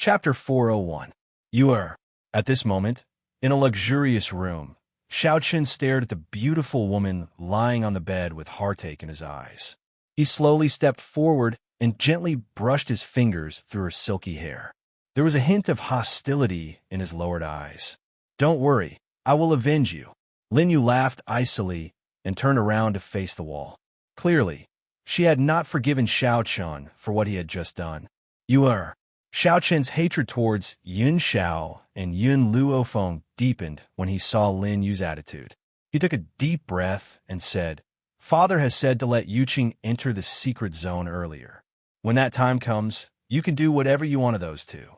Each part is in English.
Chapter 401. You are, at this moment, in a luxurious room. Xiaochen stared at the beautiful woman lying on the bed with heartache in his eyes. He slowly stepped forward and gently brushed his fingers through her silky hair. There was a hint of hostility in his lowered eyes. "Don't worry, I will avenge you." Lin Yu laughed icily and turned around to face the wall. Clearly, she had not forgiven Xiaochen for what he had just done. "You are." Xiaochen's hatred towards Yun Xiao and Yun Luofeng deepened when he saw Lin Yu's attitude. He took a deep breath and said, "Father has said to let Yuqing enter the secret zone earlier. When that time comes, you can do whatever you want of those two."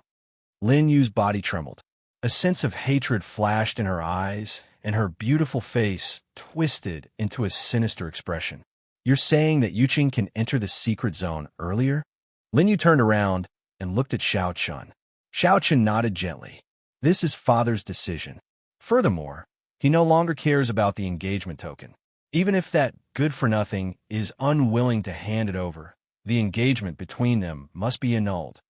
Lin Yu's body trembled. A sense of hatred flashed in her eyes, and her beautiful face twisted into a sinister expression. "You're saying that Yuqing can enter the secret zone earlier?" Lin Yu turned around and looked at Xiaochen. Xiaochen nodded gently. "This is father's decision. Furthermore, he no longer cares about the engagement token. Even if that good-for-nothing is unwilling to hand it over, the engagement between them must be annulled.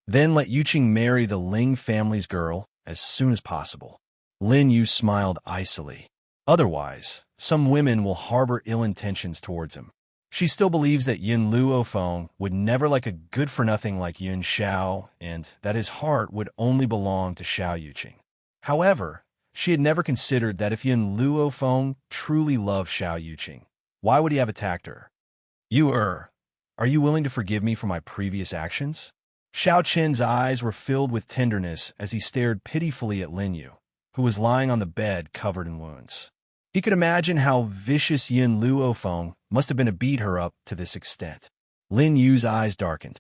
Then let Yuqing marry the Ling family's girl as soon as possible." Lin Yu smiled icily. "Otherwise, some women will harbor ill intentions towards him. She still believes that Yun Luofeng would never like a good-for-nothing like Yun Xiao, and that his heart would only belong to Xiao Yuqing. However, she had never considered that if Yun Luofeng truly loved Xiao Yuqing, why would he have attacked her? Are you willing to forgive me for my previous actions?" Xiao Chen's eyes were filled with tenderness as he stared pitifully at Lin Yu, who was lying on the bed covered in wounds. He could imagine how vicious Yun Luofeng must have been to beat her up to this extent. Lin Yu's eyes darkened.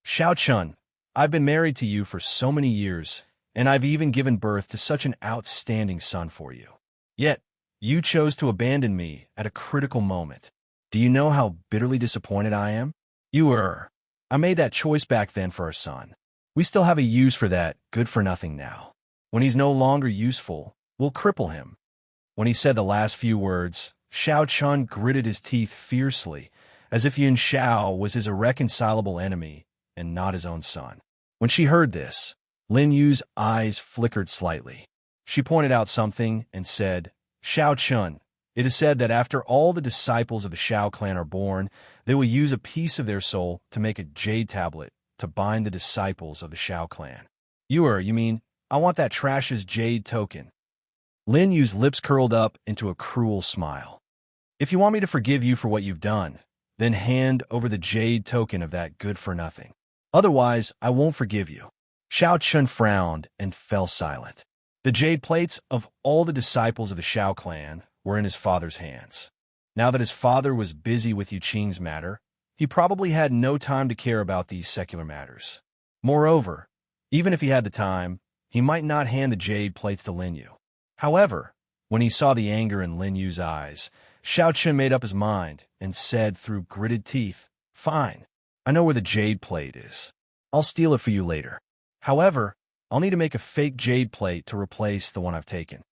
"Xiaochen, I've been married to you for so many years, and I've even given birth to such an outstanding son for you. Yet, you chose to abandon me at a critical moment. Do you know how bitterly disappointed I am? I made that choice back then for our son. We still have a use for that good-for-nothing now. When he's no longer useful, we'll cripple him." When he said the last few words, Xiaochen gritted his teeth fiercely, as if Yun Xiao was his irreconcilable enemy and not his own son. When she heard this, Lin Yu's eyes flickered slightly. She pointed out something and said, "Xiaochen, it is said that after all the disciples of the Xiao clan are born, they will use a piece of their soul to make a jade tablet to bind the disciples of the Xiao clan. You mean, I want that trash's jade token." Lin Yu's lips curled up into a cruel smile. "If you want me to forgive you for what you've done, then hand over the jade token of that good-for-nothing. Otherwise, I won't forgive you." Xiaochen frowned and fell silent. The jade plates of all the disciples of the Xiao clan were in his father's hands. Now that his father was busy with Yuqing's matter, he probably had no time to care about these secular matters. Moreover, even if he had the time, he might not hand the jade plates to Lin Yu. However, when he saw the anger in Lin Yu's eyes, Xiaochen made up his mind and said through gritted teeth, "Fine, I know where the jade plate is. I'll steal it for you later. However, I'll need to make a fake jade plate to replace the one I've taken."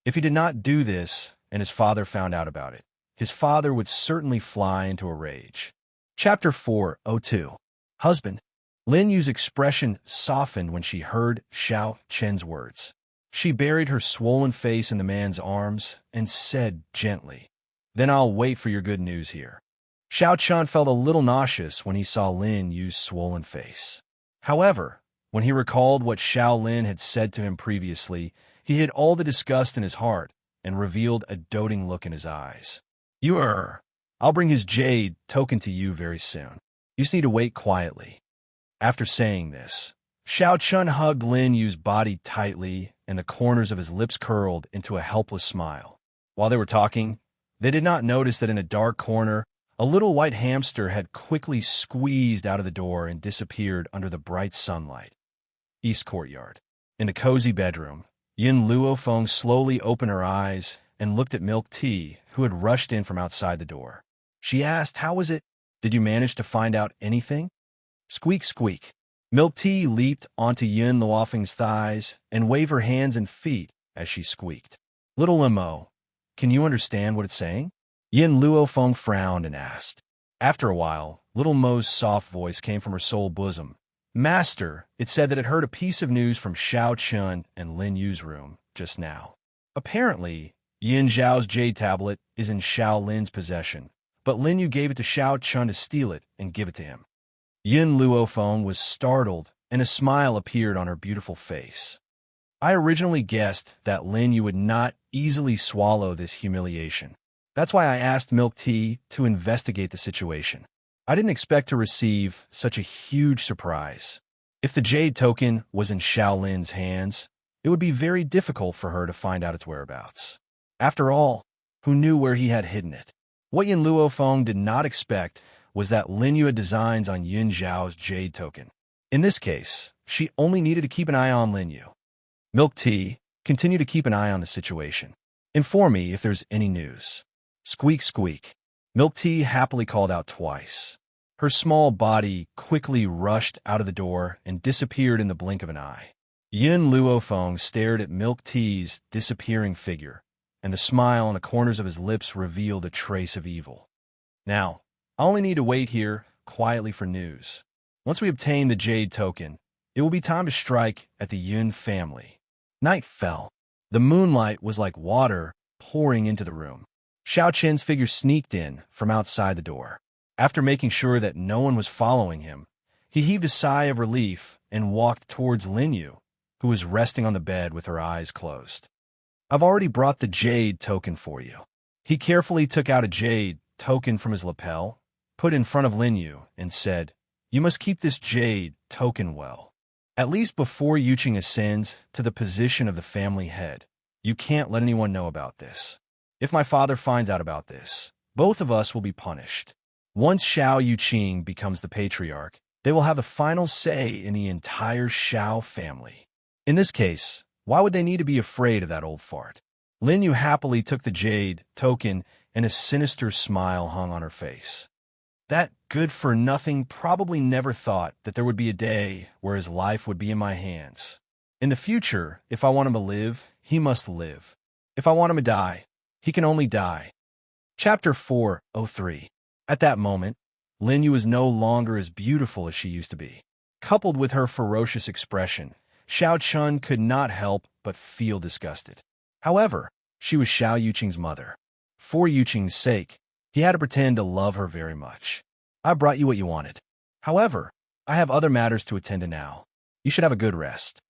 If he did not do this and his father found out about it, his father would certainly fly into a rage. Chapter 402. Husband. Lin Yu's expression softened when she heard Xiao Chen's words. She buried her swollen face in the man's arms and said gently, "Then I'll wait for your good news here." Xiao Chen felt a little nauseous when he saw Lin Yu's swollen face. However, when he recalled what Xiao Lin had said to him previously, he hid all the disgust in his heart and revealed a doting look in his eyes. I'll bring his jade token to you very soon. You just need to wait quietly." After saying this, Xiao Chen hugged Lin Yu's body tightly, and the corners of his lips curled into a helpless smile. While they were talking, they did not notice that in a dark corner, a little white hamster had quickly squeezed out of the door and disappeared under the bright sunlight. East Courtyard. In the cozy bedroom, Yun Luofeng slowly opened her eyes and looked at Milk Tea, who had rushed in from outside the door. She asked, "How was it? Did you manage to find out anything?" Squeak, squeak. Milk Tea leaped onto Yun Luofeng's thighs and waved her hands and feet as she squeaked. "Little Limo, can you understand what it's saying?" Yun Luofeng frowned and asked. After a while, Little Mo's soft voice came from her soul bosom, Master, it said that it heard a piece of news from Xiao Chun and Lin Yu's room just now. Apparently, Yin Zhao's jade tablet is in Xiao Lin's possession, but Lin Yu gave it to Xiao Chun to steal it and give it to him. Yin Luofeng was startled, and a smile appeared on her beautiful face. I originally guessed that Lin Yu would not easily swallow this humiliation. That's why I asked Milk Tea to investigate the situation. I didn't expect to receive such a huge surprise. If the jade token was in Xiao Lin's hands, it would be very difficult for her to find out its whereabouts. After all, who knew where he had hidden it? What Yin Luofeng did not expect was that Lin Yu had designs on Yin Zhao's jade token. In this case, she only needed to keep an eye on Lin Yu. Milk Tea, continue to keep an eye on the situation. Inform me if there's any news. Squeak, squeak. Milk Tea happily called out twice. Her small body quickly rushed out of the door and disappeared in the blink of an eye. Yin Luofeng stared at Milk Tea's disappearing figure, and the smile on the corners of his lips revealed a trace of evil. Now, I only need to wait here quietly for news. Once we obtain the jade token, it will be time to strike at the Yun family. Night fell. The moonlight was like water pouring into the room. Xiao Chen's figure sneaked in from outside the door. After making sure that no one was following him, he heaved a sigh of relief and walked towards Lin Yu, who was resting on the bed with her eyes closed. I've already brought the jade token for you. He carefully took out a jade token from his lapel, put it in front of Lin Yu, and said, "You must keep this jade token well. At least before Yuqing ascends to the position of the family head, you can't let anyone know about this. If my father finds out about this, both of us will be punished. Once Xiao Yuqing becomes the patriarch, they will have the final say in the entire Xiao family. In this case, why would they need to be afraid of that old fart?" Lin Yu happily took the jade token, and a sinister smile hung on her face. That good-for-nothing probably never thought that there would be a day where his life would be in my hands. In the future, if I want him to live, he must live. If I want him to die, he can only die. Chapter 403. At that moment, Lin Yu was no longer as beautiful as she used to be. Coupled with her ferocious expression, Xiao Chun could not help but feel disgusted. However, she was Xiao Yuqing's mother. For Yuqing's sake, he had to pretend to love her very much. I brought you what you wanted. However, I have other matters to attend to now. You should have a good rest.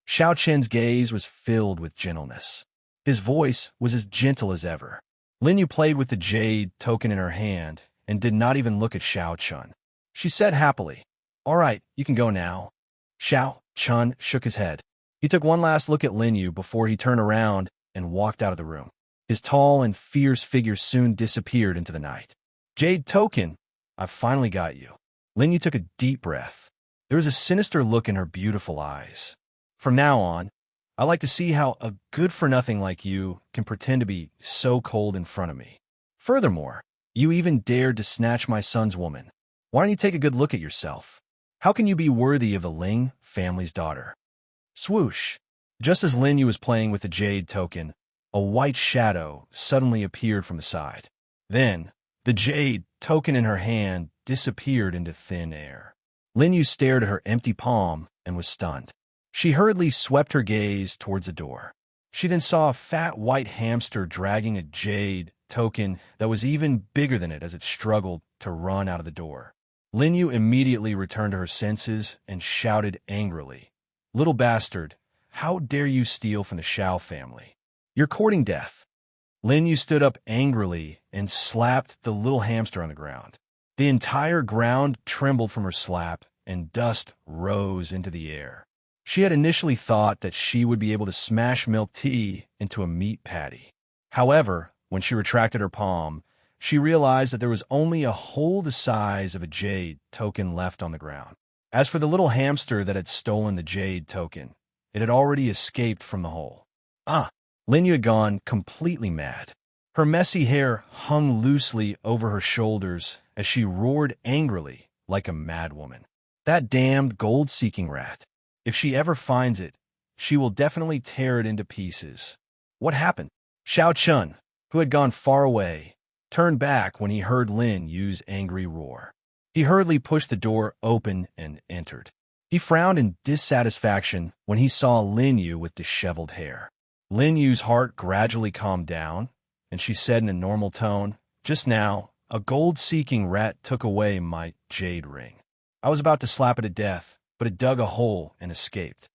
Xiao Chen's gaze was filled with gentleness. His voice was as gentle as ever. Lin Yu played with the jade token in her hand and did not even look at Xiao Chun. She said happily, "All right, you can go now." Xiao Chun shook his head. He took one last look at Lin Yu before he turned around and walked out of the room. His tall and fierce figure soon disappeared into the night. "Jade token, I've finally got you." Lin Yu took a deep breath. There was a sinister look in her beautiful eyes. "From now on, I like to see how a good-for-nothing like you can pretend to be so cold in front of me. Furthermore, you even dared to snatch my son's woman. Why don't you take a good look at yourself? How can you be worthy of the Ling family's daughter?" Swoosh! Just as Lin Yu was playing with the jade token, a white shadow suddenly appeared from the side. Then, the jade token in her hand disappeared into thin air. Lin Yu stared at her empty palm and was stunned. She hurriedly swept her gaze towards the door. She then saw a fat white hamster dragging a jade token that was even bigger than it as it struggled to run out of the door. Lin Yu immediately returned to her senses and shouted angrily, "Little bastard, how dare you steal from the Xiao family? You're courting death." Lin Yu stood up angrily and slapped the little hamster on the ground. The entire ground trembled from her slap, and dust rose into the air. She had initially thought that she would be able to smash Milk Tea into a meat patty. However, when she retracted her palm, she realized that there was only a hole the size of a jade token left on the ground. As for the little hamster that had stolen the jade token, it had already escaped from the hole. Lin Yu had gone completely mad. Her messy hair hung loosely over her shoulders as she roared angrily like a madwoman. That damned gold-seeking rat. If she ever finds it, she will definitely tear it into pieces. What happened? Xiao Chun, who had gone far away, turned back when he heard Lin Yu's angry roar. He hurriedly pushed the door open and entered. He frowned in dissatisfaction when he saw Lin Yu with disheveled hair. Lin Yu's heart gradually calmed down, and she said in a normal tone, "Just now, a gold-seeking rat took away my jade ring. I was about to slap it to death, but it dug a hole and escaped."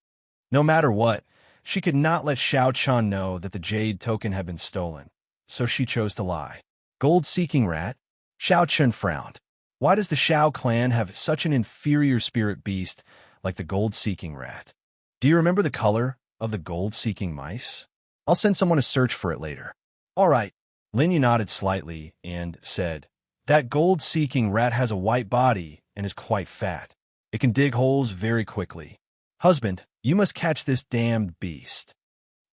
No matter what, she could not let Xiao Chun know that the jade token had been stolen, so she chose to lie. Gold-seeking rat? Xiao Chun frowned. Why does the Xiao clan have such an inferior spirit beast like the gold-seeking rat? Do you remember the color of the gold-seeking mice? I'll send someone to search for it later. All right. Lin Yu nodded slightly and said, "That gold-seeking rat has a white body and is quite fat. It can dig holes very quickly. Husband, you must catch this damned beast."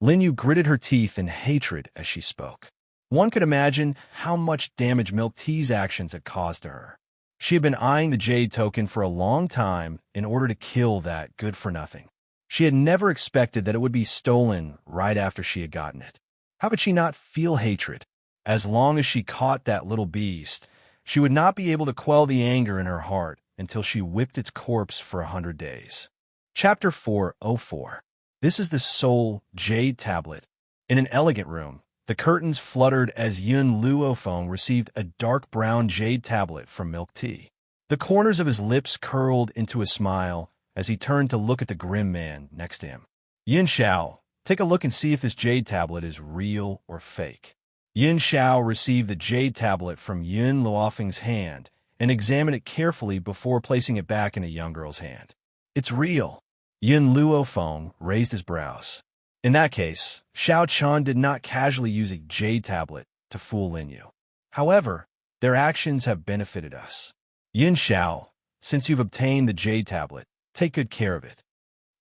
Lin Yu gritted her teeth in hatred as she spoke. One could imagine how much damage Milk Tea's actions had caused to her. She had been eyeing the jade token for a long time in order to kill that good-for-nothing. She had never expected that it would be stolen right after she had gotten it. How could she not feel hatred? As long as she caught that little beast, she would not be able to quell the anger in her heart until she whipped its corpse for 100 days. Chapter 404. This is the Soul Jade Tablet. In an elegant room, the curtains fluttered as Yun Luofeng received a dark brown jade tablet from Milk Tea. The corners of his lips curled into a smile as he turned to look at the grim man next to him. "Yin Xiao, take a look and see if this jade tablet is real or fake." Yin Xiao received the jade tablet from Yun Luofeng's hand and examined it carefully before placing it back in a young girl's hand. "It's real." Yun Luofeng raised his brows. In that case, Xiao Chun did not casually use a jade tablet to fool Lin Yu. However, their actions have benefited us. Yin Xiao, since you've obtained the jade tablet, take good care of it.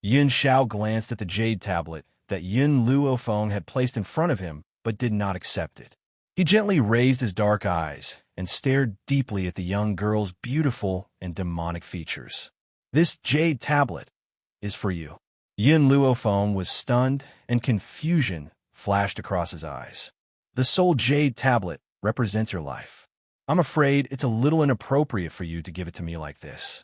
Yin Xiao glanced at the jade tablet that Yun Luofeng had placed in front of him, but did not accept it. He gently raised his dark eyes and stared deeply at the young girl's beautiful and demonic features. "This jade tablet is for you." Yun Luofeng was stunned, and confusion flashed across his eyes. "The Soul Jade Tablet represents your life. I'm afraid it's a little inappropriate for you to give it to me like this."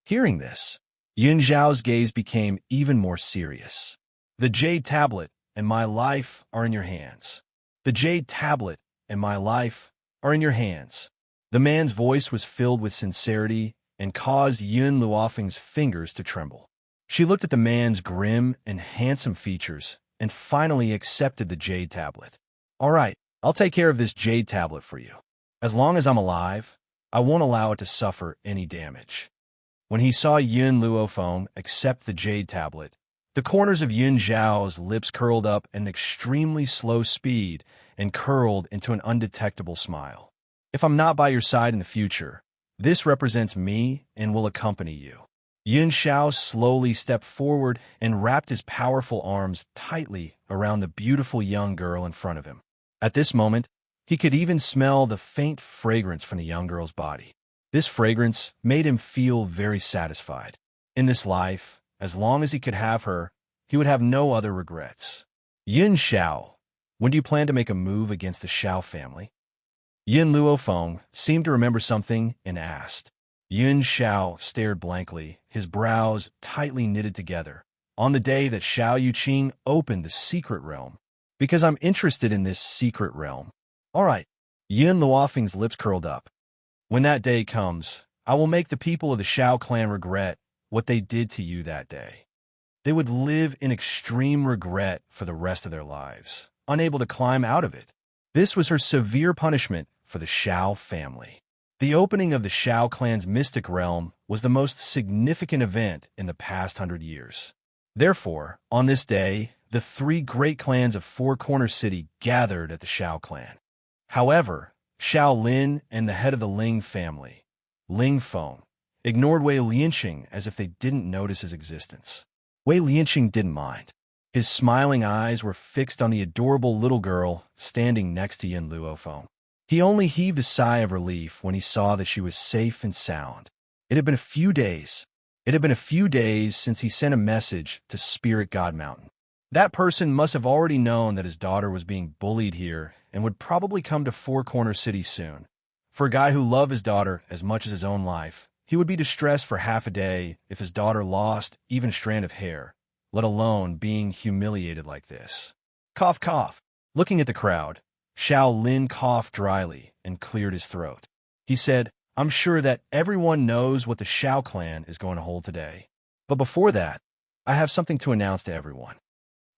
Hearing this, Yun Zhao's gaze became even more serious. "The Jade Tablet and my life are in your hands. The Jade Tablet and my life are in your hands." The man's voice was filled with sincerity and caused Yun Luofeng's fingers to tremble. She looked at the man's grim and handsome features and finally accepted the jade tablet. "All right, I'll take care of this jade tablet for you. As long as I'm alive, I won't allow it to suffer any damage." When he saw Yun Luofeng accept the jade tablet, the corners of Yun Zhao's lips curled up at an extremely slow speed and curled into an undetectable smile. "If I'm not by your side in the future, this represents me and will accompany you." Yun Xiao slowly stepped forward and wrapped his powerful arms tightly around the beautiful young girl in front of him. At this moment, he could even smell the faint fragrance from the young girl's body. This fragrance made him feel very satisfied. In this life, as long as he could have her, he would have no other regrets. "Yun Xiao, when do you plan to make a move against the Xiao family?" Yun Luofeng seemed to remember something and asked. Yun Xiao stared blankly, his brows tightly knitted together. "On the day that Xiao Yuqing opened the secret realm. Because I'm interested in this secret realm." "All right." Yun Luofeng's lips curled up. "When that day comes, I will make the people of the Xiao clan regret what they did to you that day. They would live in extreme regret for the rest of their lives, unable to climb out of it." This was her severe punishment for the Xiao family. The opening of the Xiao clan's mystic realm was the most significant event in the past 100 years. Therefore, on this day, the three great clans of Four Corner City gathered at the Xiao clan. However, Xiao Lin and the head of the Ling family, Ling Feng, ignored Wei Lianqing as if they didn't notice his existence. Wei Lianqing didn't mind. His smiling eyes were fixed on the adorable little girl standing next to Yun Luofeng. He only heaved a sigh of relief when he saw that she was safe and sound. It had been a few days. Since he sent a message to Spirit God Mountain. That person must have already known that his daughter was being bullied here and would probably come to Four Corner City soon. For a guy who loved his daughter as much as his own life, He would be distressed for half a day if his daughter lost even a strand of hair, let alone being humiliated like this. Cough, cough. Looking at the crowd, Xiao Lin coughed dryly and cleared his throat. He said, I'm sure that everyone knows what the Xiao clan is going to hold today. But before that, I have something to announce to everyone.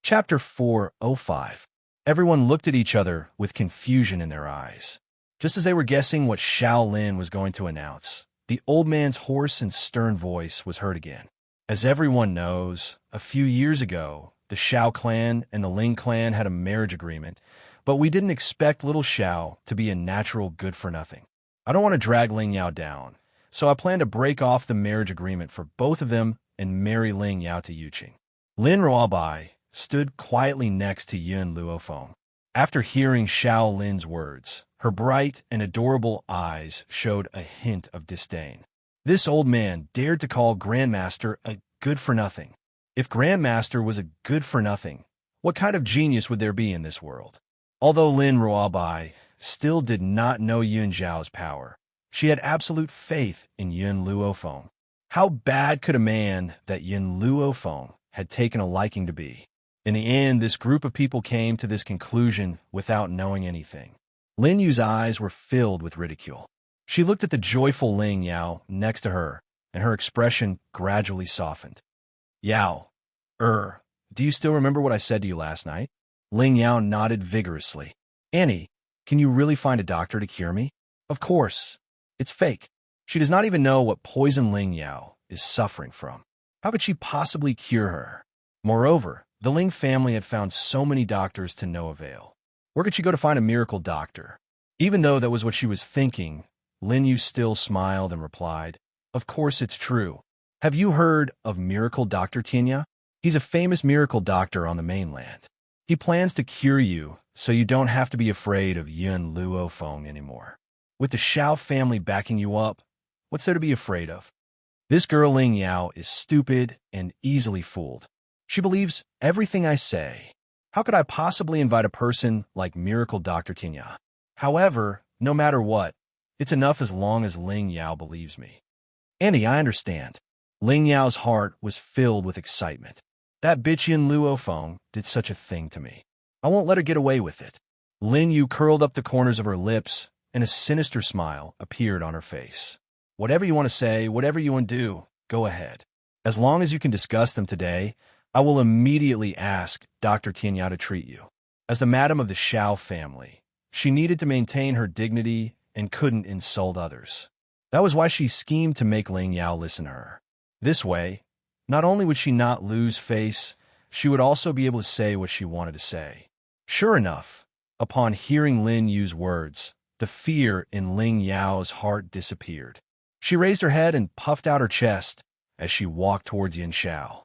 Chapter 405. Everyone looked at each other with confusion in their eyes. Just as they were guessing what Xiao Lin was going to announce, the old man's hoarse and stern voice was heard again. As everyone knows, a few years ago, the Xiao clan and the Ling clan had a marriage agreement, but we didn't expect little Xiao to be a natural good-for-nothing. I don't want to drag Ling Yao down, so I plan to break off the marriage agreement for both of them and marry Ling Yao to Yuqing. Lin Ruobai stood quietly next to Yun Luofeng. After hearing Xiao Lin's words, her bright and adorable eyes showed a hint of disdain. This old man dared to call Grandmaster a good-for-nothing. If Grandmaster was a good-for-nothing, what kind of genius would there be in this world? Although Lin Ruobai still did not know Yun Zhao's power, she had absolute faith in Yun Luofeng. How bad could a man that Yun Luofeng had taken a liking to be? In the end, this group of people came to this conclusion without knowing anything. Lin Yu's eyes were filled with ridicule. She looked at the joyful Ling Yao next to her, and her expression gradually softened. Yao, do you still remember what I said to you last night? Ling Yao nodded vigorously. Annie, can you really find a doctor to cure me? Of course. It's fake. She does not even know what poison Ling Yao is suffering from. How could she possibly cure her? Moreover, the Ling family had found so many doctors to no avail. Where could she go to find a miracle doctor? Even though that was what she was thinking, Lin Yu still smiled and replied, Of course it's true. Have you heard of Miracle Dr. Tinya? He's a famous miracle doctor on the mainland. He plans to cure you, so you don't have to be afraid of Yun Luofeng anymore. With the Xiao family backing you up, what's there to be afraid of? This girl Ling Yao is stupid and easily fooled. She believes everything I say. How could I possibly invite a person like Miracle Dr. Tinya? However, no matter what, it's enough as long as Ling Yao believes me. Annie, I understand. Ling Yao's heart was filled with excitement. That bitch Yun Luofeng did such a thing to me. I won't let her get away with it. Lin Yu curled up the corners of her lips, and a sinister smile appeared on her face. Whatever you want to say, whatever you want to do, go ahead. As long as you can discuss them today, I will immediately ask Dr. Tianya to treat you. As the madam of the Xiao family, she needed to maintain her dignity and couldn't insult others. That was why she schemed to make Ling Yao listen to her. This way, not only would she not lose face, she would also be able to say what she wanted to say. Sure enough, upon hearing Lin Yu's words, the fear in Ling Yao's heart disappeared. She raised her head and puffed out her chest as she walked towards Yin Xiao.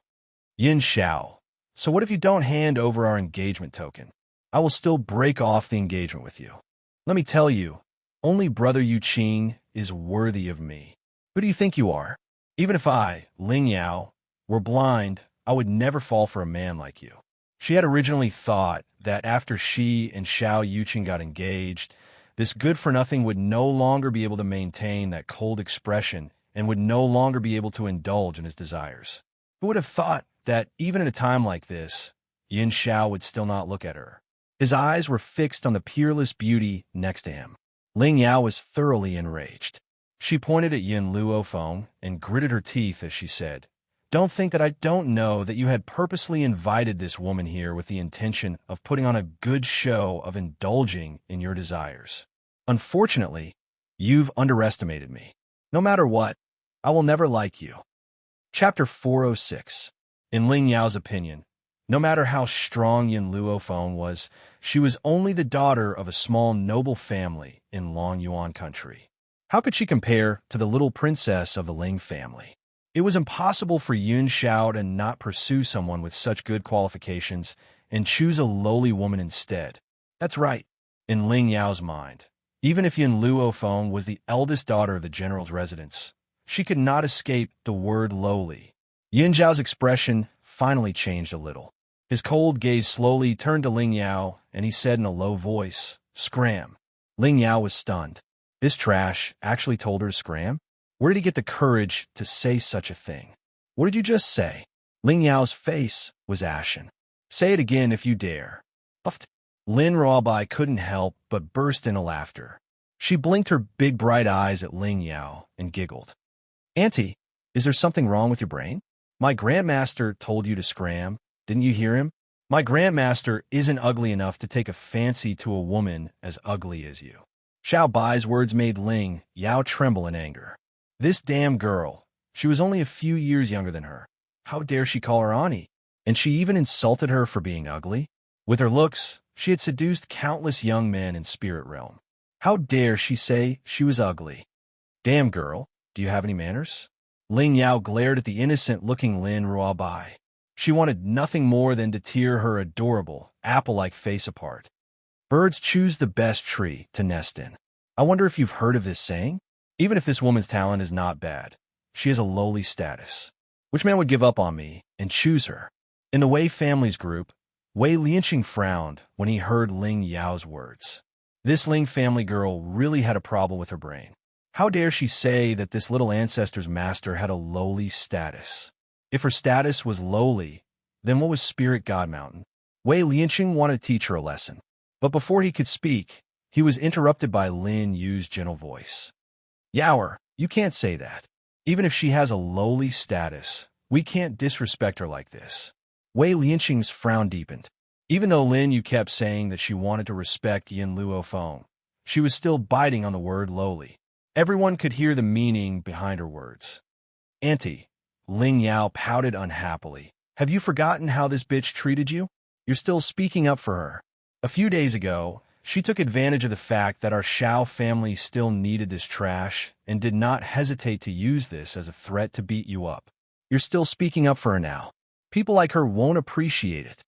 Yin Xiao, so what if you don't hand over our engagement token? I will still break off the engagement with you. Let me tell you, only brother Yuqing is worthy of me. Who do you think you are? Even if I, Ling Yao, were blind, I would never fall for a man like you. She had originally thought that after she and Xiao Yuqing got engaged, this good-for-nothing would no longer be able to maintain that cold expression and would no longer be able to indulge in his desires. Who would have thought that even in a time like this, Yin Xiao would still not look at her? His eyes were fixed on the peerless beauty next to him. Ling Yao was thoroughly enraged. She pointed at Yun Luofeng and gritted her teeth as she said, Don't think that I don't know that you had purposely invited this woman here with the intention of putting on a good show of indulging in your desires. Unfortunately, you've underestimated me. No matter what, I will never like you. Chapter 406. In Ling Yao's opinion, no matter how strong Yun Luofeng was, she was only the daughter of a small noble family in Long Yuan country. How could she compare to the little princess of the Ling family? It was impossible for Yun Xiao to not pursue someone with such good qualifications and choose a lowly woman instead. That's right, in Ling Yao's mind. Even if Yun Luofeng was the eldest daughter of the general's residence, she could not escape the word lowly. Yin Zhao's expression finally changed a little. His cold gaze slowly turned to Ling Yao, and he said in a low voice, Scram. Ling Yao was stunned. This trash actually told her to scram? Where did he get the courage to say such a thing? What did you just say? Ling Yao's face was ashen. Say it again if you dare. Puffed. Lin Ruobai couldn't help but burst into laughter. She blinked her big bright eyes at Ling Yao and giggled. Auntie, is there something wrong with your brain? My grandmaster told you to scram. Didn't you hear him? My grandmaster isn't ugly enough to take a fancy to a woman as ugly as you. Xiao Bai's words made Ling Yao tremble in anger. This damn girl. She was only a few years younger than her. How dare she call her auntie? And she even insulted her for being ugly? With her looks, she had seduced countless young men in Spirit Realm. How dare she say she was ugly? Damn girl, do you have any manners? Ling Yao glared at the innocent-looking Lin Ruobai. She wanted nothing more than to tear her adorable, apple-like face apart. Birds choose the best tree to nest in. I wonder if you've heard of this saying? Even if this woman's talent is not bad, she has a lowly status. Which man would give up on me and choose her? In the Wei family's group, Wei Lianqing frowned when he heard Ling Yao's words. This Ling family girl really had a problem with her brain. How dare she say that this little ancestor's master had a lowly status? If her status was lowly, then what was Spirit God Mountain? Wei Lianqing wanted to teach her a lesson. But before he could speak, he was interrupted by Lin Yu's gentle voice. Yaoer, you can't say that. Even if she has a lowly status, we can't disrespect her like this. Wei Lianqing's frown deepened. Even though Lin Yu kept saying that she wanted to respect Yin Luo Feng, she was still biting on the word lowly. Everyone could hear the meaning behind her words. Auntie, Ling Yao pouted unhappily. Have you forgotten how this bitch treated you? You're still speaking up for her. A few days ago, she took advantage of the fact that our Xiao family still needed this trash and did not hesitate to use this as a threat to beat you up. You're still speaking up for her now. People like her won't appreciate it.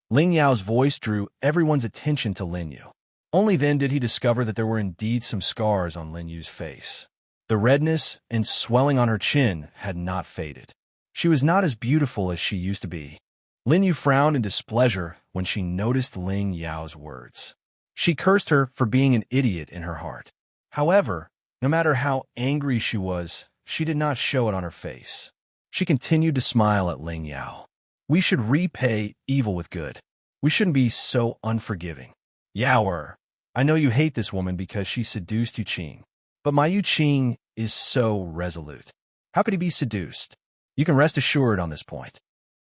Ling Yao's voice drew everyone's attention to Lin Yu. Only then did he discover that there were indeed some scars on Lin Yu's face. The redness and swelling on her chin had not faded. She was not as beautiful as she used to be. Lin Yu frowned in displeasure when she noticed Ling Yao's words. She cursed her for being an idiot in her heart. However, no matter how angry she was, she did not show it on her face. She continued to smile at Ling Yao. We should repay evil with good. We shouldn't be so unforgiving. Yaoer, I know you hate this woman because she seduced Yuqing. But my Yuqing is so resolute. How could he be seduced? You can rest assured on this point.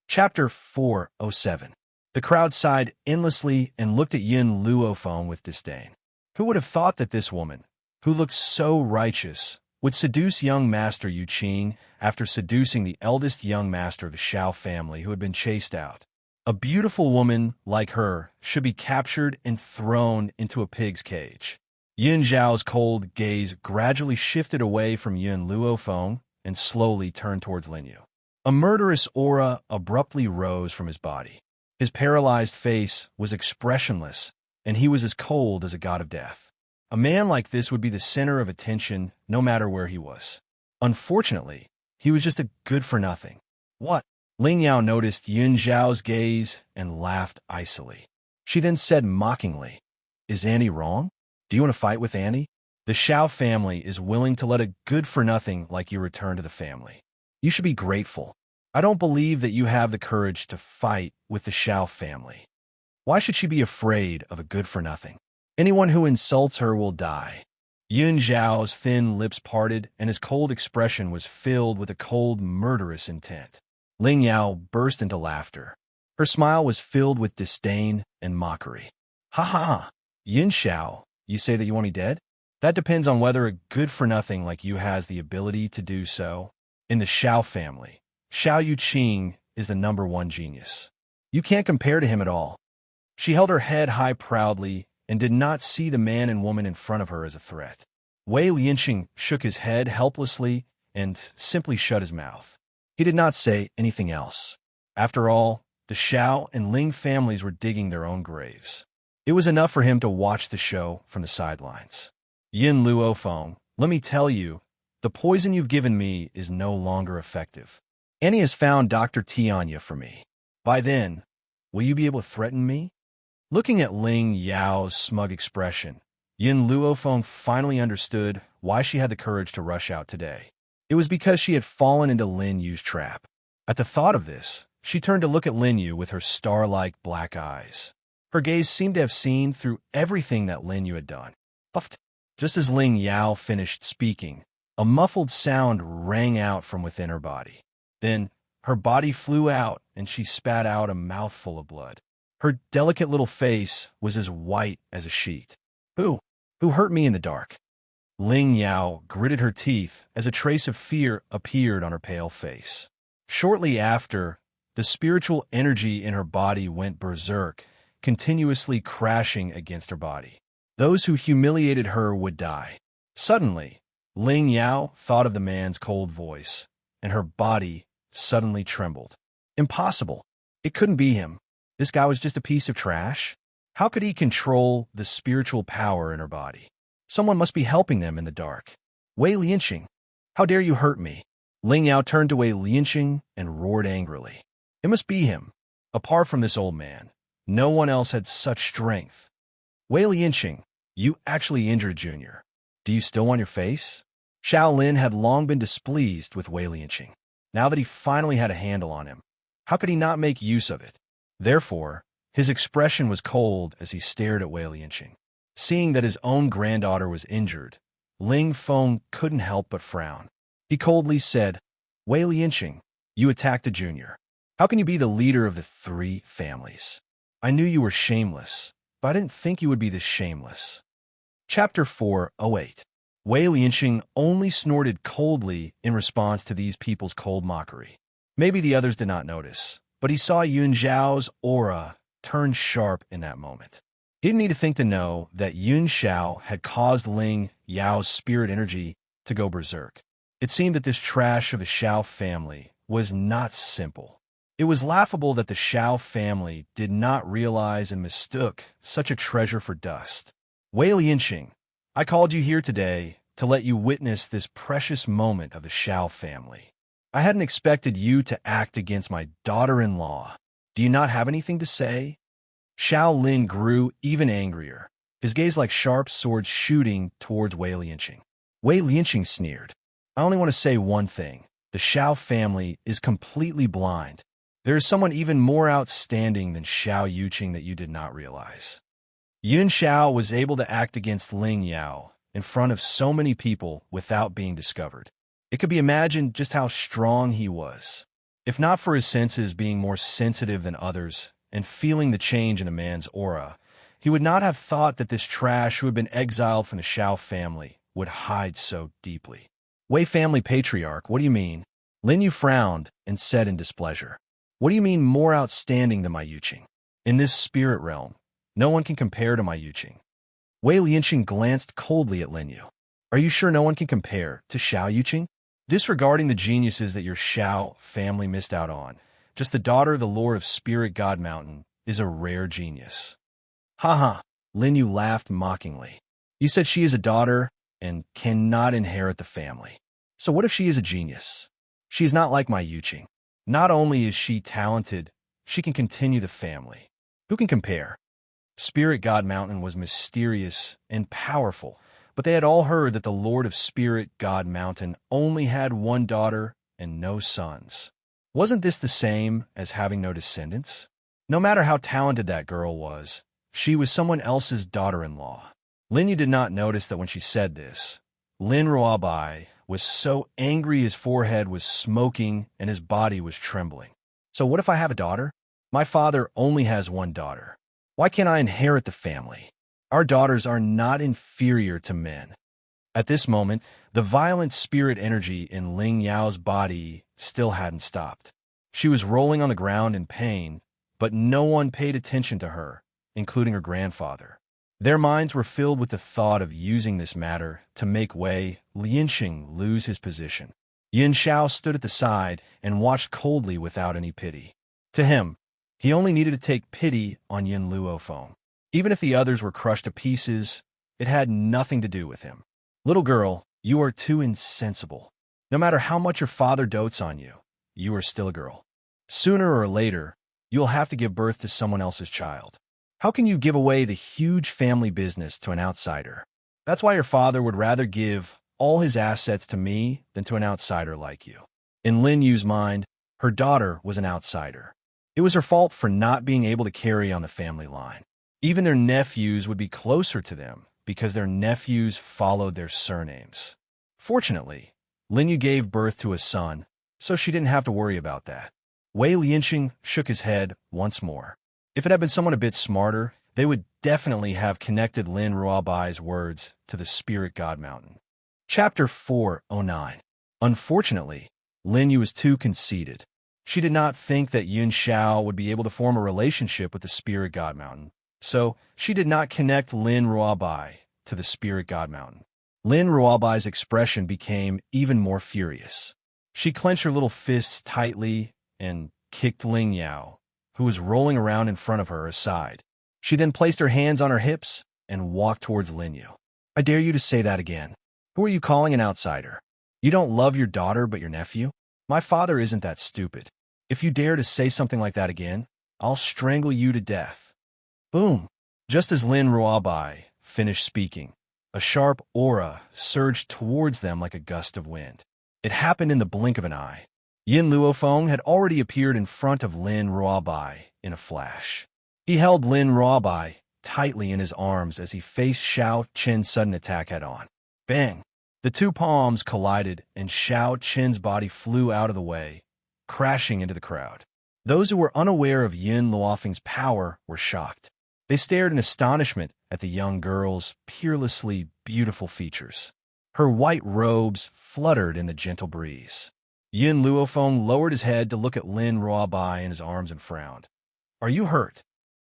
Chapter 407. The crowd sighed endlessly and looked at Yin Luofeng with disdain. Who would have thought that this woman, who looked so righteous, would seduce young Master Yuqing after seducing the eldest young master of the Xiao family who had been chased out? A beautiful woman like her should be captured and thrown into a pig's cage. Yin Zhao's cold gaze gradually shifted away from Yin Luofeng and slowly turned towards Lin Yu. A murderous aura abruptly rose from his body. His paralyzed face was expressionless, and he was as cold as a god of death. A man like this would be the center of attention no matter where he was. Unfortunately, he was just a good-for-nothing. What? Ling Yao noticed Yin Zhao's gaze and laughed icily. She then said mockingly, Is Annie wrong? Do you want to fight with Annie? The Xiao family is willing to let a good-for-nothing like you return to the family. You should be grateful. I don't believe that you have the courage to fight with the Xiao family. Why should she be afraid of a good-for-nothing? Anyone who insults her will die. Yin Zhao's thin lips parted, and his cold expression was filled with a cold, murderous intent. Ling Yao burst into laughter. Her smile was filled with disdain and mockery. Ha ha ha! Yin Xiao, you say that you want me dead? That depends on whether a good-for-nothing like you has the ability to do so. In the Xiao family, Xiao Yuqing is the #1 genius. You can't compare to him at all. She held her head high proudly and did not see the man and woman in front of her as a threat. Wei Lianqing shook his head helplessly and simply shut his mouth. He did not say anything else. After all, the Xiao and Ling families were digging their own graves. It was enough for him to watch the show from the sidelines. Yin Luofeng, let me tell you, the poison you've given me is no longer effective. Annie has found Dr. Tianya for me. By then, will you be able to threaten me? Looking at Ling Yao's smug expression, Yin Luofeng finally understood why she had the courage to rush out today. It was because she had fallen into Lin Yu's trap. At the thought of this, she turned to look at Lin Yu with her star-like black eyes. Her gaze seemed to have seen through everything that Lin Yu had done. Puffed. Just as Ling Yao finished speaking, a muffled sound rang out from within her body. Then, her body flew out and she spat out a mouthful of blood. Her delicate little face was as white as a sheet. Who hurt me in the dark? Ling Yao gritted her teeth as a trace of fear appeared on her pale face. Shortly after, the spiritual energy in her body went berserk, continuously crashing against her body. Those who humiliated her would die. Suddenly, Ling Yao thought of the man's cold voice, and her body suddenly trembled. Impossible. It couldn't be him. This guy was just a piece of trash. How could he control the spiritual power in her body? Someone must be helping them in the dark. Wei Lianqing, how dare you hurt me? Ling Yao turned to Wei Lianqing and roared angrily. It must be him. Apart from this old man, no one else had such strength. Wei Lianqing, you actually injured Junior. Do you still want your face? Xiao Lin had long been displeased with Wei Lianqing. Now that he finally had a handle on him, how could he not make use of it? Therefore, his expression was cold as he stared at Wei Lianqing. Seeing that his own granddaughter was injured, Ling Feng couldn't help but frown. He coldly said, Wei Lianqing, you attacked a junior. How can you be the leader of the three families? I knew you were shameless, but I didn't think you would be this shameless. Chapter 408. Wei Lianqing only snorted coldly in response to these people's cold mockery. Maybe the others did not notice, but he saw Yun Zhao's aura turn sharp in that moment. He didn't need to think to know that Yun Xiao had caused Ling Yao's spirit energy to go berserk. It seemed that this trash of the Xiao family was not simple. It was laughable that the Xiao family did not realize and mistook such a treasure for dust. Wei Lianqing, I called you here today to let you witness this precious moment of the Xiao family. I hadn't expected you to act against my daughter-in-law. Do you not have anything to say? Xiao Lin grew even angrier, his gaze like sharp swords shooting towards Wei Lianqing. Wei Lianqing sneered. I only want to say one thing. The Xiao family is completely blind. There is someone even more outstanding than Xiao Yuqing that you did not realize. Yun Xiao was able to act against Ling Yao in front of so many people without being discovered. It could be imagined just how strong he was. If not for his senses being more sensitive than others and feeling the change in a man's aura, he would not have thought that this trash who had been exiled from the Xiao family would hide so deeply. Wei family patriarch, what do you mean? Lin Yu frowned and said in displeasure. What do you mean more outstanding than my Yuqing? In this spirit realm, no one can compare to my Yuqing. Wei Lianqing glanced coldly at Lin Yu. Are you sure no one can compare to Xiao Yuqing? Disregarding the geniuses that your Xiao family missed out on, just the daughter of the Lord of Spirit God Mountain is a rare genius. Ha ha, Lin Yu laughed mockingly. You said she is a daughter and cannot inherit the family. So what if she is a genius? She is not like my Yuqing. Not only is she talented, she can continue the family. Who can compare? Spirit God Mountain was mysterious and powerful, but they had all heard that the Lord of Spirit God Mountain only had one daughter and no sons. Wasn't this the same as having no descendants? No matter how talented that girl was, she was someone else's daughter-in-law. Lin Yu did not notice that when she said this. Lin Ruobai was so angry his forehead was smoking and his body was trembling. So what if I have a daughter? My father only has one daughter. Why can't I inherit the family? Our daughters are not inferior to men. At this moment, the violent spirit energy in Ling Yao's body still hadn't stopped. She was rolling on the ground in pain, but no one paid attention to her, including her grandfather. Their minds were filled with the thought of using this matter to make Wei Lianqing lose his position. Yin Xiao stood at the side and watched coldly without any pity. To him, he only needed to take pity on Yin Luofeng. Even if the others were crushed to pieces, it had nothing to do with him. Little girl, you are too insensible. No matter how much your father dotes on you, you are still a girl. Sooner or later, you'll have to give birth to someone else's child. How can you give away the huge family business to an outsider? That's why your father would rather give all his assets to me than to an outsider like you. In Lin Yu's mind, her daughter was an outsider. It was her fault for not being able to carry on the family line. Even their nephews would be closer to them because their nephews followed their surnames. Fortunately, Lin Yu gave birth to a son, so she didn't have to worry about that. Wei Lianqing shook his head once more. If it had been someone a bit smarter, they would definitely have connected Lin Ruobai's words to the spirit god mountain. Chapter 409. Unfortunately, Lin Yu was too conceited. She did not think that Yun Xiao would be able to form a relationship with the spirit god mountain, so she did not connect Lin Ruobai to the spirit god mountain. Lin Ruobai's expression became even more furious. She clenched her little fists tightly and kicked Ling Yao, who was rolling around in front of her, aside. She then placed her hands on her hips and walked towards Lin Yu. I dare you to say that again. Who are you calling an outsider? You don't love your daughter but your nephew? My father isn't that stupid. If you dare to say something like that again, I'll strangle you to death. Boom! Just as Lin Ruobai finished speaking, a sharp aura surged towards them like a gust of wind. It happened in the blink of an eye. Yin Luofeng had already appeared in front of Lin Ruobai in a flash. He held Lin Ruobai tightly in his arms as he faced Xiao Qin's sudden attack head-on. Bang! The two palms collided and Xiao Qin's body flew out of the way, crashing into the crowd. Those who were unaware of Yin Luofeng's power were shocked. They stared in astonishment at the young girl's peerlessly beautiful features. Her white robes fluttered in the gentle breeze. Yin Luofeng lowered his head to look at Lin Ruobai in his arms and frowned. Are you hurt?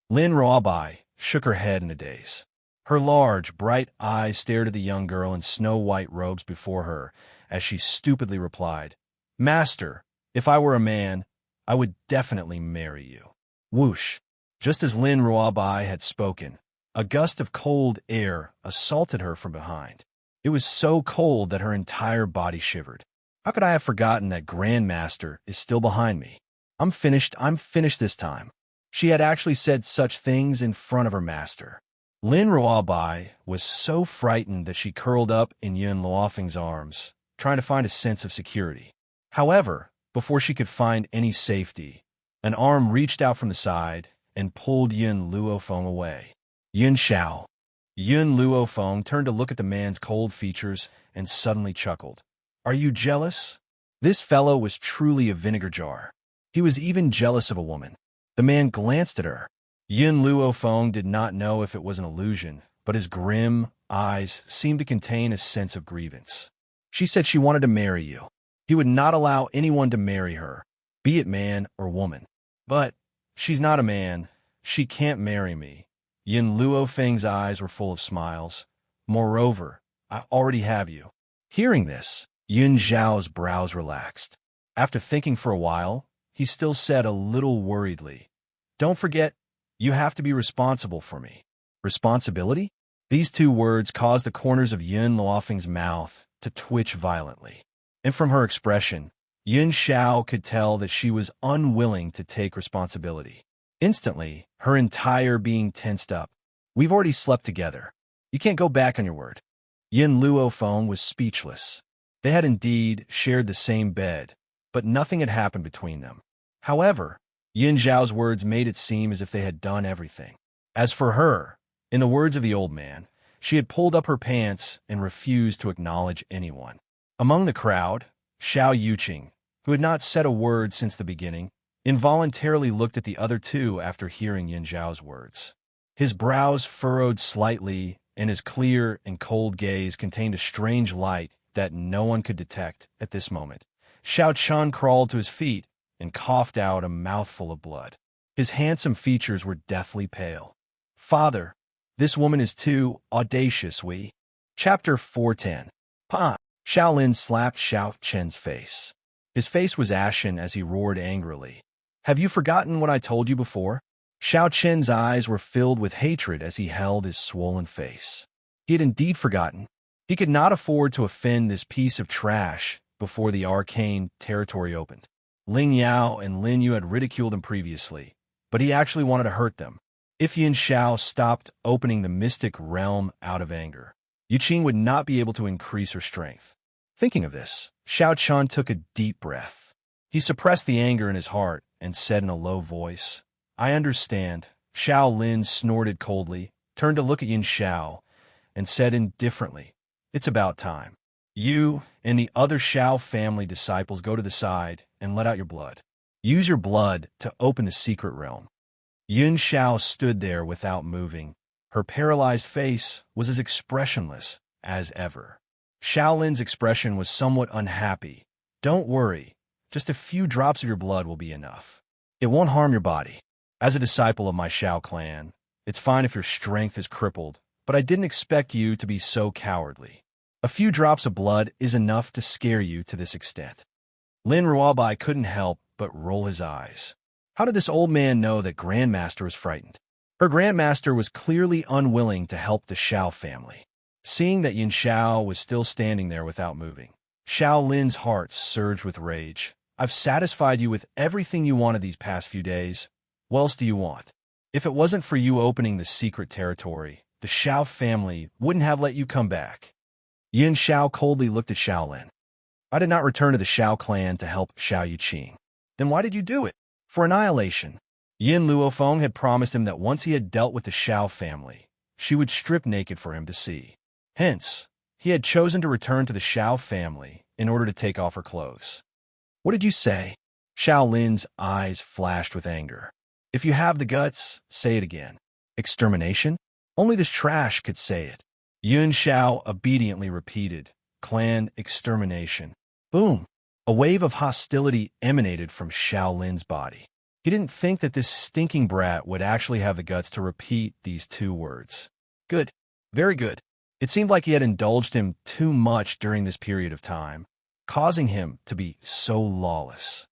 Lin Ruobai shook her head in a daze. Her large, bright eyes stared at the young girl in snow-white robes before her as she stupidly replied, Master, if I were a man, I would definitely marry you. Whoosh! Just as Lin Ruobai had spoken, a gust of cold air assaulted her from behind. It was so cold that her entire body shivered. How could I have forgotten that Grandmaster is still behind me? I'm finished this time. She had actually said such things in front of her master. Lin Ruobai was so frightened that she curled up in Yun Luofeng's arms, trying to find a sense of security. However, before she could find any safety, an arm reached out from the side and pulled Yun Luofeng away. Yun Xiao. Yun Luofeng turned to look at the man's cold features and suddenly chuckled. Are you jealous? This fellow was truly a vinegar jar. He was even jealous of a woman. The man glanced at her. Yun Luofeng did not know if it was an illusion, but his grim eyes seemed to contain a sense of grievance. She said she wanted to marry you. He would not allow anyone to marry her, be it man or woman. But she's not a man. She can't marry me. Yin Luofeng's eyes were full of smiles. Moreover, I already have you. Hearing this, Yun Zhao's brows relaxed. After thinking for a while, he still said a little worriedly, Don't forget, you have to be responsible for me. Responsibility? These two words caused the corners of Yun Luofeng's mouth to twitch violently. And from her expression, Yun Xiao could tell that she was unwilling to take responsibility. Instantly, her entire being tensed up. We've already slept together. You can't go back on your word. Yin Luofeng was speechless. They had indeed shared the same bed, but nothing had happened between them. However, Yin Zhao's words made it seem as if they had done everything. As for her, in the words of the old man, she had pulled up her pants and refused to acknowledge anyone. Among the crowd, Xiao Yuqing, who had not said a word since the beginning, involuntarily looked at the other two after hearing Yin Zhao's words. His brows furrowed slightly, and his clear and cold gaze contained a strange light that no one could detect at this moment. Xiao Chun crawled to his feet and coughed out a mouthful of blood. His handsome features were deathly pale. Father, this woman is too audacious, Chapter 410. Pa! Shaolin slapped Xiao Chen's face. His face was ashen as he roared angrily. Have you forgotten what I told you before? Xiao Chen's eyes were filled with hatred as he held his swollen face. He had indeed forgotten. He could not afford to offend this piece of trash before the arcane territory opened. Ling Yao and Lin Yu had ridiculed him previously, but he actually wanted to hurt them. If Yin Xiao stopped opening the mystic realm out of anger, Yuqing would not be able to increase her strength. Thinking of this, Xiao Chun took a deep breath. He suppressed the anger in his heart and said in a low voice, "I understand." Xiao Lin snorted coldly, turned to look at Yin Xiao, and said indifferently, "It's about time. You and the other Xiao family disciples go to the side and let out your blood. Use your blood to open the secret realm." Yin Xiao stood there without moving. Her paralyzed face was as expressionless as ever. Xiao Lin's expression was somewhat unhappy. "Don't worry. Just a few drops of your blood will be enough. It won't harm your body. As a disciple of my Xiao clan, it's fine if your strength is crippled, but I didn't expect you to be so cowardly. A few drops of blood is enough to scare you to this extent." Lin Ruobai couldn't help but roll his eyes. How did this old man know that Grandmaster was frightened? Her Grandmaster was clearly unwilling to help the Xiao family. Seeing that Yin Xiao was still standing there without moving, Xiao Lin's heart surged with rage. "I've satisfied you with everything you wanted these past few days. What else do you want? If it wasn't for you opening the secret territory, the Xiao family wouldn't have let you come back." Yin Xiao coldly looked at Xiao Lin. "I did not return to the Xiao clan to help Xiao Yuqing. Then why did you do it? For annihilation." Yin Luofeng had promised him that once he had dealt with the Xiao family, she would strip naked for him to see. Hence, he had chosen to return to the Xiao family in order to take off her clothes. "What did you say?" Xiao Lin's eyes flashed with anger. "If you have the guts, say it again." "Extermination? Only this trash could say it." Yun Xiao obediently repeated, "Clan extermination." Boom! A wave of hostility emanated from Xiao Lin's body. He didn't think that this stinking brat would actually have the guts to repeat these two words. Good. Very good. It seemed like he had indulged him too much during this period of time, causing him to be so lawless.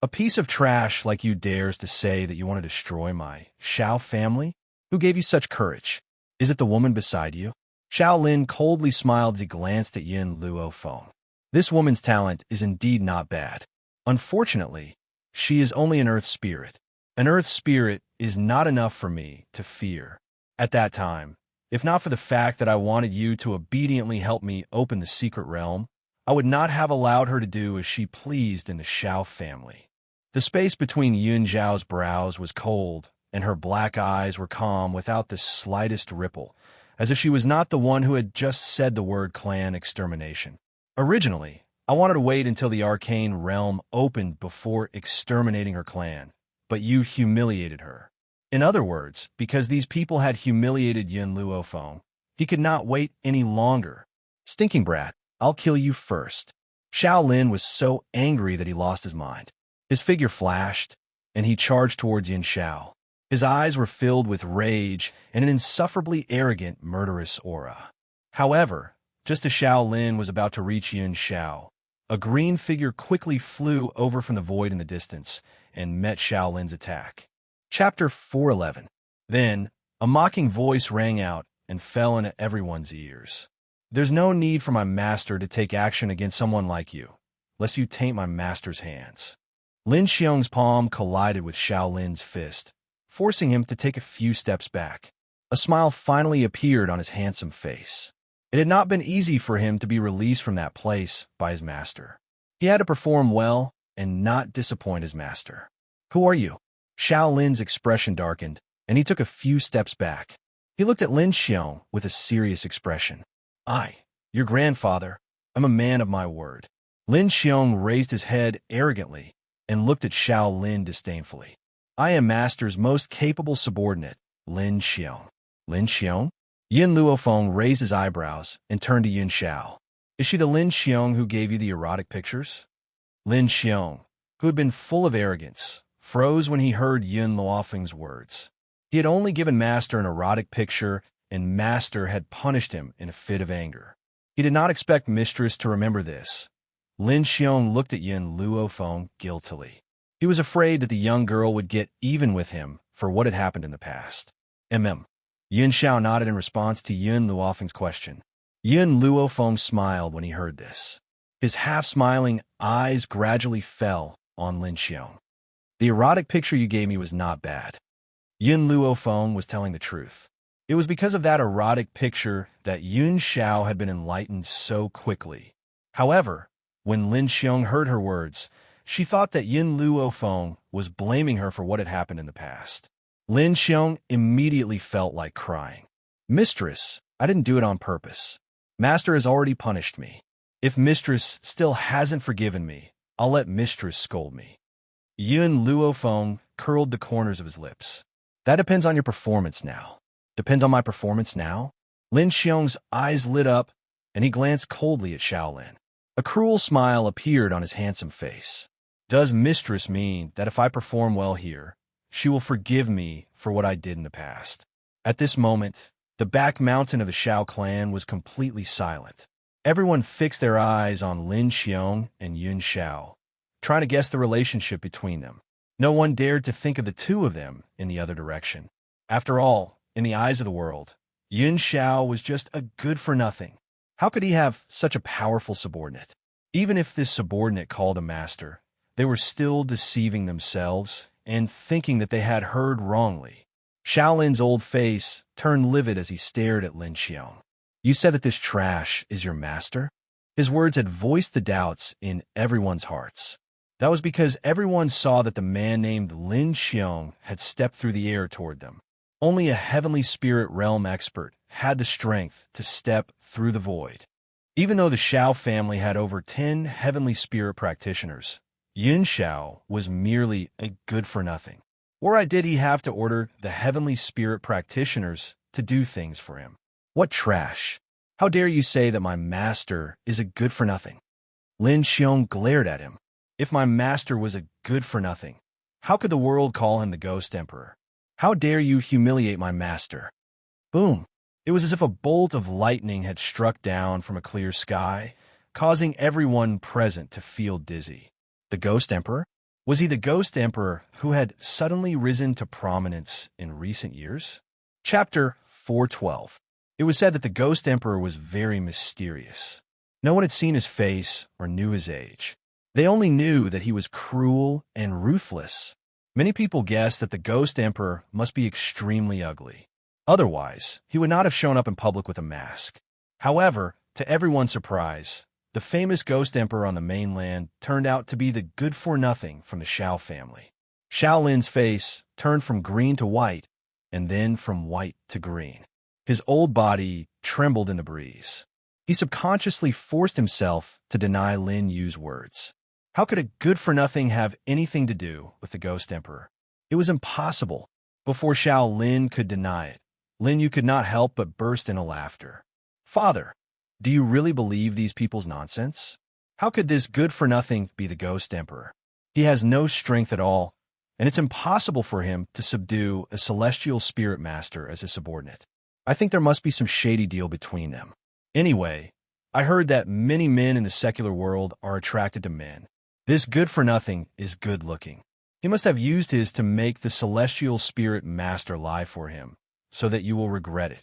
"A piece of trash like you dares to say that you want to destroy my Xiao family? Who gave you such courage? Is it the woman beside you?" Xiao Lin coldly smiled as he glanced at Yin Luofeng. "This woman's talent is indeed not bad. Unfortunately, she is only an earth spirit. An earth spirit is not enough for me to fear. At that time, if not for the fact that I wanted you to obediently help me open the secret realm, I would not have allowed her to do as she pleased in the Xiao family." The space between Yun Zhao's brows was cold, and her black eyes were calm without the slightest ripple, as if she was not the one who had just said the word clan extermination. "Originally, I wanted to wait until the arcane realm opened before exterminating her clan, but you humiliated her. In other words, because these people had humiliated Yin Luofeng, he could not wait any longer. Stinking brat, I'll kill you first." Xiao Lin was so angry that he lost his mind. His figure flashed, and he charged towards Yin Xiao. His eyes were filled with rage and an insufferably arrogant, murderous aura. However, just as Xiao Lin was about to reach Yin Xiao, a green figure quickly flew over from the void in the distance and met Xiao Lin's attack. Chapter 411. Then, a mocking voice rang out and fell into everyone's ears. "There's no need for my master to take action against someone like you, lest you taint my master's hands." Lin Xiong's palm collided with Xiao Lin's fist, forcing him to take a few steps back. A smile finally appeared on his handsome face. It had not been easy for him to be released from that place by his master. He had to perform well and not disappoint his master. "Who are you?" Xiao Lin's expression darkened, and he took a few steps back. He looked at Lin Xiong with a serious expression. "I, your grandfather, am a man of my word." Lin Xiong raised his head arrogantly and looked at Xiao Lin disdainfully. "I am master's most capable subordinate, Lin Xiong." "Lin Xiong?" Yin Luofeng raised his eyebrows and turned to Yin Xiao. "Is she the Lin Xiong who gave you the erotic pictures?" Lin Xiong, who had been full of arrogance, froze when he heard Yin Luofeng's words. He had only given Master an erotic picture, and Master had punished him in a fit of anger. He did not expect Mistress to remember this. Lin Xiong looked at Yin Luofeng guiltily. He was afraid that the young girl would get even with him for what had happened in the past. Yin Xiao nodded in response to Yin Luofeng's question. Yin Luofeng smiled when he heard this. His half-smiling eyes gradually fell on Lin Xiong. "The erotic picture you gave me was not bad." Yin Luofeng was telling the truth. It was because of that erotic picture that Yun Xiao had been enlightened so quickly. However, when Lin Xiong heard her words, she thought that Yin Luofeng was blaming her for what had happened in the past. Lin Xiong immediately felt like crying. Mistress, I didn't do it on purpose. Master has already punished me. If Mistress still hasn't forgiven me, I'll let Mistress scold me. Yun Luofeng curled the corners of his lips. That depends on your performance now. Depends on my performance now? Lin Xiong's eyes lit up, and he glanced coldly at Shaolin. A cruel smile appeared on his handsome face. Does Mistress mean that if I perform well here, she will forgive me for what I did in the past? At this moment, the back mountain of the Shao clan was completely silent. Everyone fixed their eyes on Lin Xiong and Yun Xiao, trying to guess the relationship between them. No one dared to think of the two of them in the other direction. After all, in the eyes of the world, Yun Xiao was just a good-for-nothing. How could he have such a powerful subordinate? Even if this subordinate called him master, they were still deceiving themselves and thinking that they had heard wrongly. Shaolin's old face turned livid as he stared at Lin Xiong. You said that this trash is your master? His words had voiced the doubts in everyone's hearts. That was because everyone saw that the man named Lin Xiong had stepped through the air toward them. Only a heavenly spirit realm expert had the strength to step through the void. Even though the Shao family had over 10 heavenly spirit practitioners, Yun Xiao was merely a good-for-nothing. Why did he have to order the heavenly spirit practitioners to do things for him? What trash! How dare you say that my master is a good-for-nothing? Lin Xiong glared at him. If my master was a good-for-nothing, how could the world call him the Ghost Emperor? How dare you humiliate my master? Boom! It was as if a bolt of lightning had struck down from a clear sky, causing everyone present to feel dizzy. The Ghost Emperor? Was he the Ghost Emperor who had suddenly risen to prominence in recent years? Chapter 412. It was said that the Ghost Emperor was very mysterious. No one had seen his face or knew his age. They only knew that he was cruel and ruthless. Many people guessed that the Ghost Emperor must be extremely ugly. Otherwise, he would not have shown up in public with a mask. However, to everyone's surprise, the famous Ghost Emperor on the mainland turned out to be the good-for-nothing from the Shao family. Shaolin's face turned from green to white, and then from white to green. His old body trembled in the breeze. He subconsciously forced himself to deny Lin Yu's words. How could a good-for-nothing have anything to do with the Ghost Emperor? It was impossible. Before Xiao Lin could deny it, Lin Yu could not help but burst into laughter. Father, do you really believe these people's nonsense? How could this good-for-nothing be the Ghost Emperor? He has no strength at all, and it's impossible for him to subdue a celestial spirit master as his subordinate. I think there must be some shady deal between them. Anyway, I heard that many men in the secular world are attracted to men. This good-for-nothing is good-looking. He must have used his to make the celestial spirit master lie for him, so that you will regret it.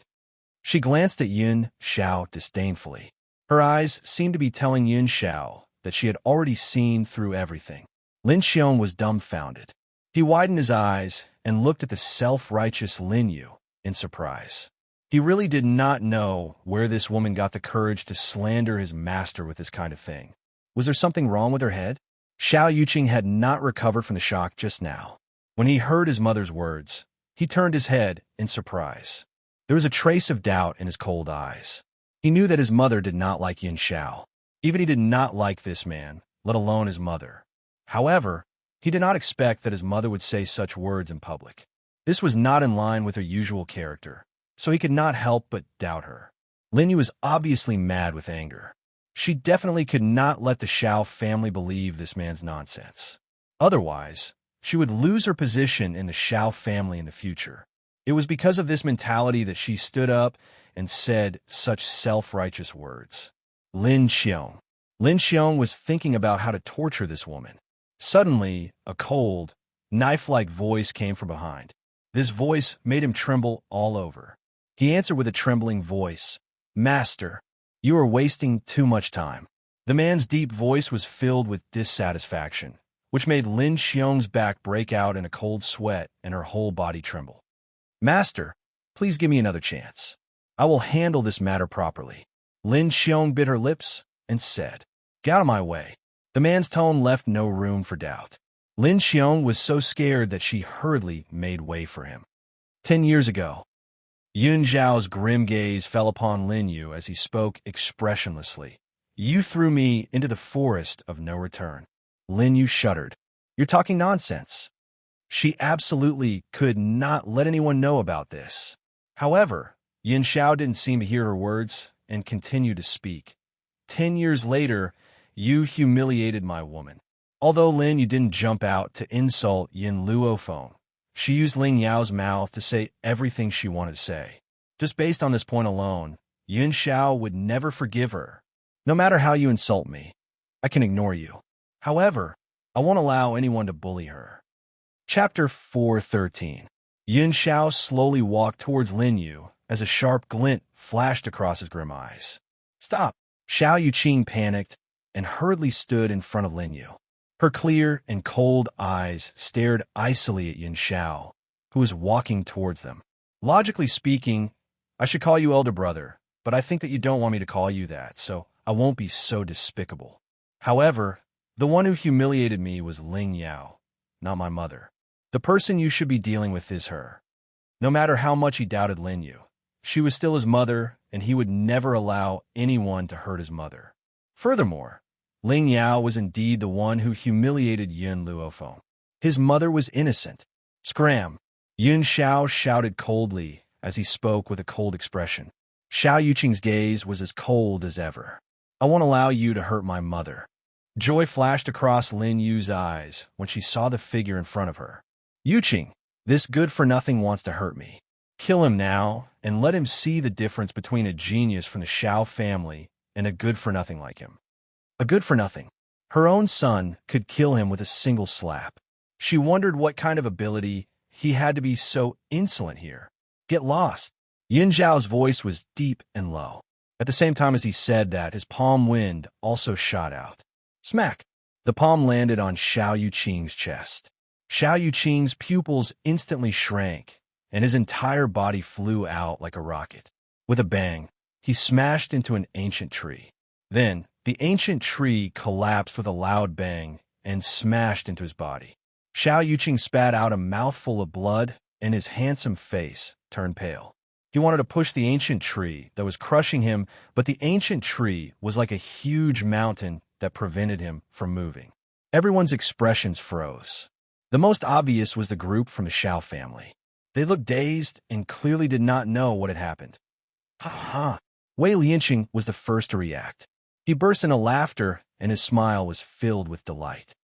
She glanced at Yun Xiao disdainfully. Her eyes seemed to be telling Yun Xiao that she had already seen through everything. Lin Xiong was dumbfounded. He widened his eyes and looked at the self-righteous Lin Yu in surprise. He really did not know where this woman got the courage to slander his master with this kind of thing. Was there something wrong with her head? Xiao Yuqing had not recovered from the shock just now. When he heard his mother's words, he turned his head in surprise. There was a trace of doubt in his cold eyes. He knew that his mother did not like Yin Xiao. Even he did not like this man, let alone his mother. However, he did not expect that his mother would say such words in public. This was not in line with her usual character, so he could not help but doubt her. Lin Yu was obviously mad with anger. She definitely could not let the Shao family believe this man's nonsense. Otherwise, she would lose her position in the Shao family in the future. It was because of this mentality that she stood up and said such self-righteous words. Lin Xiong. Lin Xiong was thinking about how to torture this woman. Suddenly, a cold, knife-like voice came from behind. This voice made him tremble all over. He answered with a trembling voice, "Master, you are wasting too much time." The man's deep voice was filled with dissatisfaction, which made Lin Xiong's back break out in a cold sweat and her whole body tremble. "Master, Please give me another chance. I will handle this matter properly. Lin Xiong bit her lips and said, "Get out of my way." The man's tone left no room for doubt. Lin Xiong was so scared that she hurriedly made way for him. 10 years ago. Yun Zhao's grim gaze fell upon Lin Yu as he spoke expressionlessly. "You threw me into the forest of no return." Lin Yu shuddered. "You're talking nonsense." She absolutely could not let anyone know about this. However, Yin Xiao didn't seem to hear her words and continued to speak. 10 years later, you humiliated my woman. Although Lin Yu didn't jump out to insult Yin Luofeng, she used Ling Yao's mouth to say everything she wanted to say. Just based on this point alone, Yin Xiao would never forgive her. "No matter how you insult me, I can ignore you. However, I won't allow anyone to bully her." Chapter 413. Yin Xiao slowly walked towards Lin Yu as a sharp glint flashed across his grim eyes. "Stop!" Xiao Yuqing panicked and hurriedly stood in front of Lin Yu. Her clear and cold eyes stared icily at Yin Xiao, who was walking towards them. "Logically speaking, I should call you elder brother, but I think that you don't want me to call you that, so I won't be so despicable. However, the one who humiliated me was Ling Yao, not my mother. The person you should be dealing with is her." No matter how much he doubted Lin Yu, she was still his mother, and he would never allow anyone to hurt his mother. Furthermore, Ling Yao was indeed the one who humiliated Yun Luofeng. His mother was innocent. "Scram!" Yun Xiao shouted coldly as he spoke with a cold expression. Xiao Yuqing's gaze was as cold as ever. "I won't allow you to hurt my mother." Joy flashed across Lin Yu's eyes when she saw the figure in front of her. "Yuqing, this good-for-nothing wants to hurt me. Kill him now, and let him see the difference between a genius from the Xiao family and a good-for-nothing like him." A good-for-nothing. Her own son could kill him with a single slap. She wondered what kind of ability he had to be so insolent here. "Get lost." Yin Zhao's voice was deep and low. At the same time as he said that, his palm wind also shot out. Smack! The palm landed on Xiao Yuqing's chest. Xiao Yuqing's pupils instantly shrank, and his entire body flew out like a rocket. With a bang, he smashed into an ancient tree. Then, the ancient tree collapsed with a loud bang and smashed into his body. Xiao Yuqing spat out a mouthful of blood, and his handsome face turned pale. He wanted to push the ancient tree that was crushing him, but the ancient tree was like a huge mountain that prevented him from moving. Everyone's expressions froze. The most obvious was the group from the Xiao family. They looked dazed and clearly did not know what had happened. "Ha ha!" Wei Lianqing was the first to react. He burst into laughter, and his smile was filled with delight.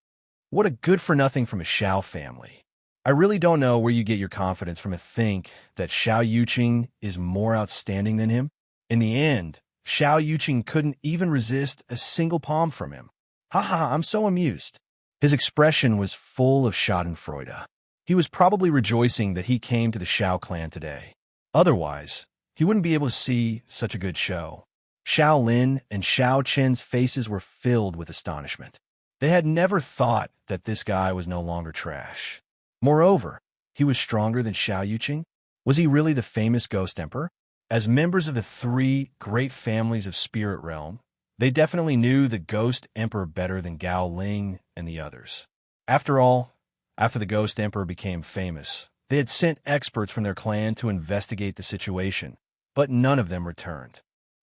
"What a good-for-nothing from a Xiao family. I really don't know where you get your confidence from to think that Xiao Yuqing is more outstanding than him. In the end, Xiao Yuqing couldn't even resist a single palm from him. Ha ha, I'm so amused." His expression was full of schadenfreude. He was probably rejoicing that he came to the Xiao clan today. Otherwise, he wouldn't be able to see such a good show. Xiao Lin and Xiao Chen's faces were filled with astonishment. They had never thought that this guy was no longer trash. Moreover, he was stronger than Xiao Yuqing. Was he really the famous Ghost Emperor? As members of the three great families of Spirit Realm, they definitely knew the Ghost Emperor better than Gao Ling and the others. After all, after the Ghost Emperor became famous, they had sent experts from their clan to investigate the situation, but none of them returned.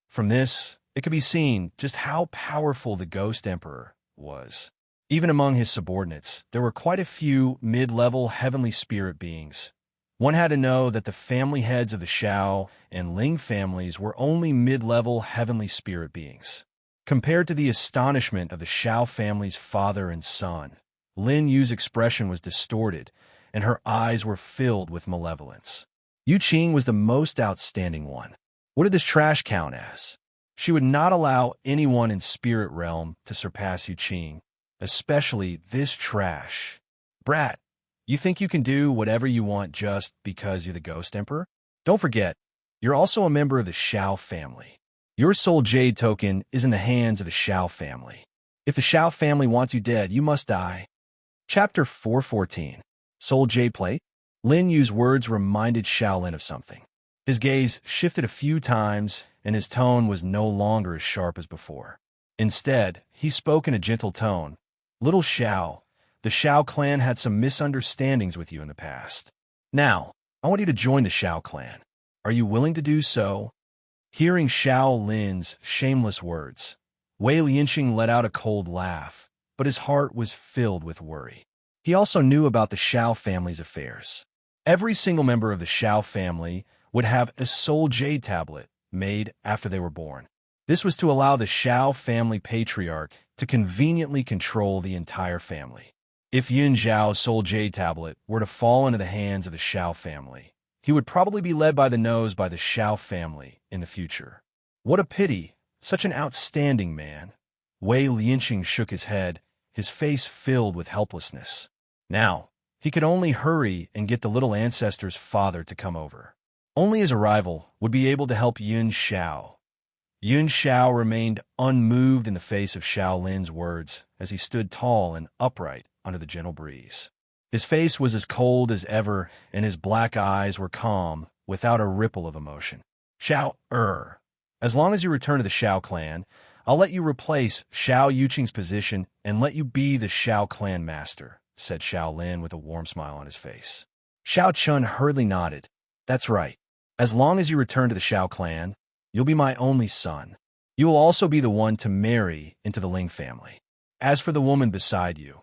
From this, it could be seen just how powerful the Ghost Emperor was. Even among his subordinates, there were quite a few mid-level heavenly spirit beings. One had to know that the family heads of the Xiao and Ling families were only mid-level heavenly spirit beings. Compared to the astonishment of the Xiao family's father and son, Lin Yu's expression was distorted, and her eyes were filled with malevolence. Yuqing was the most outstanding one. What did this trash count as? She would not allow anyone in Spirit Realm to surpass Yuqing, especially this trash. "Brat, you think you can do whatever you want just because you're the Ghost Emperor? Don't forget, you're also a member of the Xiao family. Your soul jade token is in the hands of the Xiao family. If the Xiao family wants you dead, you must die." Chapter 414. Soul Jade Plate. Lin Yu's words reminded Xiao Lin of something. His gaze shifted a few times, and his tone was no longer as sharp as before. Instead, he spoke in a gentle tone. Little Xiao, the Xiao clan had some misunderstandings with you in the past. Now, I want you to join the Xiao clan. Are you willing to do so? Hearing Xiao Lin's shameless words, Wei Lianqing let out a cold laugh, but his heart was filled with worry. He also knew about the Xiao family's affairs. Every single member of the Xiao family would have a soul jade tablet made after they were born. This was to allow the Xiao family patriarch to conveniently control the entire family. If Yun Zhao's soul jade tablet were to fall into the hands of the Xiao family, he would probably be led by the nose by the Xiao family in the future. What a pity, such an outstanding man. Wei Lianqing shook his head, his face filled with helplessness. Now, he could only hurry and get the little ancestor's father to come over. Only his arrival would be able to help Yun Xiao. Yun Xiao remained unmoved in the face of Xiao Lin's words as he stood tall and upright under the gentle breeze. His face was as cold as ever, and his black eyes were calm, without a ripple of emotion. Xiao, as long as you return to the Xiao clan, I'll let you replace Xiao Yuqing's position and let you be the Xiao clan master, said Xiao Lin with a warm smile on his face. Xiao Chun hurriedly nodded. That's right. As long as you return to the Xiao clan, you'll be my only son. You will also be the one to marry into the Ling family. As for the woman beside you,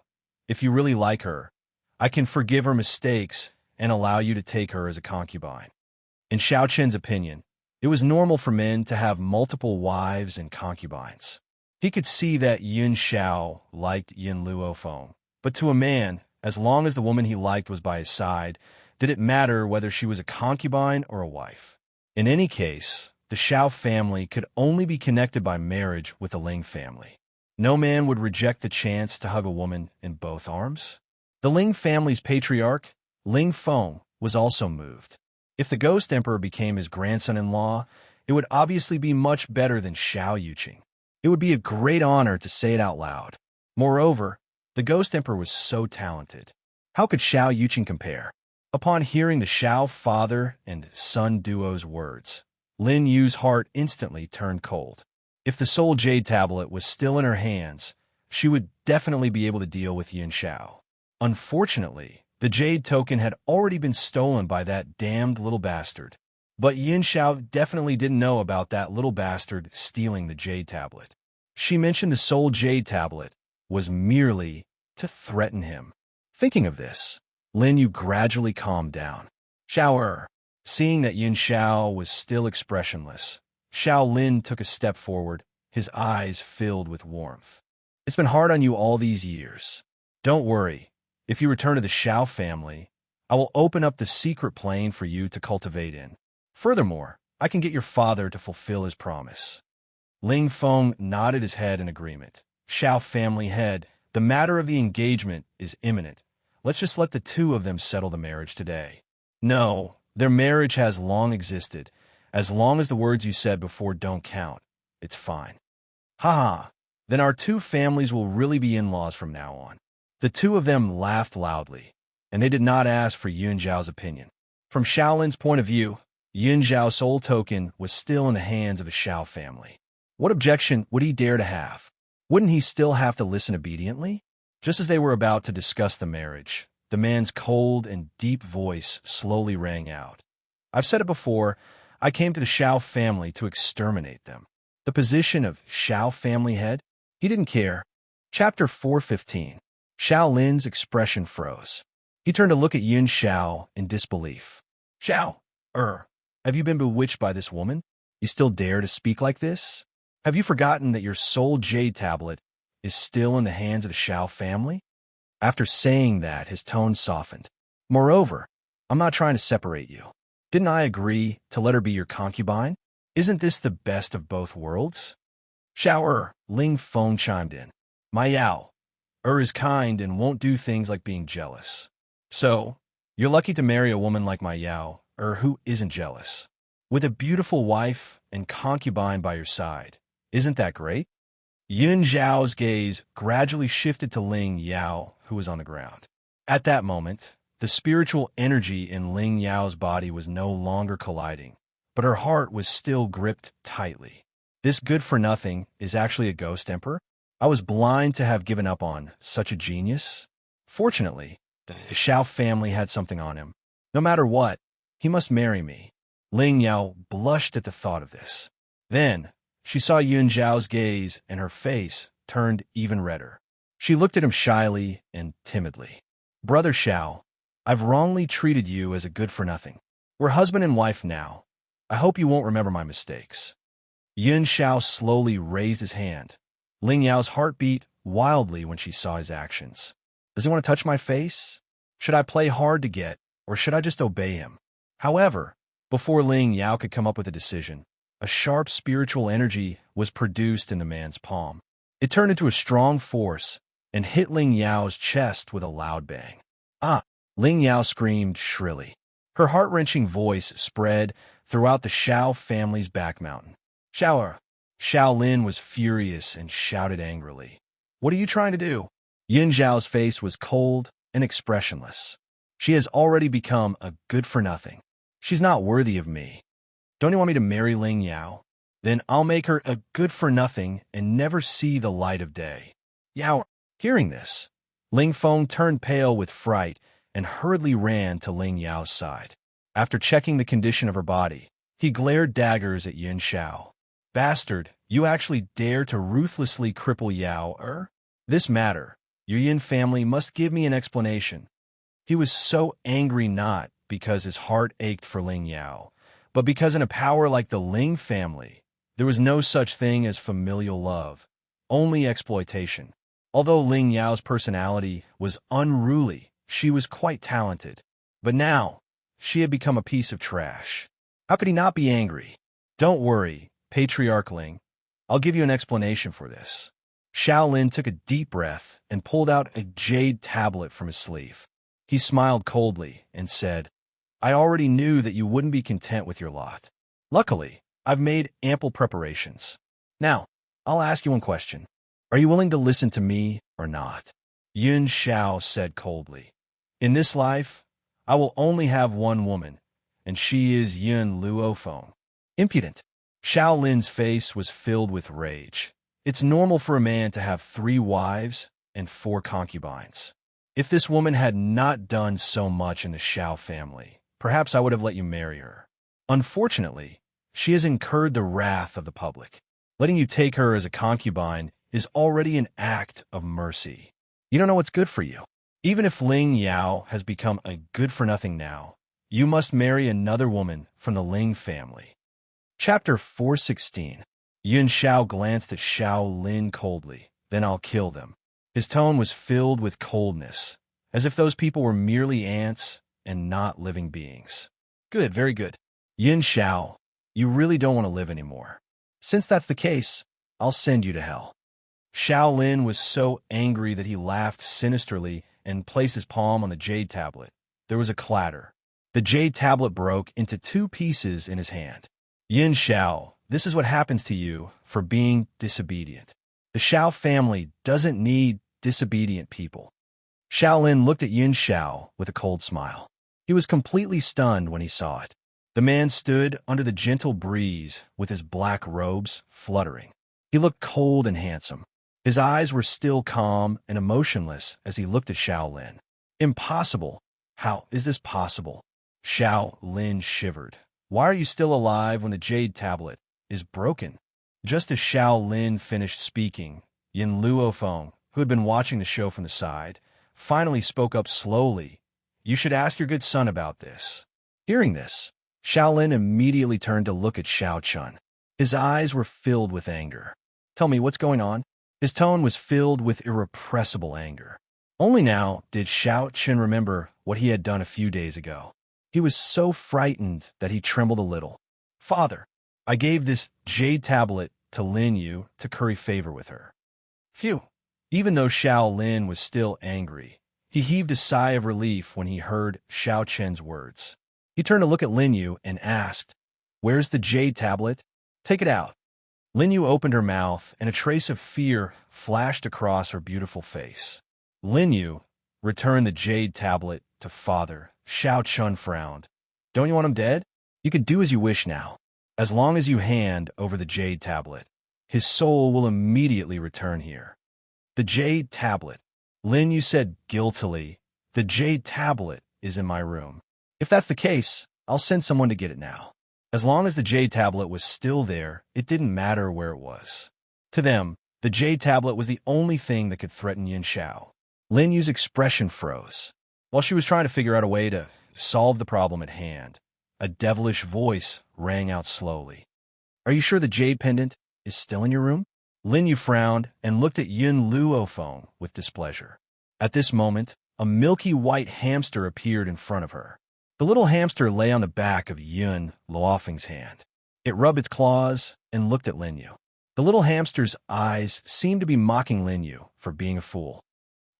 if you really like her, I can forgive her mistakes and allow you to take her as a concubine. In Xiao Chen's opinion, it was normal for men to have multiple wives and concubines. He could see that Yun Xiao liked Yin Luofeng, but to a man, as long as the woman he liked was by his side, did it matter whether she was a concubine or a wife. In any case, the Xiao family could only be connected by marriage with the Ling family. No man would reject the chance to hug a woman in both arms. The Ling family's patriarch, Ling Feng, was also moved. If the Ghost Emperor became his grandson-in-law, it would obviously be much better than Xiao Yuqing. It would be a great honor to say it out loud. Moreover, the Ghost Emperor was so talented. How could Xiao Yuqing compare? Upon hearing the Xiao father and son duo's words, Lin Yu's heart instantly turned cold. If the Soul Jade tablet was still in her hands, she would definitely be able to deal with Yun Xiao. Unfortunately, the Jade token had already been stolen by that damned little bastard. But Yun Xiao definitely didn't know about that little bastard stealing the Jade tablet. She mentioned the Soul Jade tablet was merely to threaten him. Thinking of this, Lin Yu gradually calmed down. Xiao seeing that Yun Xiao was still expressionless, Xiao Lin took a step forward, his eyes filled with warmth. It's been hard on you all these years. Don't worry. If you return to the Xiao family, I will open up the secret plane for you to cultivate in. Furthermore, I can get your father to fulfill his promise. Ling Feng nodded his head in agreement. Xiao family head, the matter of the engagement is imminent. Let's just let the two of them settle the marriage today. No, their marriage has long existed. As long as the words you said before don't count, it's fine. Ha! Then our two families will really be in-laws from now on. The two of them laughed loudly, and they did not ask for Yun Zhao's opinion. From Xiaolin's point of view, Yun Zhao's soul token was still in the hands of the Xiao family. What objection would he dare to have? Wouldn't he still have to listen obediently? Just as they were about to discuss the marriage, the man's cold and deep voice slowly rang out. I've said it before, I came to the Xiao family to exterminate them. The position of Xiao family head? He didn't care. Chapter 415. Xiao Lin's expression froze. He turned to look at Yun Xiao in disbelief. Xiao, have you been bewitched by this woman? You still dare to speak like this? Have you forgotten that your soul jade tablet is still in the hands of the Xiao family? After saying that, his tone softened. Moreover, I'm not trying to separate you. Didn't I agree to let her be your concubine? Isn't this the best of both worlds? Xiao Ling Feng chimed in. My Yao, is kind and won't do things like being jealous. So, you're lucky to marry a woman like my Yao, who isn't jealous. With a beautiful wife and concubine by your side. Isn't that great? Yun Zhao's gaze gradually shifted to Ling Yao, who was on the ground. At that moment, the spiritual energy in Ling Yao's body was no longer colliding. but her heart was still gripped tightly. This good-for-nothing is actually a ghost emperor? I was blind to have given up on such a genius. Fortunately, the Xiao family had something on him. No matter what, he must marry me. Ling Yao blushed at the thought of this. Then, she saw Yun Zhao's gaze, and her face turned even redder. She looked at him shyly and timidly. Brother Xiao, I've wrongly treated you as a good-for-nothing. We're husband and wife now. I hope you won't remember my mistakes. Yun Xiao slowly raised his hand. Ling Yao's heart beat wildly when she saw his actions. Does he want to touch my face? Should I play hard to get, or should I just obey him? However, before Ling Yao could come up with a decision, a sharp spiritual energy was produced in the man's palm. It turned into a strong force and hit Ling Yao's chest with a loud bang. Ah! Ling Yao screamed shrilly. Her heart-wrenching voice spread throughout the Xiao family's back mountain. Xiao Lin was furious and shouted angrily. What are you trying to do? Yin Zhao's face was cold and expressionless. She has already become a good-for-nothing. She's not worthy of me. Don't you want me to marry Ling Yao? Then I'll make her a good-for-nothing and never see the light of day. Yao, hearing this, Ling Feng turned pale with fright and hurriedly ran to Ling Yao's side. After checking the condition of her body, he glared daggers at Yin Xiao. Bastard, you actually dare to ruthlessly cripple Yao, This matter, your Yin family must give me an explanation. He was so angry not because his heart ached for Ling Yao, but because in a power like the Ling family, there was no such thing as familial love, only exploitation. Although Ling Yao's personality was unruly, she was quite talented. But now, she had become a piece of trash. How could he not be angry? Don't worry, Patriarch Ling. I'll give you an explanation for this. Xiao Lin took a deep breath and pulled out a jade tablet from his sleeve. He smiled coldly and said, I already knew that you wouldn't be content with your lot. Luckily, I've made ample preparations. Now, I'll ask you one question. Are you willing to listen to me or not? Yun Xiao said coldly. In this life, I will only have one woman, and she is Yun Luofeng. Impudent. Xiao Lin's face was filled with rage. It's normal for a man to have 3 wives and 4 concubines. If this woman had not done so much in the Xiao family, perhaps I would have let you marry her. Unfortunately, she has incurred the wrath of the public. Letting you take her as a concubine is already an act of mercy. You don't know what's good for you. Even if Ling Yao has become a good-for-nothing now, you must marry another woman from the Ling family. Chapter 416. Yun Xiao glanced at Xiao Lin coldly. Then I'll kill them. His tone was filled with coldness, as if those people were merely ants and not living beings. Good, very good. Yin Xiao, you really don't want to live anymore. Since that's the case, I'll send you to hell. Xiao Lin was so angry that he laughed sinisterly and placed his palm on the jade tablet. There was a clatter. The jade tablet broke into 2 pieces in his hand. Yin Xiao, this is what happens to you for being disobedient. The Xiao family doesn't need disobedient people. Xiao Lin looked at Yin Xiao with a cold smile. He was completely stunned when he saw it. The man stood under the gentle breeze with his black robes fluttering. He looked cold and handsome. His eyes were still calm and emotionless as he looked at Xiao Lin. Impossible. How is this possible? Xiao Lin shivered. Why are you still alive when the jade tablet is broken? Just as Xiao Lin finished speaking, Yin Luofeng, who had been watching the show from the side, finally spoke up slowly. You should ask your good son about this. Hearing this, Xiao Lin immediately turned to look at Xiao Chun. His eyes were filled with anger. Tell me, what's going on? His tone was filled with irrepressible anger. Only now did Xiao Chun remember what he had done a few days ago. He was so frightened that he trembled a little. Father, I gave this jade tablet to Lin Yu to curry favor with her. Phew! Even though Xiao Lin was still angry, he heaved a sigh of relief when he heard Xiao Chen's words. He turned to look at Lin Yu and asked, Where's the jade tablet? Take it out. Lin Yu opened her mouth, and a trace of fear flashed across her beautiful face. Lin Yu, return the jade tablet to father. Xiao Chun frowned. Don't you want him dead? You can do as you wish now. As long as you hand over the jade tablet, his soul will immediately return here. The jade tablet. Lin Yu said guiltily, the jade tablet is in my room. If that's the case, I'll send someone to get it now. As long as the jade tablet was still there, it didn't matter where it was. To them, the jade tablet was the only thing that could threaten Yin Xiao. Lin Yu's expression froze. While she was trying to figure out a way to solve the problem at hand, a devilish voice rang out slowly. Are you sure the jade pendant is still in your room? Lin Yu frowned and looked at Yun Luofeng with displeasure. At this moment, a milky white hamster appeared in front of her. The little hamster lay on the back of Yun Luofeng's hand. It rubbed its claws and looked at Lin Yu. The little hamster's eyes seemed to be mocking Lin Yu for being a fool.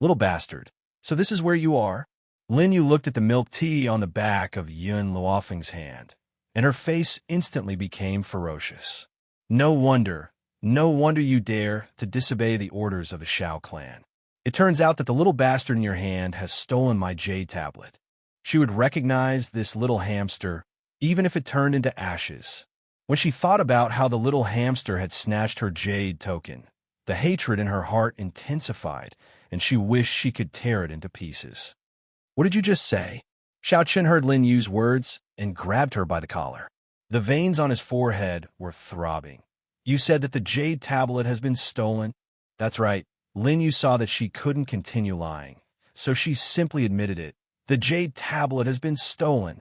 Little bastard, so this is where you are? Lin Yu looked at the milk tea on the back of Yun Luofeng's hand, and her face instantly became ferocious. No wonder you dare to disobey the orders of the Shao clan. It turns out that the little bastard in your hand has stolen my jade tablet. She would recognize this little hamster, even if it turned into ashes. When she thought about how the little hamster had snatched her jade token, the hatred in her heart intensified, and she wished she could tear it into pieces. What did you just say? Xiao Chen heard Lin Yu's words and grabbed her by the collar. The veins on his forehead were throbbing. You said that the jade tablet has been stolen? That's right. Lin Yu saw that she couldn't continue lying, so she simply admitted it. The jade tablet has been stolen.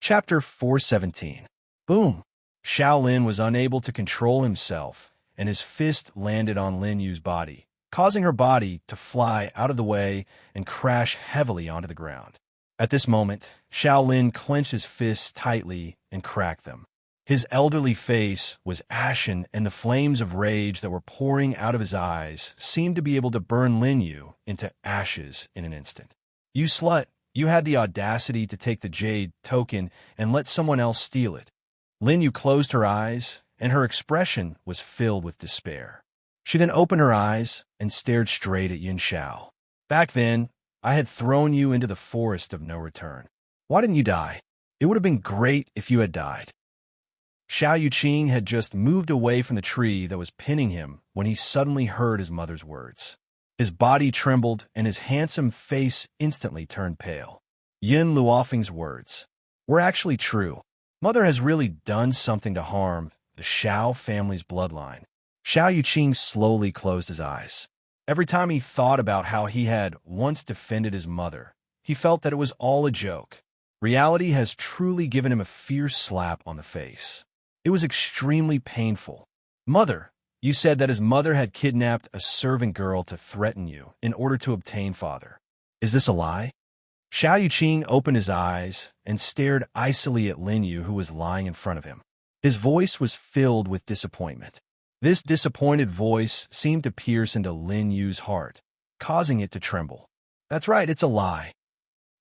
Chapter 417. Boom! Xiao Lin was unable to control himself, and his fist landed on Lin Yu's body, causing her body to fly out of the way and crash heavily onto the ground. At this moment, Xiao Lin clenched his fists tightly and cracked them. His elderly face was ashen, and the flames of rage that were pouring out of his eyes seemed to be able to burn Lin Yu into ashes in an instant. You slut! You had the audacity to take the jade token and let someone else steal it. Lin Yu closed her eyes, and her expression was filled with despair. She then opened her eyes and stared straight at Yin Xiao. Back then, I had thrown you into the forest of no return. Why didn't you die? It would have been great if you had died. Xiao Yuqing had just moved away from the tree that was pinning him when he suddenly heard his mother's words. His body trembled, and his handsome face instantly turned pale. Yun Luofeng's words were actually true. Mother has really done something to harm the Xiao family's bloodline. Xiao Yuqing slowly closed his eyes. Every time he thought about how he had once defended his mother, he felt that it was all a joke. Reality has truly given him a fierce slap on the face. It was extremely painful. Mother, you said that his mother had kidnapped a servant girl to threaten you in order to obtain father. Is this a lie? Xiao Yuqing opened his eyes and stared icily at Lin Yu, who was lying in front of him. His voice was filled with disappointment. This disappointed voice seemed to pierce into Lin Yu's heart, causing it to tremble. That's right, it's a lie.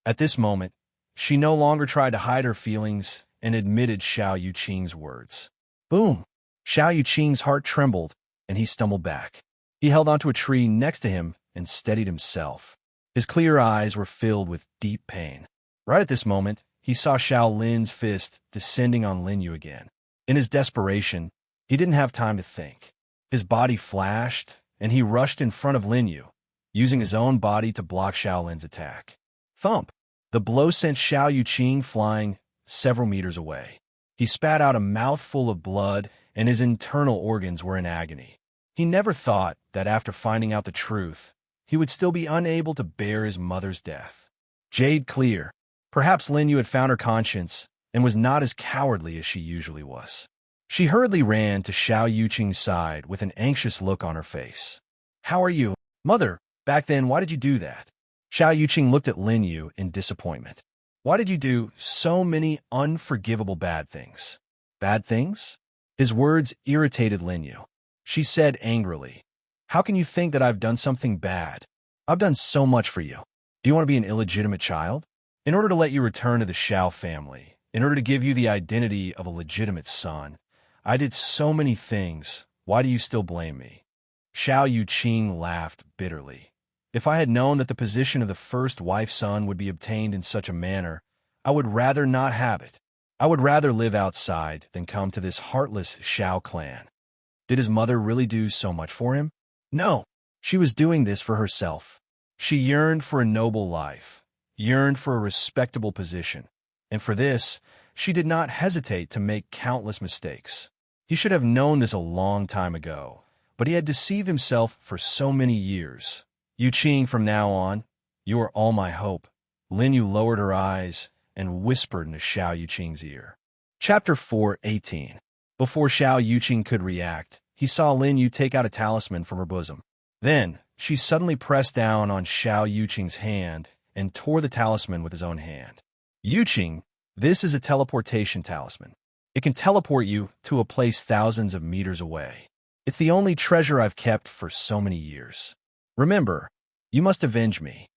At this moment, she no longer tried to hide her feelings and admitted Xiao Yuqing's words. Boom! Xiao Yuqing's heart trembled, and he stumbled back. He held onto a tree next to him and steadied himself. His clear eyes were filled with deep pain. Right at this moment, he saw Xiao Lin's fist descending on Lin Yu again. In his desperation, he didn't have time to think. His body flashed, and he rushed in front of Lin Yu, using his own body to block Xiao Lin's attack. Thump! The blow sent Xiao Yuqing flying several meters away. He spat out a mouthful of blood, and his internal organs were in agony. He never thought that after finding out the truth, he would still be unable to bear his mother's death. Jade clear. Perhaps Lin Yu had found her conscience and was not as cowardly as she usually was. She hurriedly ran to Xiao Yuqing's side with an anxious look on her face. How are you? Mother, back then, why did you do that? Xiao Yuqing looked at Lin Yu in disappointment. Why did you do so many unforgivable bad things? Bad things? His words irritated Lin Yu. She said angrily, How can you think that I've done something bad? I've done so much for you. Do you want to be an illegitimate child? In order to let you return to the Xiao family, in order to give you the identity of a legitimate son, I did so many things. Why do you still blame me? Xiao Yuqing laughed bitterly. If I had known that the position of the first wife's son would be obtained in such a manner, I would rather not have it. I would rather live outside than come to this heartless Shao clan. Did his mother really do so much for him? No, she was doing this for herself. She yearned for a noble life, yearned for a respectable position, and for this, she did not hesitate to make countless mistakes. He should have known this a long time ago, but he had deceived himself for so many years. Yu Qing, from now on, you are all my hope. Lin Yu lowered her eyes and whispered into Xiao Yuqing's ear. Chapter 4:18. Before Xiao Yuqing could react, he saw Lin Yu take out a talisman from her bosom. Then, she suddenly pressed down on Xiao Yuqing's hand and tore the talisman with his own hand. Yuqing, this is a teleportation talisman. It can teleport you to a place thousands of meters away. It's the only treasure I've kept for so many years. Remember, you must avenge me.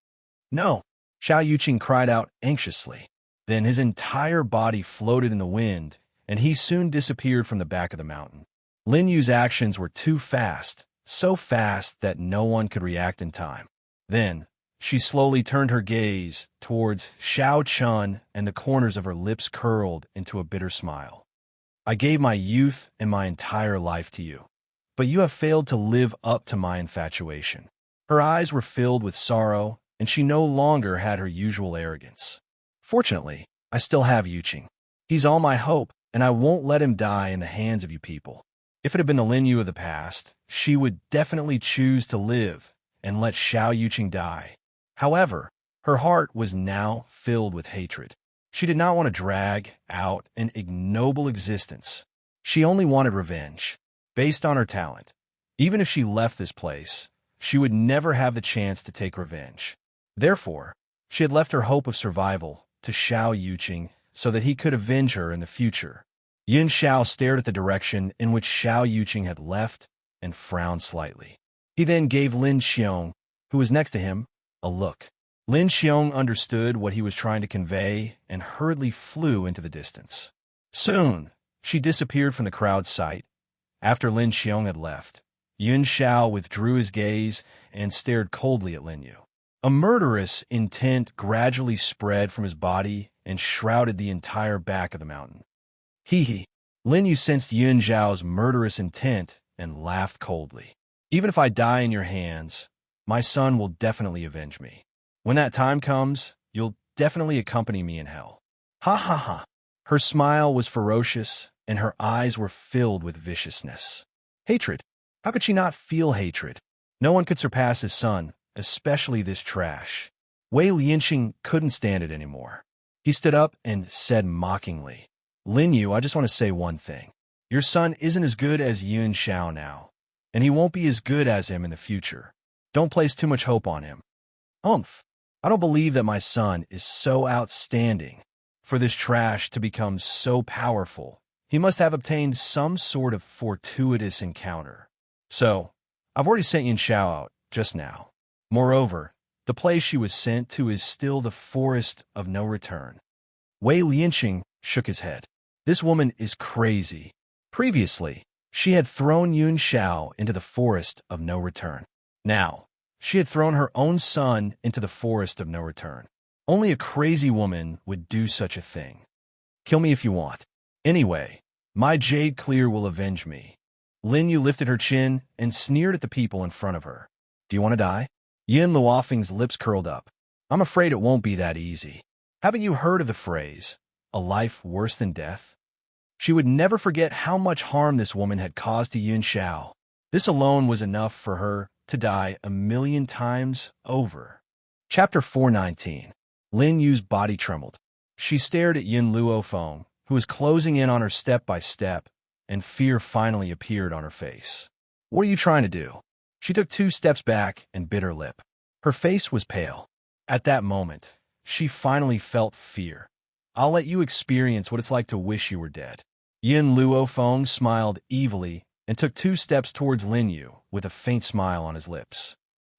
No, Xiao Yuqing cried out anxiously. Then his entire body floated in the wind, and he soon disappeared from the back of the mountain. Lin Yu's actions were too fast, so fast that no one could react in time. Then, she slowly turned her gaze towards Xiao Chun, and the corners of her lips curled into a bitter smile. I gave my youth and my entire life to you, but you have failed to live up to my infatuation. Her eyes were filled with sorrow, and she no longer had her usual arrogance. Fortunately, I still have Yuqing. He's all my hope, and I won't let him die in the hands of you people. If it had been the Lin Yu of the past, she would definitely choose to live and let Xiao Yuqing die. However, her heart was now filled with hatred. She did not want to drag out an ignoble existence. She only wanted revenge, based on her talent. Even if she left this place, she would never have the chance to take revenge. Therefore, she had left her hope of survival to Xiao Yuqing so that he could avenge her in the future. Yin Xiao stared at the direction in which Xiao Yuqing had left and frowned slightly. He then gave Lin Xiong, who was next to him, a look. Lin Xiong understood what he was trying to convey and hurriedly flew into the distance. Soon, she disappeared from the crowd's sight. After Lin Xiong had left, Yin Xiao withdrew his gaze and stared coldly at Lin Yu. A murderous intent gradually spread from his body and shrouded the entire back of the mountain. Hee. Lin Yu sensed Yin Xiao's murderous intent and laughed coldly. Even if I die in your hands, my son will definitely avenge me. When that time comes, you'll definitely accompany me in hell. Ha ha ha. Her smile was ferocious, and her eyes were filled with viciousness. Hatred. How could she not feel hatred? No one could surpass his son, especially this trash. Wei Lianqing couldn't stand it anymore. He stood up and said mockingly, Lin Yu, I just want to say one thing. Your son isn't as good as Yin Xiao now, and he won't be as good as him in the future. Don't place too much hope on him. Humph. I don't believe that my son is so outstanding. For this trash to become so powerful, he must have obtained some sort of fortuitous encounter. So, I've already sent Yin Xiao out just now. Moreover, the place she was sent to is still the forest of no return. Wei Lianqing shook his head. This woman is crazy. Previously, she had thrown Yin Xiao into the forest of no return. Now, she had thrown her own son into the forest of no return. Only a crazy woman would do such a thing. Kill me if you want. Anyway, my Jade Clear will avenge me. Lin Yu lifted her chin and sneered at the people in front of her. Do you want to die? Yin Luofeng's lips curled up. I'm afraid it won't be that easy. Haven't you heard of the phrase, a life worse than death? She would never forget how much harm this woman had caused to Yin Xiao. This alone was enough for her to die 1,000,000 times over. Chapter 4:19. Lin Yu's body trembled. She stared at Yin Luofeng, who was closing in on her step by step, and fear finally appeared on her face. What are you trying to do? She took 2 steps back and bit her lip. Her face was pale. At that moment, she finally felt fear. I'll let you experience what it's like to wish you were dead. Yin Luofeng smiled evilly and took 2 steps towards Lin Yu with a faint smile on his lips.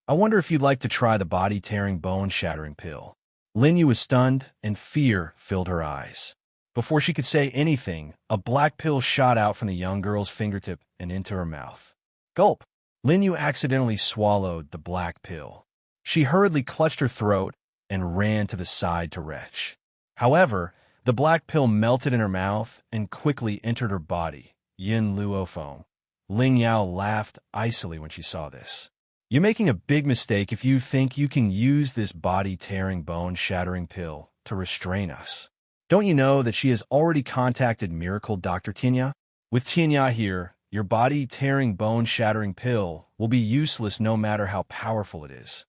I wonder if you'd like to try the body-tearing, bone-shattering pill. Lin Yu was stunned, and fear filled her eyes. Before she could say anything, a black pill shot out from the young girl's fingertip and into her mouth. Gulp! Lin Yu accidentally swallowed the black pill. She hurriedly clutched her throat and ran to the side to retch. However, The black pill melted in her mouth and quickly entered her body. Yin Luo Feng. Ling Yao laughed icily when she saw this. You're making a big mistake if you think you can use this body-tearing, bone-shattering pill to restrain us. Don't you know that she has already contacted Miracle Dr. Tinya? With Tinya here, your body-tearing, bone-shattering pill will be useless no matter how powerful it is.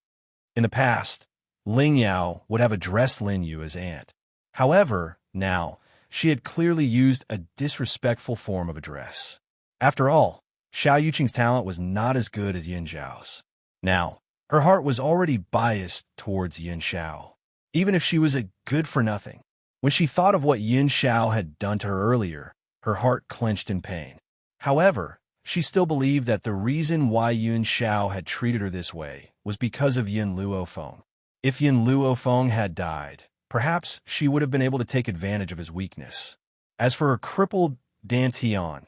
In the past, Ling Yao would have addressed Lin Yu as aunt. However, now, she had clearly used a disrespectful form of address. After all, Xiao Yuqing's talent was not as good as Yin Zhao's. Now, her heart was already biased towards Yin Xiao, even if she was a good-for-nothing. When she thought of what Yin Xiao had done to her earlier, her heart clenched in pain. However, she still believed that the reason why Yin Xiao had treated her this way was because of Yin Luo Feng. If Yin Luo Feng had died, perhaps she would have been able to take advantage of his weakness. As for her crippled Dan Tian,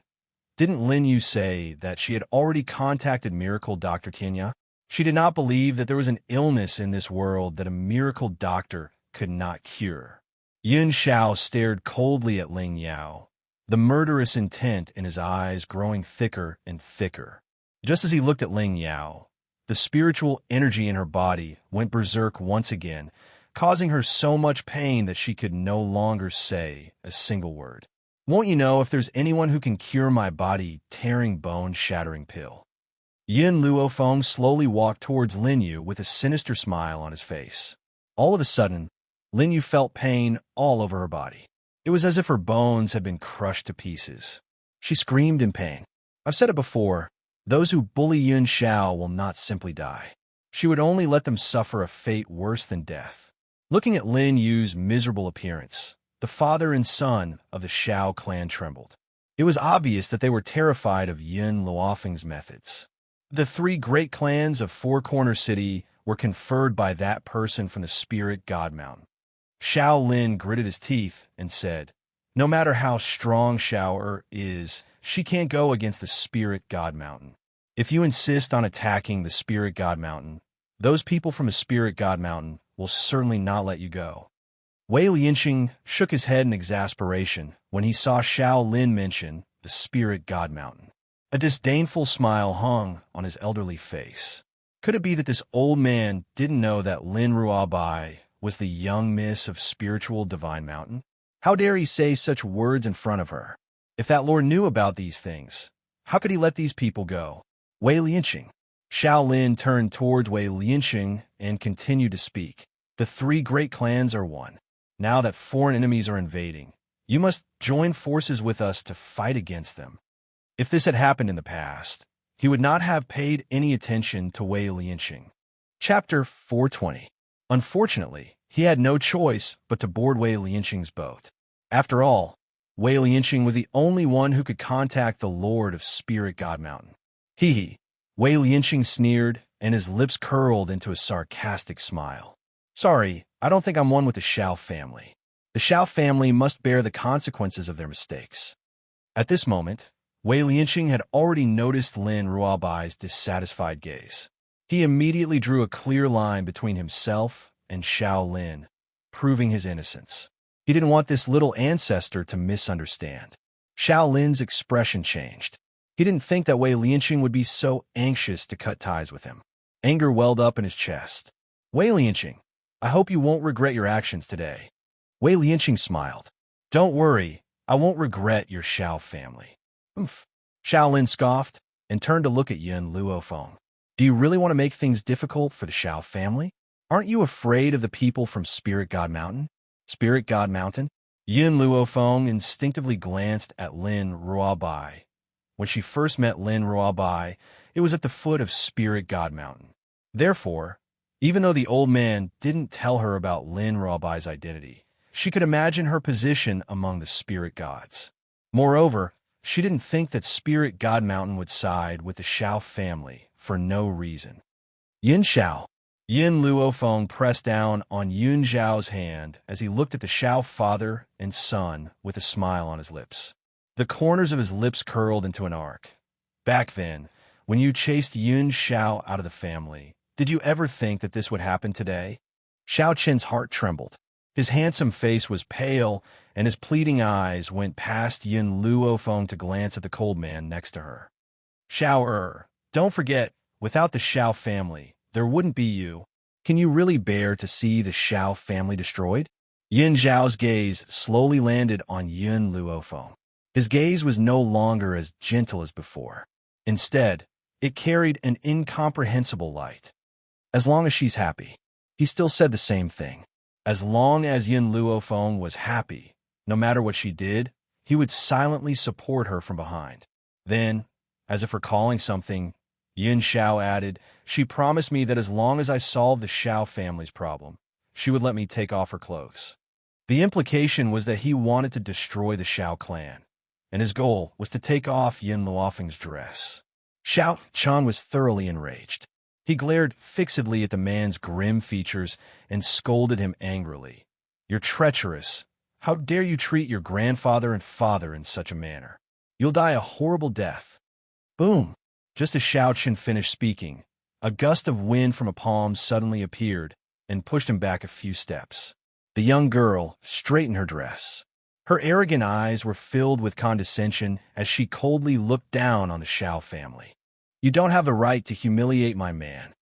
didn't Lin Yu say that she had already contacted Miracle Dr. Tianya? She did not believe that there was an illness in this world that a miracle doctor could not cure. Yin Xiao stared coldly at Ling Yao, the murderous intent in his eyes growing thicker and thicker. Just as he looked at Ling Yao, the spiritual energy in her body went berserk once again, causing her so much pain that she could no longer say a single word. Won't you know if there's anyone who can cure my body-tearing, bone-shattering pill? Yin Luo Feng slowly walked towards Lin Yu with a sinister smile on his face. All of a sudden, Lin Yu felt pain all over her body. It was as if her bones had been crushed to pieces. She screamed in pain. I've said it before, those who bully Yin Xiao will not simply die. She would only let them suffer a fate worse than death. Looking at Lin Yu's miserable appearance, the father and son of the Xiao clan trembled. It was obvious that they were terrified of Yin Luofeng's methods. The three great clans of Four Corner City were conferred by that person from the Spirit God Mountain. Xiao Lin gritted his teeth and said, no matter how strong Xiao is, she can't go against the Spirit God Mountain. If you insist on attacking the Spirit God Mountain, those people from the Spirit God Mountain will certainly not let you go. Wei Lianxing shook his head in exasperation when he saw Xiao Lin mention the Spirit God Mountain. A disdainful smile hung on his elderly face. Could it be that this old man didn't know that Lin Ruabai was the young miss of Spiritual Divine Mountain? How dare he say such words in front of her? If that lord knew about these things, how could he let these people go? Wei Lianxing. Xiao Lin turned towards Wei Lianxing and continued to speak. The three great clans are one. Now that foreign enemies are invading, you must join forces with us to fight against them. If this had happened in the past, he would not have paid any attention to Wei Lianxing. Chapter 420. Unfortunately, he had no choice but to board Wei Lianxing's boat. After all, Wei Lianxing was the only one who could contact the Lord of Spirit God Mountain. Hee. Wei Lianxing sneered, and his lips curled into a sarcastic smile. Sorry, I don't think I'm one with the Xiao family. The Xiao family must bear the consequences of their mistakes. At this moment, Wei Lianxing had already noticed Lin Ruabai's dissatisfied gaze. He immediately drew a clear line between himself and Xiao Lin, proving his innocence. He didn't want this little ancestor to misunderstand. Xiao Lin's expression changed. He didn't think that Wei Lianxing would be so anxious to cut ties with him. Anger welled up in his chest. Wei Lianxing, I hope you won't regret your actions today. Wei Lianxing smiled. Don't worry, I won't regret your Xiao family. Oomph. Xiao Lin scoffed and turned to look at Yin Luo Feng. Do you really want to make things difficult for the Xiao family? Aren't you afraid of the people from Spirit God Mountain? Spirit God Mountain? Yin Luo Feng instinctively glanced at Lin Ruabai. When she first met Lin Ruabai, it was at the foot of Spirit God Mountain. Therefore, even though the old man didn't tell her about Lin Ruabai's identity, she could imagine her position among the spirit gods. Moreover, she didn't think that Spirit God Mountain would side with the Xiao family for no reason. Yin Xiao. Yin Luo Feng pressed down on Yun Zhao's hand as he looked at the Xiao father and son with a smile on his lips. The corners of his lips curled into an arc. Back then, when you chased Yun Xiao out of the family, did you ever think that this would happen today? Xiao Qin's heart trembled. His handsome face was pale, and his pleading eyes went past Yin Luofeng to glance at the cold man next to her. Xiao, don't forget, without the Xiao family, there wouldn't be you. Can you really bear to see the Xiao family destroyed? Yin Zhao's gaze slowly landed on Yin Luofeng. His gaze was no longer as gentle as before. Instead, it carried an incomprehensible light. As long as she's happy. He still said the same thing. As long as Yin Luofeng was happy, no matter what she did, he would silently support her from behind. Then, as if recalling something, Yin Xiao added, she promised me that as long as I solved the Xiao family's problem, she would let me take off her clothes. The implication was that he wanted to destroy the Xiao clan, and his goal was to take off Yin Luofeng's dress. Xiao Chan was thoroughly enraged. He glared fixedly at the man's grim features and scolded him angrily. You're treacherous. How dare you treat your grandfather and father in such a manner? You'll die a horrible death. Boom! Just as Xiao Chen finished speaking, a gust of wind from a palm suddenly appeared and pushed him back a few steps. The young girl straightened her dress. Her arrogant eyes were filled with condescension as she coldly looked down on the Xiao family. You don't have the right to humiliate my man.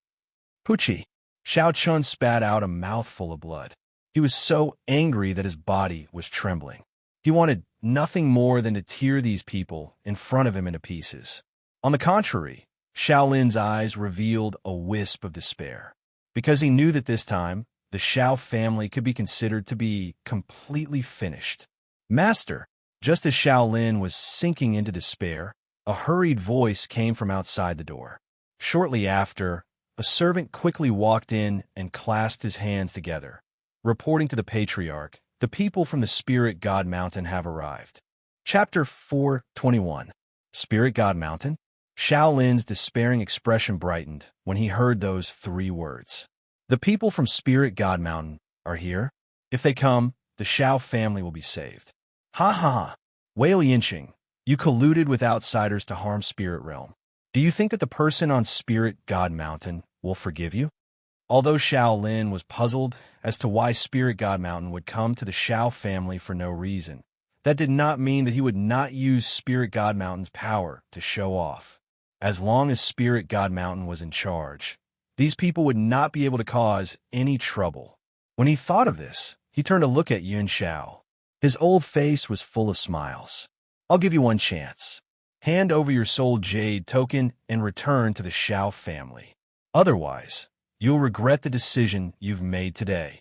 Puchi! Xiao Chun spat out a mouthful of blood. He was so angry that his body was trembling. He wanted nothing more than to tear these people in front of him into pieces. On the contrary, Shaolin's eyes revealed a wisp of despair, because he knew that this time, the Xiao family could be considered to be completely finished. Master! Just as Shaolin was sinking into despair, a hurried voice came from outside the door. Shortly after, a servant quickly walked in and clasped his hands together, reporting to the patriarch, the people from the Spirit God Mountain have arrived. Chapter 4:21. Spirit God Mountain? Shaolin's despairing expression brightened when he heard those 3 words. The people from Spirit God Mountain are here. If they come, the Xiao family will be saved. Ha ha ha! Wei Lianqing, you colluded with outsiders to harm Spirit Realm. Do you think that the person on Spirit God Mountain will forgive you? Although Shaolin was puzzled as to why Spirit God Mountain would come to the Xiao family for no reason, that did not mean that he would not use Spirit God Mountain's power to show off. As long as Spirit God Mountain was in charge, these people would not be able to cause any trouble. When he thought of this, he turned to look at Yun Xiao. His old face was full of smiles. I'll give you one chance. Hand over your soul jade token and return to the Xiao family. Otherwise, you'll regret the decision you've made today.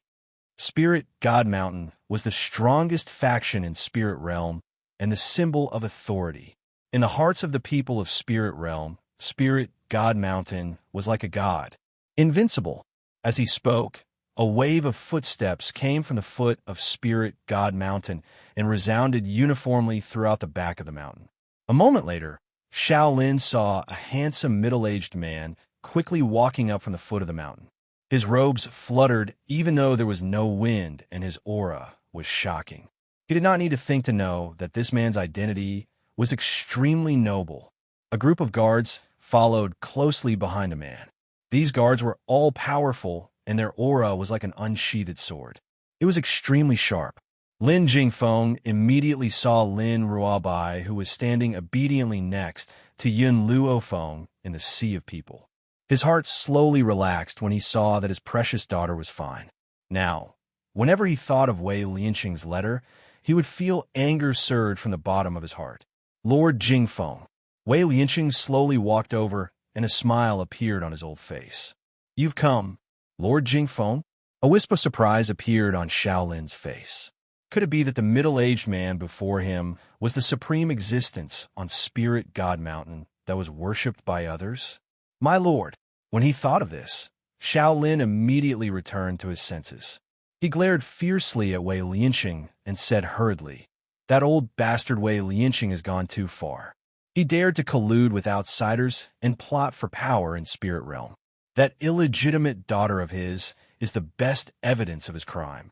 Spirit God Mountain was the strongest faction in Spirit Realm and the symbol of authority. In the hearts of the people of Spirit Realm, Spirit God Mountain was like a god, invincible. As he spoke, a wave of footsteps came from the foot of Spirit God Mountain and resounded uniformly throughout the back of the mountain. A moment later, Shaolin saw a handsome middle-aged man quickly walking up from the foot of the mountain. His robes fluttered even though there was no wind, and his aura was shocking. He did not need to think to know that this man's identity was extremely noble. A group of guards followed closely behind a man. These guards were all-powerful, and their aura was like an unsheathed sword. It was extremely sharp. Lin Jingfeng immediately saw Lin Ruabai, who was standing obediently next to Yun Luofeng in the sea of people. His heart slowly relaxed when he saw that his precious daughter was fine. Now, whenever he thought of Wei Lianqing's letter, he would feel anger surge from the bottom of his heart. Lord Jingfeng. Wei Lianqing slowly walked over, and a smile appeared on his old face. You've come, Lord Jingfeng? A wisp of surprise appeared on Shaolin's face. Could it be that the middle-aged man before him was the supreme existence on Spirit God Mountain that was worshipped by others? My lord, when he thought of this, Shaolin immediately returned to his senses. He glared fiercely at Wei Lianqing and said hurriedly, that old bastard Wei Lianqing has gone too far. He dared to collude with outsiders and plot for power in Spirit Realm. That illegitimate daughter of his is the best evidence of his crime.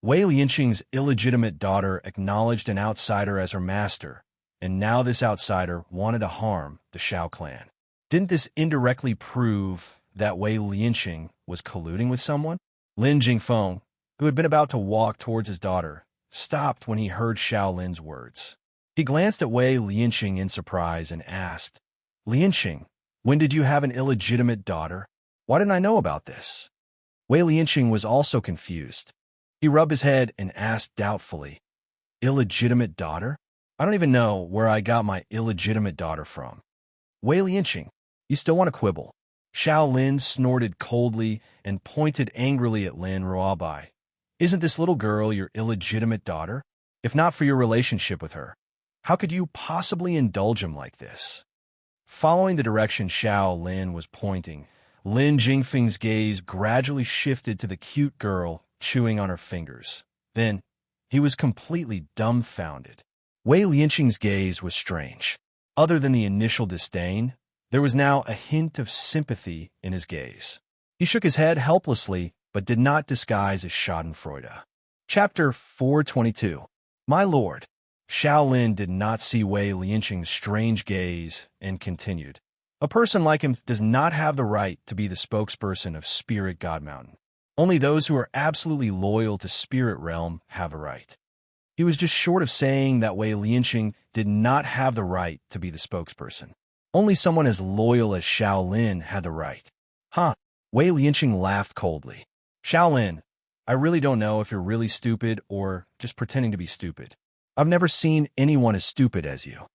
Wei Lianqing's illegitimate daughter acknowledged an outsider as her master, and now this outsider wanted to harm the Xiao clan. Didn't this indirectly prove that Wei Lianqing was colluding with someone? Lin Jingfeng, who had been about to walk towards his daughter, stopped when he heard Xiao Lin's words. He glanced at Wei Lianqing in surprise and asked, Lianqing, when did you have an illegitimate daughter? Why didn't I know about this? Wei Lianqing was also confused. He rubbed his head and asked doubtfully, Illegitimate daughter? I don't even know where I got my illegitimate daughter from. Wei Lianqing, you still want to quibble? Xiao Lin snorted coldly and pointed angrily at Lin Ruobai. Isn't this little girl your illegitimate daughter? If not for your relationship with her, how could you possibly indulge him like this? Following the direction Xiao Lin was pointing, Lin Jingfeng's gaze gradually shifted to the cute girl chewing on her fingers. Then, he was completely dumbfounded. Wei Lianqing's gaze was strange. Other than the initial disdain, there was now a hint of sympathy in his gaze. He shook his head helplessly, but did not disguise his schadenfreude. Chapter 422. My lord. Xiao Lin did not see Wei Lianqing's strange gaze and continued. A person like him does not have the right to be the spokesperson of Spirit God Mountain. Only those who are absolutely loyal to Spirit Realm have a right. He was just short of saying that Wei Lianqing did not have the right to be the spokesperson. Only someone as loyal as Xiao Lin had the right. Huh? Wei Lianqing laughed coldly. Xiao Lin, I really don't know if you're really stupid or just pretending to be stupid. I've never seen anyone as stupid as you.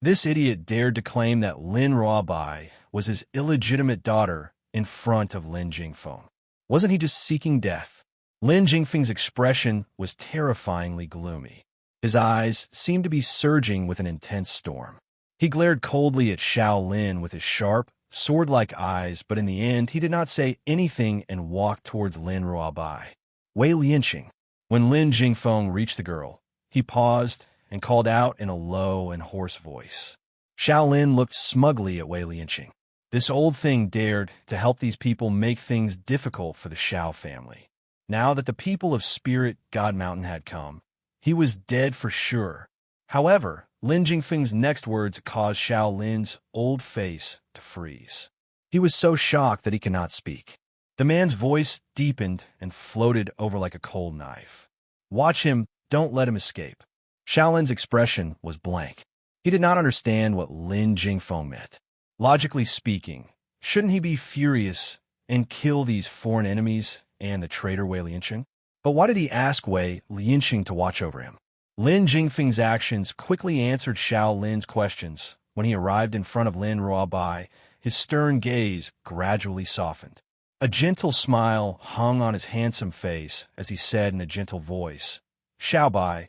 This idiot dared to claim that Lin Ruobai was his illegitimate daughter in front of Lin Jingfeng. Wasn't he just seeking death? Lin Jingfeng's expression was terrifyingly gloomy. His eyes seemed to be surging with an intense storm. He glared coldly at Xiao Lin with his sharp, sword-like eyes, but in the end he did not say anything and walked towards Lin Ruobai. Wei Lianqing. When Lin Jingfeng reached the girl, he paused and called out in a low and hoarse voice. Xiao Lin looked smugly at Wei Lianqing. This old thing dared to help these people make things difficult for the Xiao family. Now that the people of Spirit God Mountain had come, he was dead for sure. However, Lin Jingfeng's next words caused Xiao Lin's old face to freeze. He was so shocked that he could not speak. The man's voice deepened and floated over like a cold knife. Watch him, don't let him escape. Xiao Lin's expression was blank. He did not understand what Lin Jingfeng meant. Logically speaking, shouldn't he be furious and kill these foreign enemies and the traitor Wei Lianqing? But why did he ask Wei Lianqing to watch over him? Lin Jingfeng's actions quickly answered Xiao Lin's questions. When he arrived in front of Lin Ruobai, his stern gaze gradually softened. A gentle smile hung on his handsome face as he said in a gentle voice, Xiao Bai,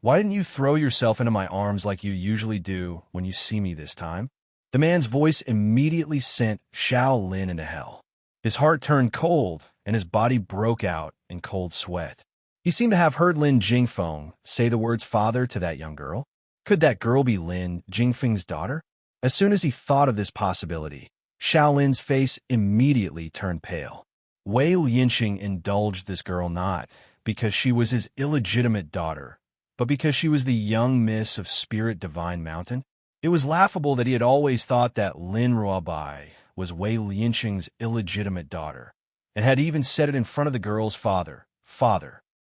why didn't you throw yourself into my arms like you usually do when you see me this time? The man's voice immediately sent Xiao Lin into hell. His heart turned cold, and his body broke out in cold sweat. He seemed to have heard Lin Jingfeng say the words father to that young girl. Could that girl be Lin Jingfeng's daughter? As soon as he thought of this possibility, Xiao Lin's face immediately turned pale. Wei Lianqing indulged this girl not because she was his illegitimate daughter, but because she was the young miss of Spirit Divine Mountain. It was laughable that he had always thought that Lin Ruobai was Wei Lianqing's illegitimate daughter, and had even said it in front of the girl's father.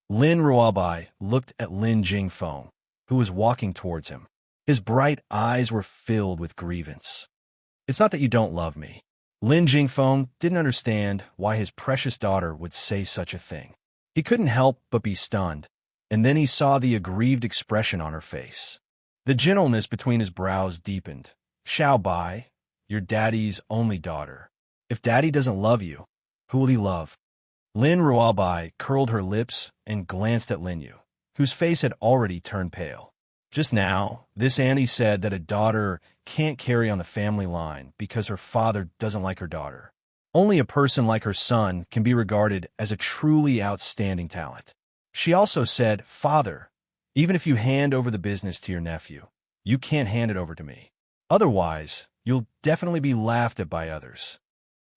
Lin Ruobai looked at Lin Jingfeng, who was walking towards him. His bright eyes were filled with grievance. It's not that you don't love me. Lin Jingfeng didn't understand why his precious daughter would say such a thing. He couldn't help but be stunned, and then he saw the aggrieved expression on her face. The gentleness between his brows deepened. Xiao Bai, your daddy's only daughter. If daddy doesn't love you, who will he love? Lin Ruobai curled her lips and glanced at Lin Yu, whose face had already turned pale. Just now, this auntie said that a daughter can't carry on the family line because her father doesn't like her daughter. Only a person like her son can be regarded as a truly outstanding talent. She also said, Father, even if you hand over the business to your nephew, you can't hand it over to me. Otherwise, you'll definitely be laughed at by others.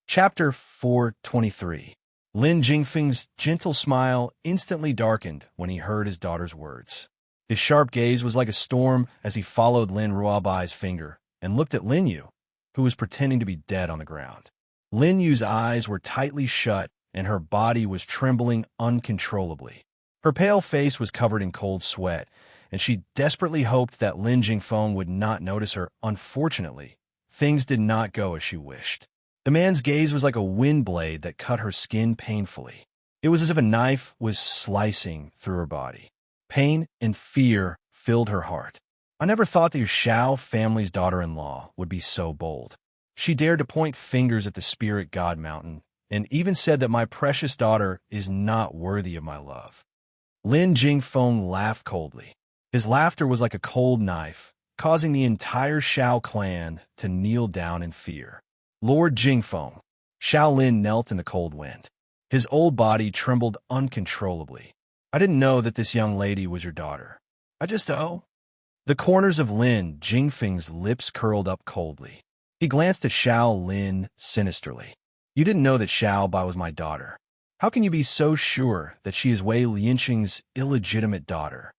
Chapter 423. Lin Jingfeng's gentle smile instantly darkened when he heard his daughter's words. His sharp gaze was like a storm as he followed Lin Ruobai's finger and looked at Lin Yu, who was pretending to be dead on the ground. Lin Yu's eyes were tightly shut and her body was trembling uncontrollably. Her pale face was covered in cold sweat, and she desperately hoped that Lin Jingfeng would not notice her. Unfortunately, things did not go as she wished. The man's gaze was like a wind blade that cut her skin painfully. It was as if a knife was slicing through her body. Pain and fear filled her heart. I never thought the Shao family's daughter-in-law would be so bold. She dared to point fingers at the spirit god mountain, and even said that my precious daughter is not worthy of my love. Lin Jingfeng laughed coldly. His laughter was like a cold knife, causing the entire Shao clan to kneel down in fear. Lord Jingfeng. Shao Lin knelt in the cold wind. His old body trembled uncontrollably. I didn't know that this young lady was your daughter. The corners of Lin Jingfeng's lips curled up coldly. He glanced at Shao Lin sinisterly. You didn't know that Shao Bai was my daughter. How can you be so sure that she is Wei Lianqing's illegitimate daughter?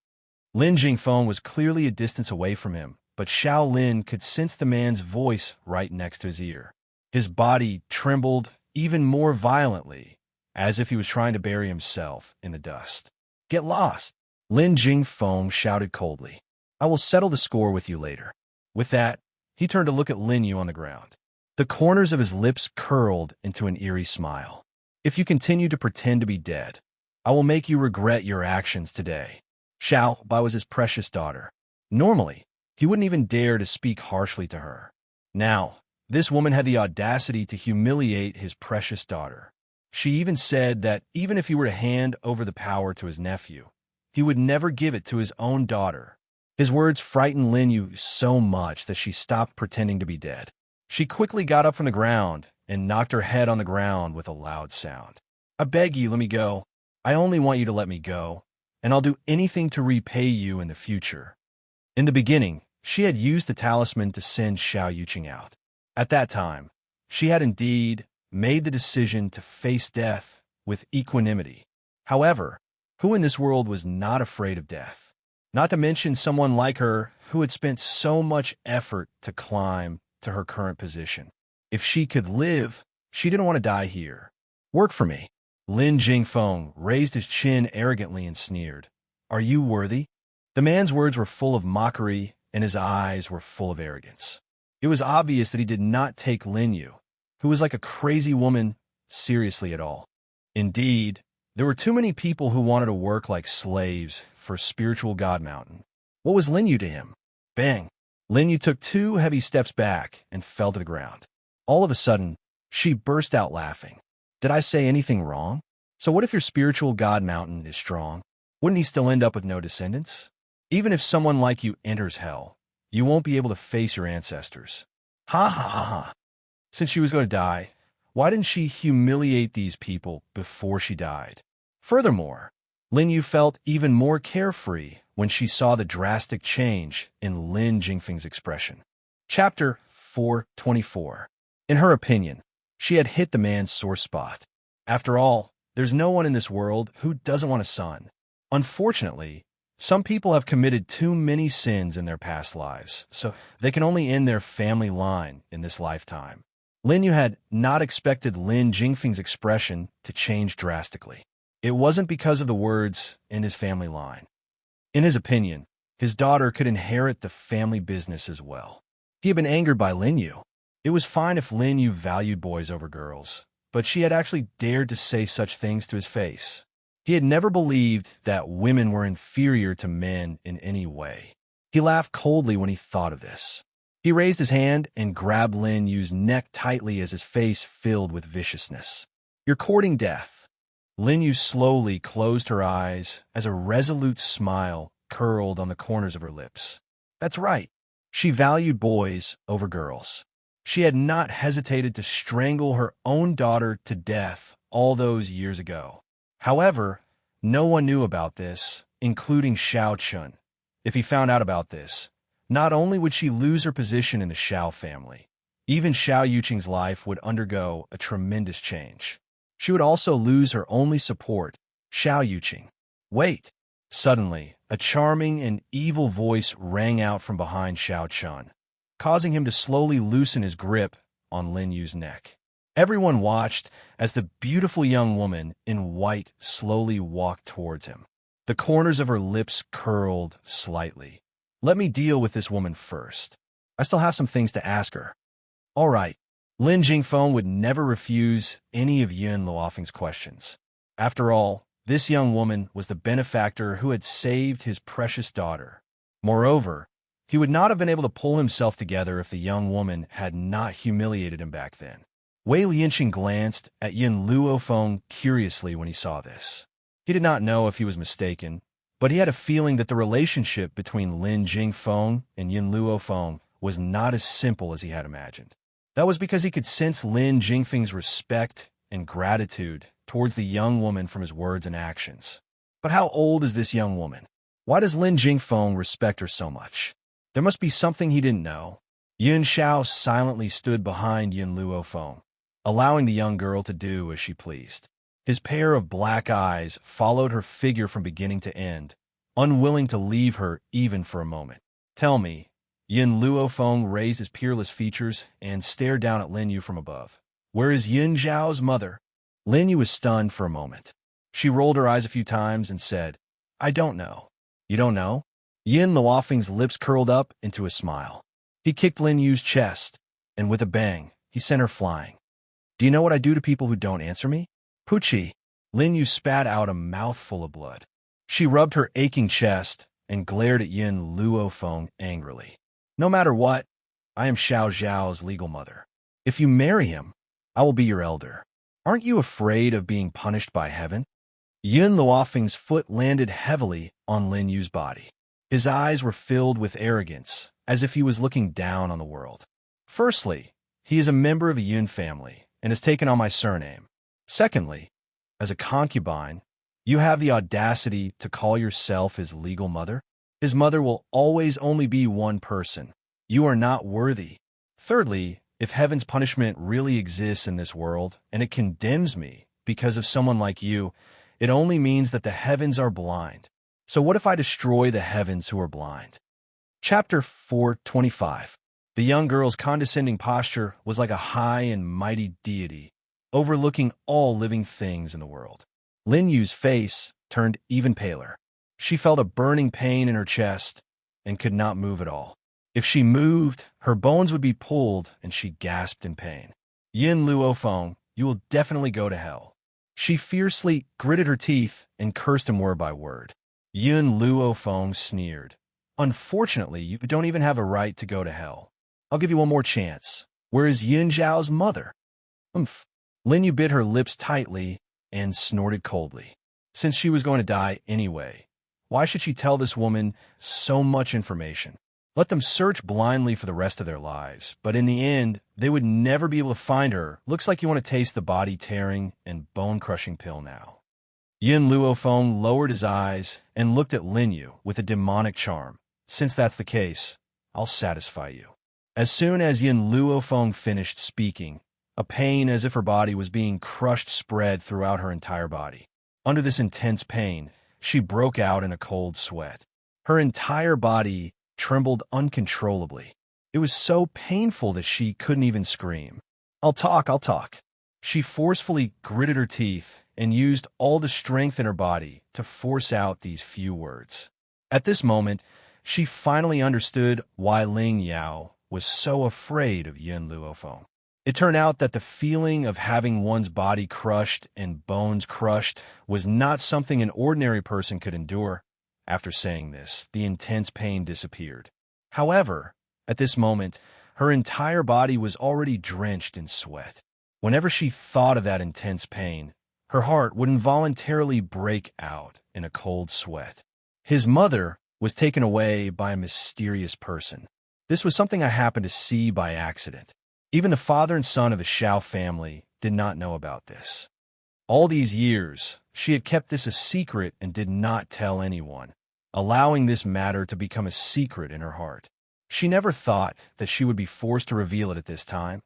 Lin Jingfeng was clearly a distance away from him, but Shao Lin could sense the man's voice right next to his ear. His body trembled even more violently, as if he was trying to bury himself in the dust. Get lost! Lin Jingfeng shouted coldly. I will settle the score with you later. With that, he turned to look at Lin Yu on the ground. The corners of his lips curled into an eerie smile. If you continue to pretend to be dead, I will make you regret your actions today. Shao Bai was his precious daughter. Normally, he wouldn't even dare to speak harshly to her. Now, this woman had the audacity to humiliate his precious daughter. She even said that even if he were to hand over the power to his nephew, he would never give it to his own daughter. His words frightened Lin Yu so much that she stopped pretending to be dead. She quickly got up from the ground and knocked her head on the ground with a loud sound. I beg you, let me go. I only want you to let me go, and I'll do anything to repay you in the future. In the beginning, she had used the talisman to send Xiao Yuqing out. At that time, she had indeed made the decision to face death with equanimity. However, who in this world was not afraid of death? Not to mention someone like her who had spent so much effort to climb to her current position. If she could live, she didn't want to die here. Work for me. Lin Jingfeng raised his chin arrogantly and sneered. Are you worthy? The man's words were full of mockery, and his eyes were full of arrogance. It was obvious that he did not take Lin Yu, who was like a crazy woman, seriously at all. Indeed, there were too many people who wanted to work like slaves for spiritual God Mountain. What was Lin Yu to him? Bang! Lin Yu took 2 heavy steps back and fell to the ground. All of a sudden, she burst out laughing. Did I say anything wrong? So what if your spiritual God Mountain is strong? Wouldn't he still end up with no descendants? Even if someone like you enters hell, you won't be able to face your ancestors. Ha ha ha ha. Since she was going to die, why didn't she humiliate these people before she died? Furthermore, Lin Yu felt even more carefree when she saw the drastic change in Lin Jingfeng's expression. Chapter 424. In her opinion, she had hit the man's sore spot. After all, there's no one in this world who doesn't want a son. Unfortunately, some people have committed too many sins in their past lives, so they can only end their family line in this lifetime. Lin Yu had not expected Lin Jingfeng's expression to change drastically. It wasn't because of the words in his family line. In his opinion, his daughter could inherit the family business as well. He had been angered by Lin Yu. It was fine if Lin Yu valued boys over girls, but she had actually dared to say such things to his face. He had never believed that women were inferior to men in any way. He laughed coldly when he thought of this. He raised his hand and grabbed Lin Yu's neck tightly as his face filled with viciousness. You're courting death. Lin Yu slowly closed her eyes as a resolute smile curled on the corners of her lips. That's right. She valued boys over girls. She had not hesitated to strangle her own daughter to death all those years ago. However, no one knew about this, including Shao Chun. If he found out about this, not only would she lose her position in the Shao family, even Xiao Yuqing's life would undergo a tremendous change. She would also lose her only support, Xiao Yuqing. Wait! Suddenly, a charming and evil voice rang out from behind Shao Chun, causing him to slowly loosen his grip on Lin Yu's neck. Everyone watched as the beautiful young woman in white slowly walked towards him. The corners of her lips curled slightly. Let me deal with this woman first. I still have some things to ask her. All right. Lin Jingfeng would never refuse any of Yun Luofeng's questions. After all, this young woman was the benefactor who had saved his precious daughter. Moreover, he would not have been able to pull himself together if the young woman had not humiliated him back then. Wei Lianqing glanced at Yun Luofeng curiously when he saw this. He did not know if he was mistaken, but he had a feeling that the relationship between Lin Jingfeng and Yun Luofeng was not as simple as he had imagined. That was because he could sense Lin Jingfeng's respect and gratitude towards the young woman from his words and actions. But how old is this young woman? Why does Lin Jingfeng respect her so much? There must be something he didn't know. Yun Xiao silently stood behind Yun Luofeng, allowing the young girl to do as she pleased. His pair of black eyes followed her figure from beginning to end, unwilling to leave her even for a moment. Tell me, Yun Luofeng raised his peerless features and stared down at Lin Yu from above. Where is Yun Zhao's mother? Lin Yu was stunned for a moment. She rolled her eyes a few times and said, I don't know. You don't know? Yun Luofeng's lips curled up into a smile. He kicked Lin Yu's chest, and with a bang, he sent her flying. Do you know what I do to people who don't answer me? Poochie. Lin Yu spat out a mouthful of blood. She rubbed her aching chest and glared at Yun Luofeng angrily. No matter what, I am Xiao Zhao's legal mother. If you marry him, I will be your elder. Aren't you afraid of being punished by heaven? Yun Luofeng's foot landed heavily on Lin Yu's body. His eyes were filled with arrogance, as if he was looking down on the world. Firstly, he is a member of the Yun family and has taken on my surname. Secondly, as a concubine, you have the audacity to call yourself his legal mother? His mother will always only be one person. You are not worthy. Thirdly, if heaven's punishment really exists in this world and it condemns me because of someone like you, it only means that the heavens are blind. So what if I destroy the heavens who are blind? Chapter 425. The young girl's condescending posture was like a high and mighty deity, overlooking all living things in the world. Lin Yu's face turned even paler. She felt a burning pain in her chest and could not move at all. If she moved, her bones would be pulled, and she gasped in pain. Yun Luofeng, you will definitely go to hell. She fiercely gritted her teeth and cursed him word by word. Yun Luofeng sneered. Unfortunately, you don't even have a right to go to hell. I'll give you one more chance. Where is Yun Zhao's mother? Lin Yu bit her lips tightly and snorted coldly. Since she was going to die anyway, why should she tell this woman so much information? Let them search blindly for the rest of their lives, but in the end, they would never be able to find her. Looks like you want to taste the body-tearing and bone-crushing pill now. Yun Luofeng lowered his eyes and looked at Lin Yu with a demonic charm. Since that's the case, I'll satisfy you. As soon as Yun Luofeng finished speaking, a pain as if her body was being crushed spread throughout her entire body. Under this intense pain, she broke out in a cold sweat. Her entire body trembled uncontrollably. It was so painful that she couldn't even scream. I'll talk. She forcefully gritted her teeth and used all the strength in her body to force out these few words. At this moment, she finally understood why Ling Yao was so afraid of Yun Luofeng. It turned out that the feeling of having one's body crushed and bones crushed was not something an ordinary person could endure. After saying this, the intense pain disappeared. However, at this moment, her entire body was already drenched in sweat. Whenever she thought of that intense pain, her heart would involuntarily break out in a cold sweat. His mother was taken away by a mysterious person. This was something I happened to see by accident. Even the father and son of the Xiao family did not know about this. All these years, she had kept this a secret and did not tell anyone, allowing this matter to become a secret in her heart. She never thought that she would be forced to reveal it at this time.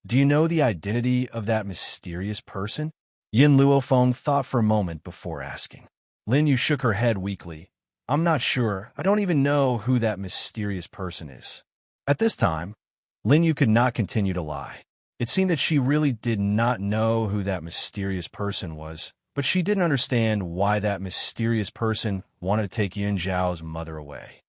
Do you know the identity of that mysterious person? Yun Luofeng thought for a moment before asking. Lin Yu shook her head weakly. I'm not sure. I don't even know who that mysterious person is. At this time, Lin Yu could not continue to lie. It seemed that she really did not know who that mysterious person was, but she didn't understand why that mysterious person wanted to take Yun Zhao's mother away.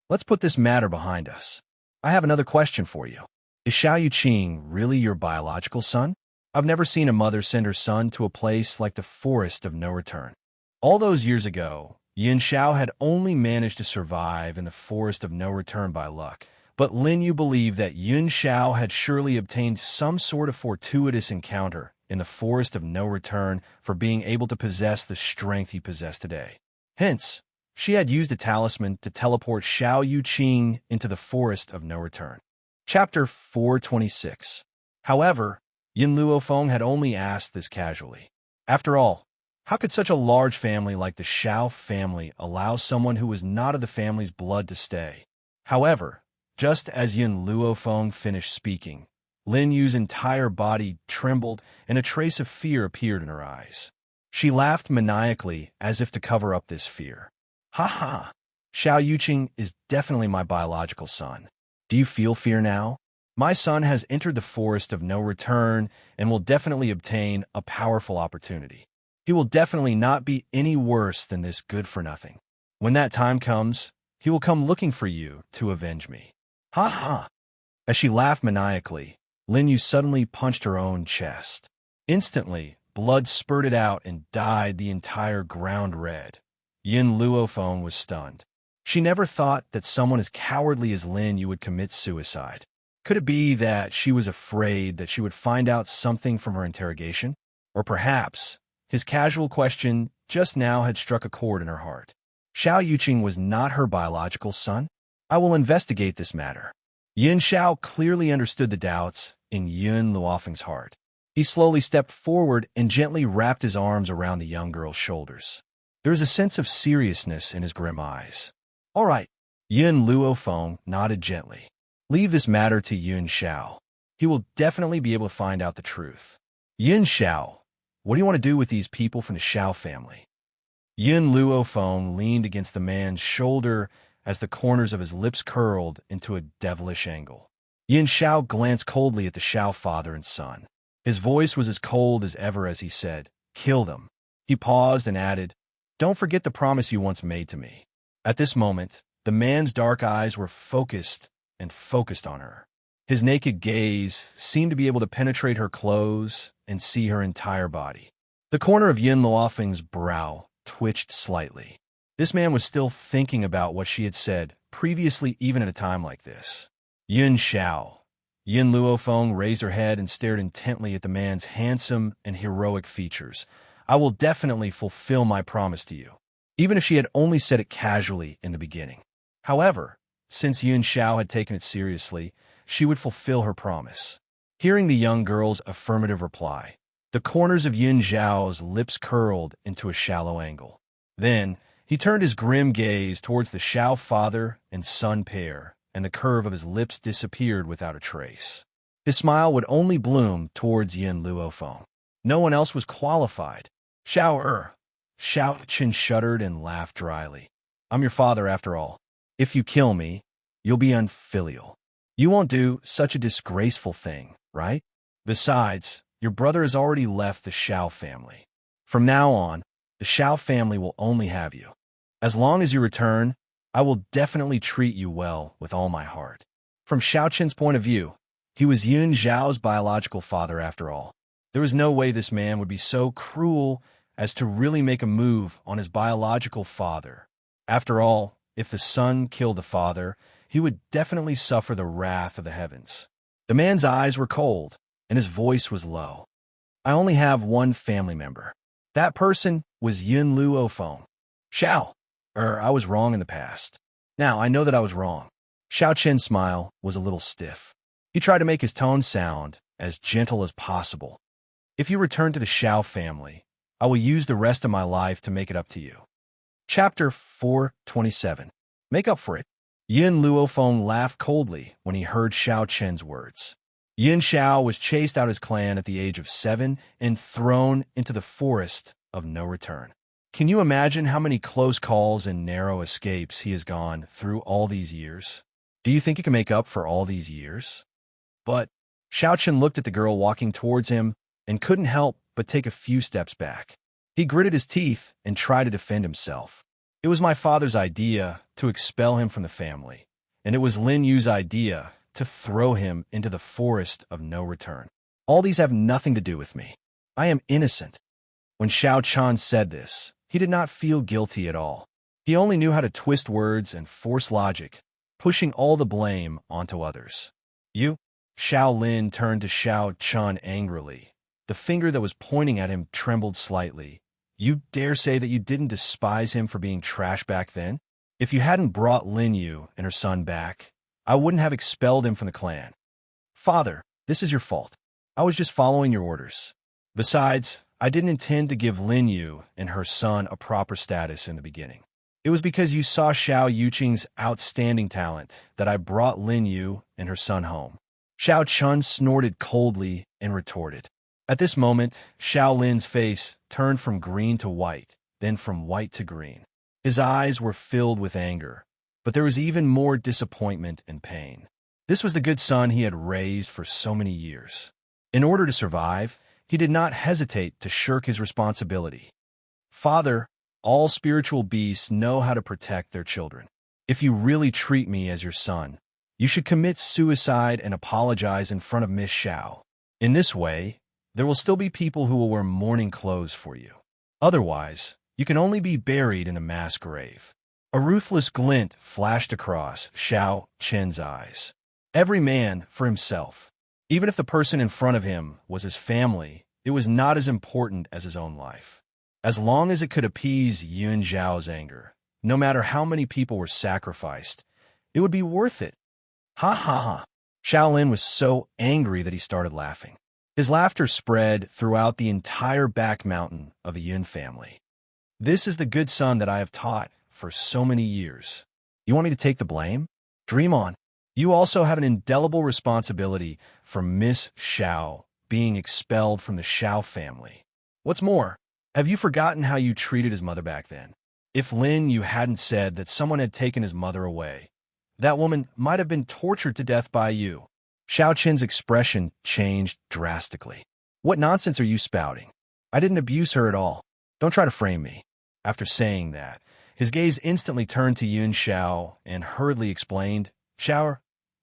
Let's put this matter behind us. I have another question for you. Is Xiao Yuqing really your biological son? I've never seen a mother send her son to a place like the Forest of No Return. All those years ago, Yun Xiao had only managed to survive in the Forest of No Return by luck, but Lin Yu believed that Yun Xiao had surely obtained some sort of fortuitous encounter in the Forest of No Return for being able to possess the strength he possessed today. Hence, she had used a talisman to teleport Xiao Yuqing into the Forest of No Return. Chapter 426. However, Yin Luofeng had only asked this casually. After all, how could such a large family like the Xiao family allow someone who was not of the family's blood to stay? However, just as Yin Luofeng finished speaking, Lin Yu's entire body trembled and a trace of fear appeared in her eyes. She laughed maniacally as if to cover up this fear. Ha ha! Xiao Yuqing is definitely my biological son. Do you feel fear now? My son has entered the Forest of No Return and will definitely obtain a powerful opportunity. He will definitely not be any worse than this good-for-nothing. When that time comes, he will come looking for you to avenge me. Ha ha! As she laughed maniacally, Lin Yu suddenly punched her own chest. Instantly, blood spurted out and dyed the entire ground red. Yin Luofeng was stunned. She never thought that someone as cowardly as Lin Yu would commit suicide. Could it be that she was afraid that she would find out something from her interrogation? Or perhaps his casual question just now had struck a chord in her heart. Xiao Yuqing was not her biological son? I will investigate this matter. Yin Xiao clearly understood the doubts in Yun Luofeng's heart. He slowly stepped forward and gently wrapped his arms around the young girl's shoulders. There was a sense of seriousness in his grim eyes. All right, Yun Luofeng nodded gently. Leave this matter to Yun Xiao. He will definitely be able to find out the truth. Yun Xiao, what do you want to do with these people from the Xiao family? Yun Luofeng leaned against the man's shoulder as the corners of his lips curled into a devilish angle. Yun Xiao glanced coldly at the Xiao father and son. His voice was as cold as ever as he said, "Kill them." He paused and added, "Don't forget the promise you once made to me." At this moment, the man's dark eyes were focused on her. His naked gaze seemed to be able to penetrate her clothes and see her entire body. The corner of Yin Luofeng's brow twitched slightly. This man was still thinking about what she had said previously, even at a time like this. Yun Xiao. Yin Luofeng raised her head and stared intently at the man's handsome and heroic features. I will definitely fulfill my promise to you, even if she had only said it casually in the beginning. However, since Yun Xiao had taken it seriously, she would fulfill her promise. Hearing the young girl's affirmative reply, the corners of Yun Xiao's lips curled into a shallow angle. Then, he turned his grim gaze towards the Xiao father and son pair, and the curve of his lips disappeared without a trace. His smile would only bloom towards Yin Luofeng. No one else was qualified. Xiao Yuqing shuddered and laughed dryly. I'm your father after all. If you kill me, you'll be unfilial. You won't do such a disgraceful thing, right? Besides, your brother has already left the Xiao family. From now on, the Xiao family will only have you. As long as you return, I will definitely treat you well with all my heart. From Xiaoqin's point of view, he was Yun Zhao's biological father after all. There was no way this man would be so cruel as to really make a move on his biological father. After all, if the son killed the father, he would definitely suffer the wrath of the heavens. The man's eyes were cold, and his voice was low. I only have one family member. That person was Yun Luofeng. Xiao. I was wrong in the past. Now, I know that I was wrong. Xiaoqin's smile was a little stiff. He tried to make his tone sound as gentle as possible. If you return to the Xiao family, I will use the rest of my life to make it up to you. Chapter 427. Make up for it. Yin Luofeng laughed coldly when he heard Xiaoqin's words. Yin Xiao was chased out of his clan at the age of 7 and thrown into the Forest of No Return. Can you imagine how many close calls and narrow escapes he has gone through all these years? Do you think he can make up for all these years? But Xiaochen looked at the girl walking towards him and couldn't help but take a few steps back. He gritted his teeth and tried to defend himself. It was my father's idea to expel him from the family, and it was Lin Yu's idea to throw him into the forest of no return. All these have nothing to do with me. I am innocent. When Xiao Chan said this, he did not feel guilty at all. He only knew how to twist words and force logic, pushing all the blame onto others. You? Xiao Lin turned to Xiao Chan angrily. The finger that was pointing at him trembled slightly. You dare say that you didn't despise him for being trash back then? If you hadn't brought Lin Yu and her son back, I wouldn't have expelled him from the clan. Father, this is your fault. I was just following your orders. Besides, I didn't intend to give Lin Yu and her son a proper status in the beginning. It was because you saw Xiao Yuqing's outstanding talent that I brought Lin Yu and her son home. Xiao Chun snorted coldly and retorted. At this moment, Xiao Lin's face turned from green to white, then from white to green. His eyes were filled with anger, but there was even more disappointment and pain. This was the good son he had raised for so many years. In order to survive, he did not hesitate to shirk his responsibility. Father, all spiritual beasts know how to protect their children. If you really treat me as your son, you should commit suicide and apologize in front of Miss Xiao. In this way, there will still be people who will wear mourning clothes for you. Otherwise, you can only be buried in a mass grave. A ruthless glint flashed across Xiao Chen's eyes. Every man for himself. Even if the person in front of him was his family, it was not as important as his own life. As long as it could appease Yun Zhao's anger, no matter how many people were sacrificed, it would be worth it. Ha ha ha. Xiao Lin was so angry that he started laughing. His laughter spread throughout the entire back mountain of the Yun family. This is the good son that I have taught for so many years. You want me to take the blame? Dream on. You also have an indelible responsibility for Miss Xiao being expelled from the Xiao family. What's more, have you forgotten how you treated his mother back then? If Lin Yu hadn't said that someone had taken his mother away, that woman might have been tortured to death by you. Xiao Qin's expression changed drastically. What nonsense are you spouting? I didn't abuse her at all. Don't try to frame me. After saying that, his gaze instantly turned to Yun Xiao and hurriedly explained, Xiao,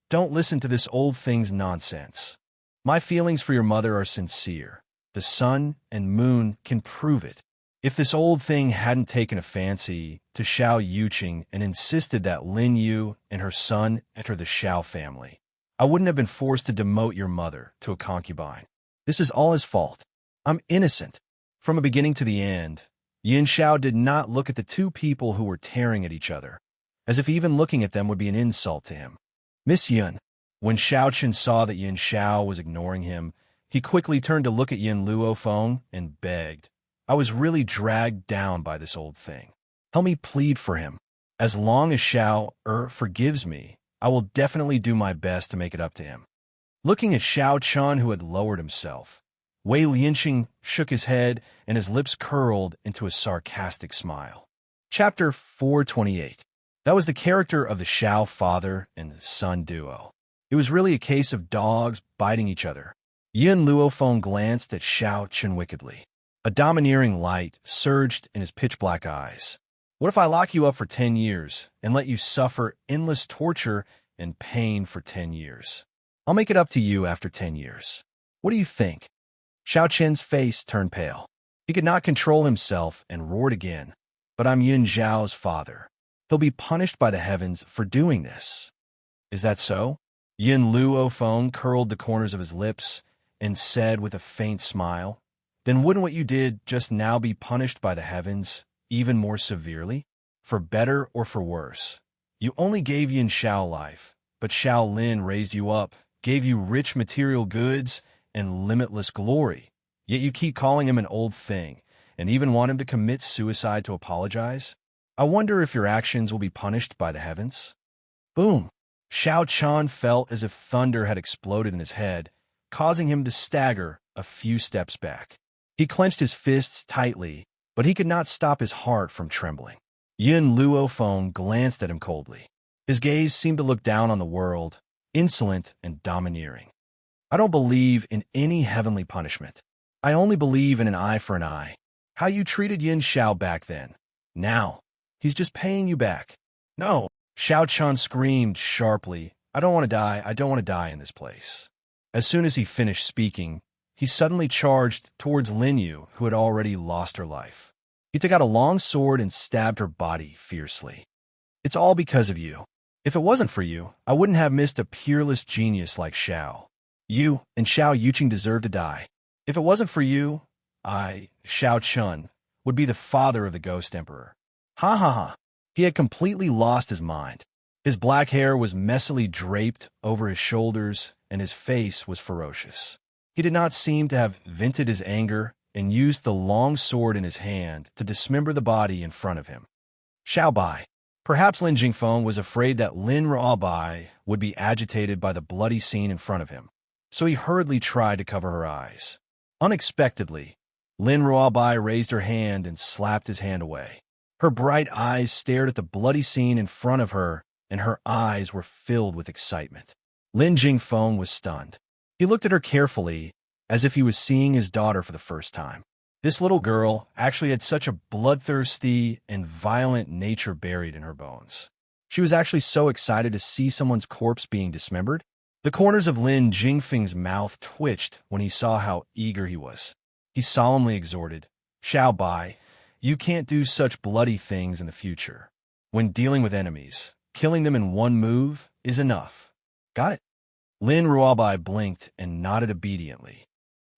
don't listen to this old thing's nonsense. My feelings for your mother are sincere. The sun and moon can prove it. If this old thing hadn't taken a fancy to Xiao Yuqing and insisted that Lin Yu and her son enter the Xiao family, I wouldn't have been forced to demote your mother to a concubine. This is all his fault. I'm innocent. From the beginning to the end, Yin Xiao did not look at the two people who were tearing at each other, as if even looking at them would be an insult to him. Miss Yun. When Xiao Chen saw that Yin Xiao was ignoring him, he quickly turned to look at Yin Luofeng and begged, I was really dragged down by this old thing. Help me plead for him. As long as Xiao forgives me, I will definitely do my best to make it up to him. Looking at Xiao Chan, who had lowered himself, Wei Lianqing shook his head and his lips curled into a sarcastic smile. Chapter 428. That was the character of the Xiao father and son duo. It was really a case of dogs biting each other. Yin Luofeng glanced at Xiao Chen wickedly. A domineering light surged in his pitch-black eyes. What if I lock you up for 10 years and let you suffer endless torture and pain for 10 years? I'll make it up to you after 10 years. What do you think? Xiao Chen's face turned pale. He could not control himself and roared again. But I'm Yun Zhao's father. He'll be punished by the heavens for doing this. Is that so? Yin Luofeng curled the corners of his lips and said with a faint smile, Then wouldn't what you did just now be punished by the heavens even more severely? For better or for worse? You only gave Yin Xiao life, but Xiao Lin raised you up, gave you rich material goods and limitless glory. Yet you keep calling him an old thing, and even want him to commit suicide to apologize? I wonder if your actions will be punished by the heavens? Boom! Xiao Chan felt as if thunder had exploded in his head, causing him to stagger a few steps back. He clenched his fists tightly, but he could not stop his heart from trembling. Yin Luofeng glanced at him coldly. His gaze seemed to look down on the world, insolent and domineering. I don't believe in any heavenly punishment. I only believe in an eye for an eye. How you treated Yin Xiao back then. Now, he's just paying you back. No, Xiao Chun screamed sharply. I don't want to die. I don't want to die in this place. As soon as he finished speaking, he suddenly charged towards Lin Yu, who had already lost her life. He took out a long sword and stabbed her body fiercely. It's all because of you. If it wasn't for you, I wouldn't have missed a peerless genius like Xiao. You and Xiao Yuqing deserve to die. If it wasn't for you, I, Xiao Chun, would be the father of the Ghost Emperor. Ha ha ha. He had completely lost his mind. His black hair was messily draped over his shoulders, and his face was ferocious. He did not seem to have vented his anger and used the long sword in his hand to dismember the body in front of him. Xiao Bai. Perhaps Lin Jingfeng was afraid that Lin Ruobai would be agitated by the bloody scene in front of him, so he hurriedly tried to cover her eyes. Unexpectedly, Lin Ruobai raised her hand and slapped his hand away. Her bright eyes stared at the bloody scene in front of her, and her eyes were filled with excitement. Lin Jingfeng was stunned. He looked at her carefully, as if he was seeing his daughter for the first time. This little girl actually had such a bloodthirsty and violent nature buried in her bones. She was actually so excited to see someone's corpse being dismembered. The corners of Lin Jingfeng's mouth twitched when he saw how eager he was. He solemnly exhorted, Xiao Bai, you can't do such bloody things in the future. When dealing with enemies, killing them in one move is enough. Got it? Lin Ruobai blinked and nodded obediently.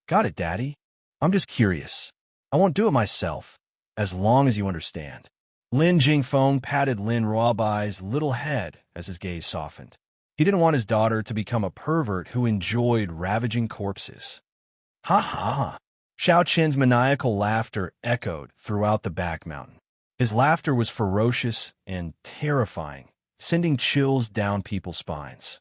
Got it, Daddy. I'm just curious. I won't do it myself, as long as you understand. Lin Jingfeng patted Lin Ruobai's little head as his gaze softened. He didn't want his daughter to become a pervert who enjoyed ravaging corpses. Ha ha ha. Xiao Chen's maniacal laughter echoed throughout the back mountain. His laughter was ferocious and terrifying, sending chills down people's spines.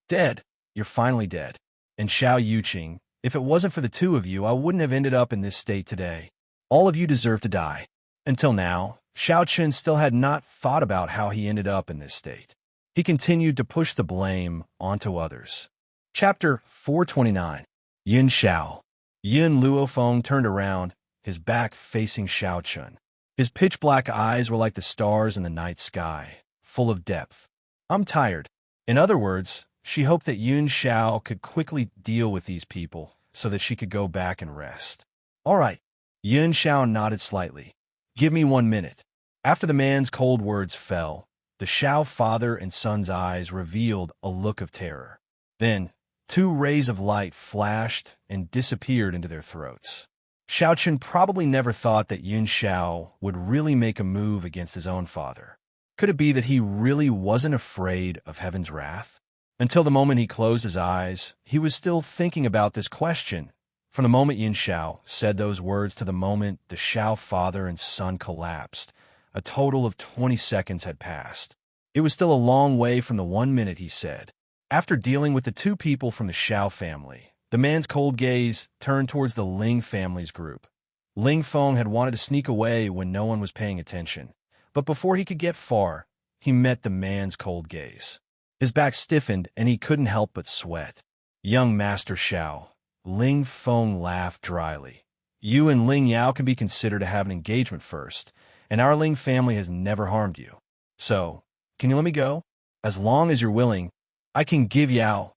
Dead. You're finally dead. And Xiao Yuqing, if it wasn't for the two of you, I wouldn't have ended up in this state today. All of you deserve to die. Until now, Xiao Chen still had not thought about how he ended up in this state. He continued to push the blame onto others. Chapter 429. Yin Xiao. Yin Luofeng turned around, his back facing Xiao Chen. His pitch-black eyes were like the stars in the night sky, full of depth. I'm tired. In other words, she hoped that Yin Xiao could quickly deal with these people so that she could go back and rest. All right. Yin Xiao nodded slightly. Give me 1 minute. After the man's cold words fell, the Xiao father and son's eyes revealed a look of terror. Then, 2 rays of light flashed and disappeared into their throats. Xiao Chen probably never thought that Yin Xiao would really make a move against his own father. Could it be that he really wasn't afraid of heaven's wrath? Until the moment he closed his eyes, he was still thinking about this question. From the moment Yin Xiao said those words to the moment the Xiao father and son collapsed, a total of 20 seconds had passed. It was still a long way from the 1 minute he said. After dealing with the 2 people from the Xiao family, the man's cold gaze turned towards the Ling family's group. Ling Feng had wanted to sneak away when no one was paying attention, but before he could get far, he met the man's cold gaze. His back stiffened and he couldn't help but sweat. Young Master Xiao, Ling Feng laughed dryly. You and Ling Yao can be considered to have an engagement first, and our Ling family has never harmed you. So, can you let me go? As long as you're willing, I can give Yao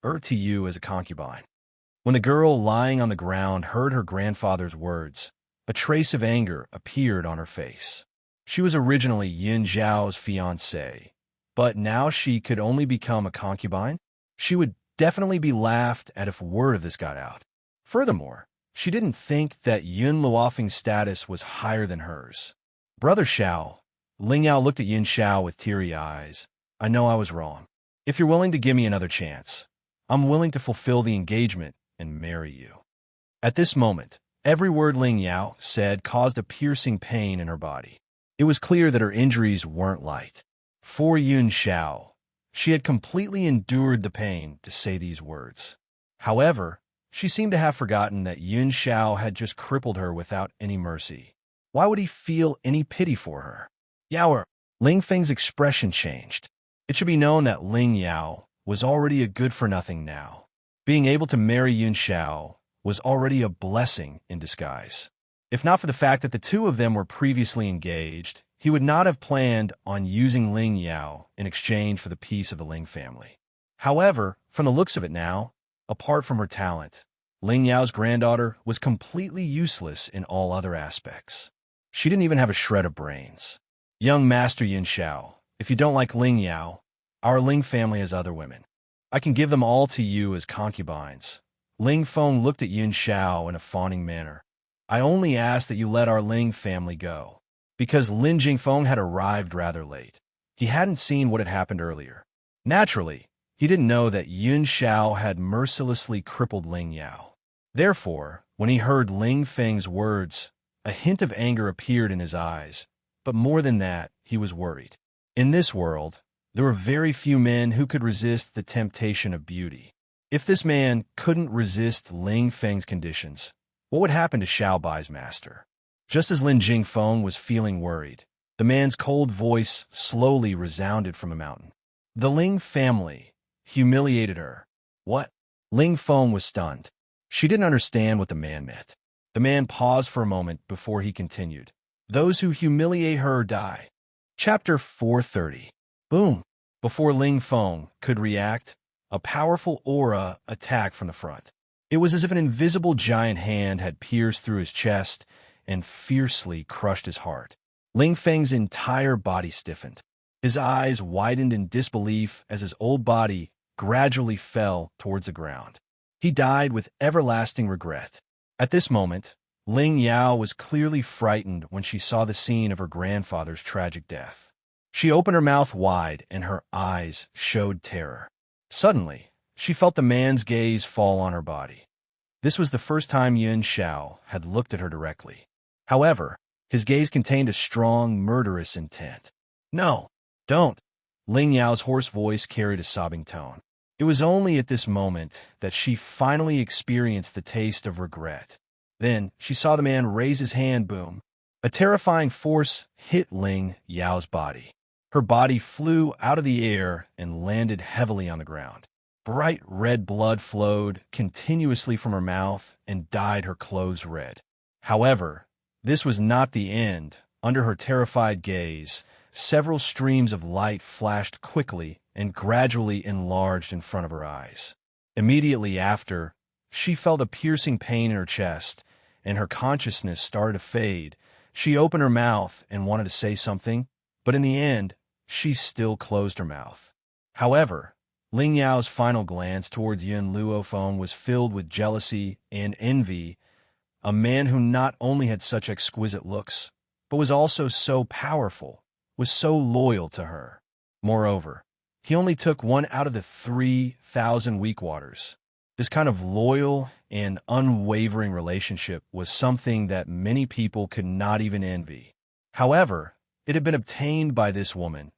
to you as a concubine. When the girl lying on the ground heard her grandfather's words, a trace of anger appeared on her face. She was originally Yin Zhao's fiancée, but now she could only become a concubine? She would definitely be laughed at if word of this got out. Furthermore, she didn't think that Yun Luofeng's status was higher than hers. Brother Xiao, Ling Yao looked at Yin Xiao with teary eyes. I know I was wrong. If you're willing to give me another chance, I'm willing to fulfill the engagement and marry you. At this moment, every word Ling Yao said caused a piercing pain in her body. It was clear that her injuries weren't light. For Yun Xiao, she had completely endured the pain to say these words. However, she seemed to have forgotten that Yun Xiao had just crippled her without any mercy. Why would he feel any pity for her? Yao, Ling Feng's expression changed. It should be known that Ling Yao was already a good-for-nothing now. Being able to marry Yun Xiao was already a blessing in disguise. If not for the fact that the two of them were previously engaged, he would not have planned on using Ling Yao in exchange for the peace of the Ling family. However, from the looks of it now, apart from her talent, Ling Yao's granddaughter was completely useless in all other aspects. She didn't even have a shred of brains. Young Master Yun Xiao, if you don't like Ling Yao, our Ling family has other women. I can give them all to you as concubines. Ling Feng looked at Yun Xiao in a fawning manner. I only ask that you let our Ling family go. Because Lin Jingfeng had arrived rather late. He hadn't seen what had happened earlier. Naturally, he didn't know that Yun Xiao had mercilessly crippled Ling Yao. Therefore, when he heard Ling Feng's words, a hint of anger appeared in his eyes, but more than that, he was worried. In this world, there were very few men who could resist the temptation of beauty. If this man couldn't resist Ling Feng's conditions, what would happen to Xiao Bai's master? Just as Lin Jingfeng was feeling worried, the man's cold voice slowly resounded from a mountain. The Ling family humiliated her. What? Ling Feng was stunned. She didn't understand what the man meant. The man paused for a moment before he continued. Those who humiliate her die. Chapter 430. Boom! Before Ling Feng could react, a powerful aura attacked from the front. It was as if an invisible giant hand had pierced through his chest and fiercely crushed his heart. Ling Feng's entire body stiffened. His eyes widened in disbelief as his old body gradually fell towards the ground. He died with everlasting regret. At this moment, Ling Yao was clearly frightened when she saw the scene of her grandfather's tragic death. She opened her mouth wide and her eyes showed terror. Suddenly, she felt the man's gaze fall on her body. This was the first time Yun Xiao had looked at her directly. However, his gaze contained a strong, murderous intent. No, don't. Ling Yao's hoarse voice carried a sobbing tone. It was only at this moment that she finally experienced the taste of regret. Then, she saw the man raise his hand. Boom. A terrifying force hit Ling Yao's body. Her body flew out of the air and landed heavily on the ground. Bright red blood flowed continuously from her mouth and dyed her clothes red. However, this was not the end. Under her terrified gaze, several streams of light flashed quickly and gradually enlarged in front of her eyes. Immediately after, she felt a piercing pain in her chest, and her consciousness started to fade. She opened her mouth and wanted to say something, but in the end, she still closed her mouth. However, Ling Yao's final glance towards Yun Luofeng was filled with jealousy and envy. A man who not only had such exquisite looks, but was also so powerful, was so loyal to her. Moreover, he only took one out of the 3,000 weak waters. This kind of loyal and unwavering relationship was something that many people could not even envy. However, it had been obtained by this woman.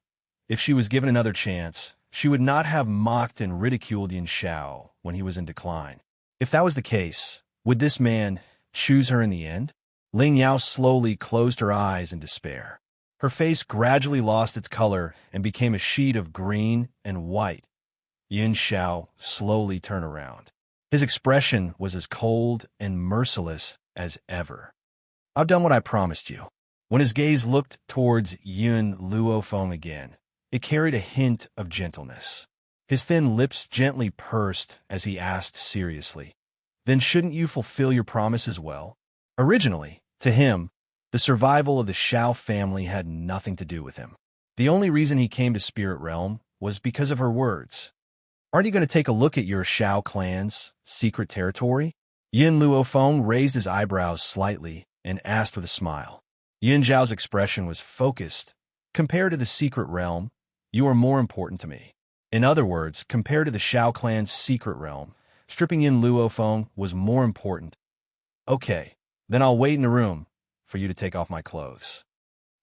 If she was given another chance, she would not have mocked and ridiculed Yun Xiao when he was in decline. If that was the case, would this man choose her in the end? Ling Yao slowly closed her eyes in despair. Her face gradually lost its color and became a sheet of green and white. Yun Xiao slowly turned around. His expression was as cold and merciless as ever. I've done what I promised you. When his gaze looked towards Yun Luofeng again, it carried a hint of gentleness. His thin lips gently pursed as he asked seriously, "Then shouldn't you fulfill your promise as well?" Originally, to him, the survival of the Xiao family had nothing to do with him. The only reason he came to Spirit Realm was because of her words. Aren't you going to take a look at your Xiao clan's secret territory? Yun Luofeng raised his eyebrows slightly and asked with a smile. Yun Zhao's expression was focused. Compared to the secret realm, you are more important to me. In other words, compared to the Xiao clan's secret realm, stripping Yun Luofeng was more important. Okay, then I'll wait in the room for you to take off my clothes.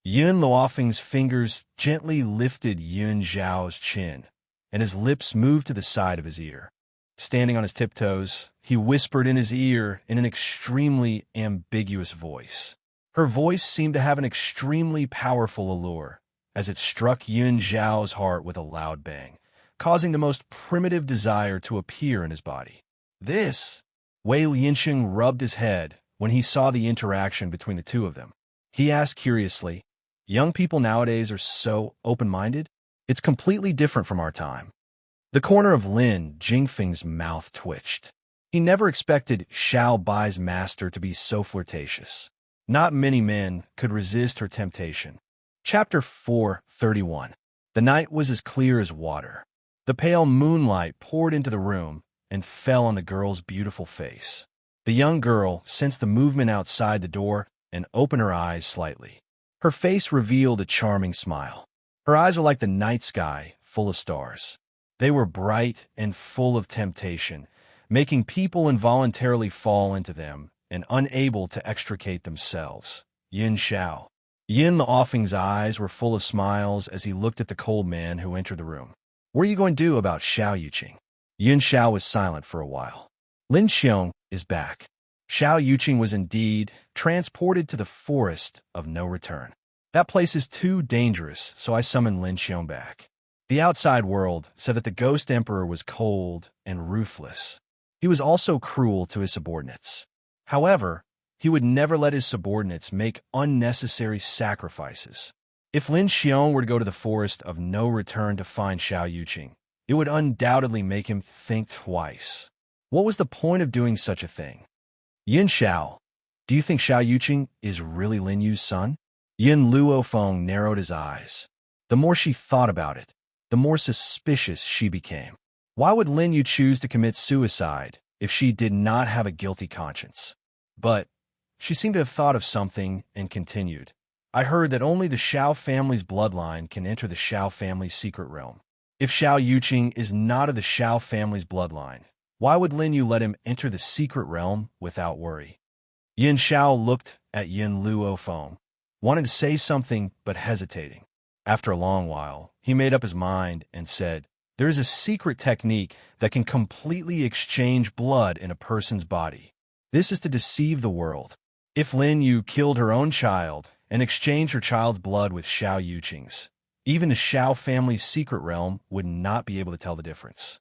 Yun Luofeng's fingers gently lifted Yun Zhao's chin, and his lips moved to the side of his ear. Standing on his tiptoes, he whispered in his ear in an extremely ambiguous voice. Her voice seemed to have an extremely powerful allure, as it struck Yun Zhao's heart with a loud bang, causing the most primitive desire to appear in his body. This. Wei Yinsheng rubbed his head when he saw the interaction between the two of them. He asked curiously, young people nowadays are so open-minded? It's completely different from our time. The corner of Lin Jingfeng's mouth twitched. He never expected Xiao Bai's master to be so flirtatious. Not many men could resist her temptation. Chapter 431. The night was as clear as water. The pale moonlight poured into the room and fell on the girl's beautiful face. The young girl sensed the movement outside the door and opened her eyes slightly. Her face revealed a charming smile. Her eyes were like the night sky, full of stars. They were bright and full of temptation, making people involuntarily fall into them and unable to extricate themselves. Yin Xiao. Yin Luofeng's eyes were full of smiles as he looked at the cold man who entered the room. What are you going to do about Xiao Yuqing? Yin Xiao was silent for a while. Lin Xiong is back. Xiao Yuqing was indeed transported to the forest of no return. That place is too dangerous, so I summoned Lin Xiong back. The outside world said that the Ghost Emperor was cold and ruthless. He was also cruel to his subordinates. However, he would never let his subordinates make unnecessary sacrifices. If Lin Xiong were to go to the forest of no return to find Xiao Yuqing, it would undoubtedly make him think twice. What was the point of doing such a thing? Yin Xiao, do you think Xiao Yuqing is really Lin Yu's son? Yin Luofeng narrowed his eyes. The more she thought about it, the more suspicious she became. Why would Lin Yu choose to commit suicide if she did not have a guilty conscience? But she seemed to have thought of something and continued. I heard that only the Xiao family's bloodline can enter the Xiao family's secret realm. If Xiao Yuqing is not of the Xiao family's bloodline, why would Lin Yu let him enter the secret realm without worry? Yin Xiao looked at Yin Luofeng, wanted to say something but hesitating. After a long while, he made up his mind and said, there is a secret technique that can completely exchange blood in a person's body. This is to deceive the world. If Lin Yu killed her own child and exchanged her child's blood with Xiao Yuqing's, even the Xiao family's secret realm would not be able to tell the difference.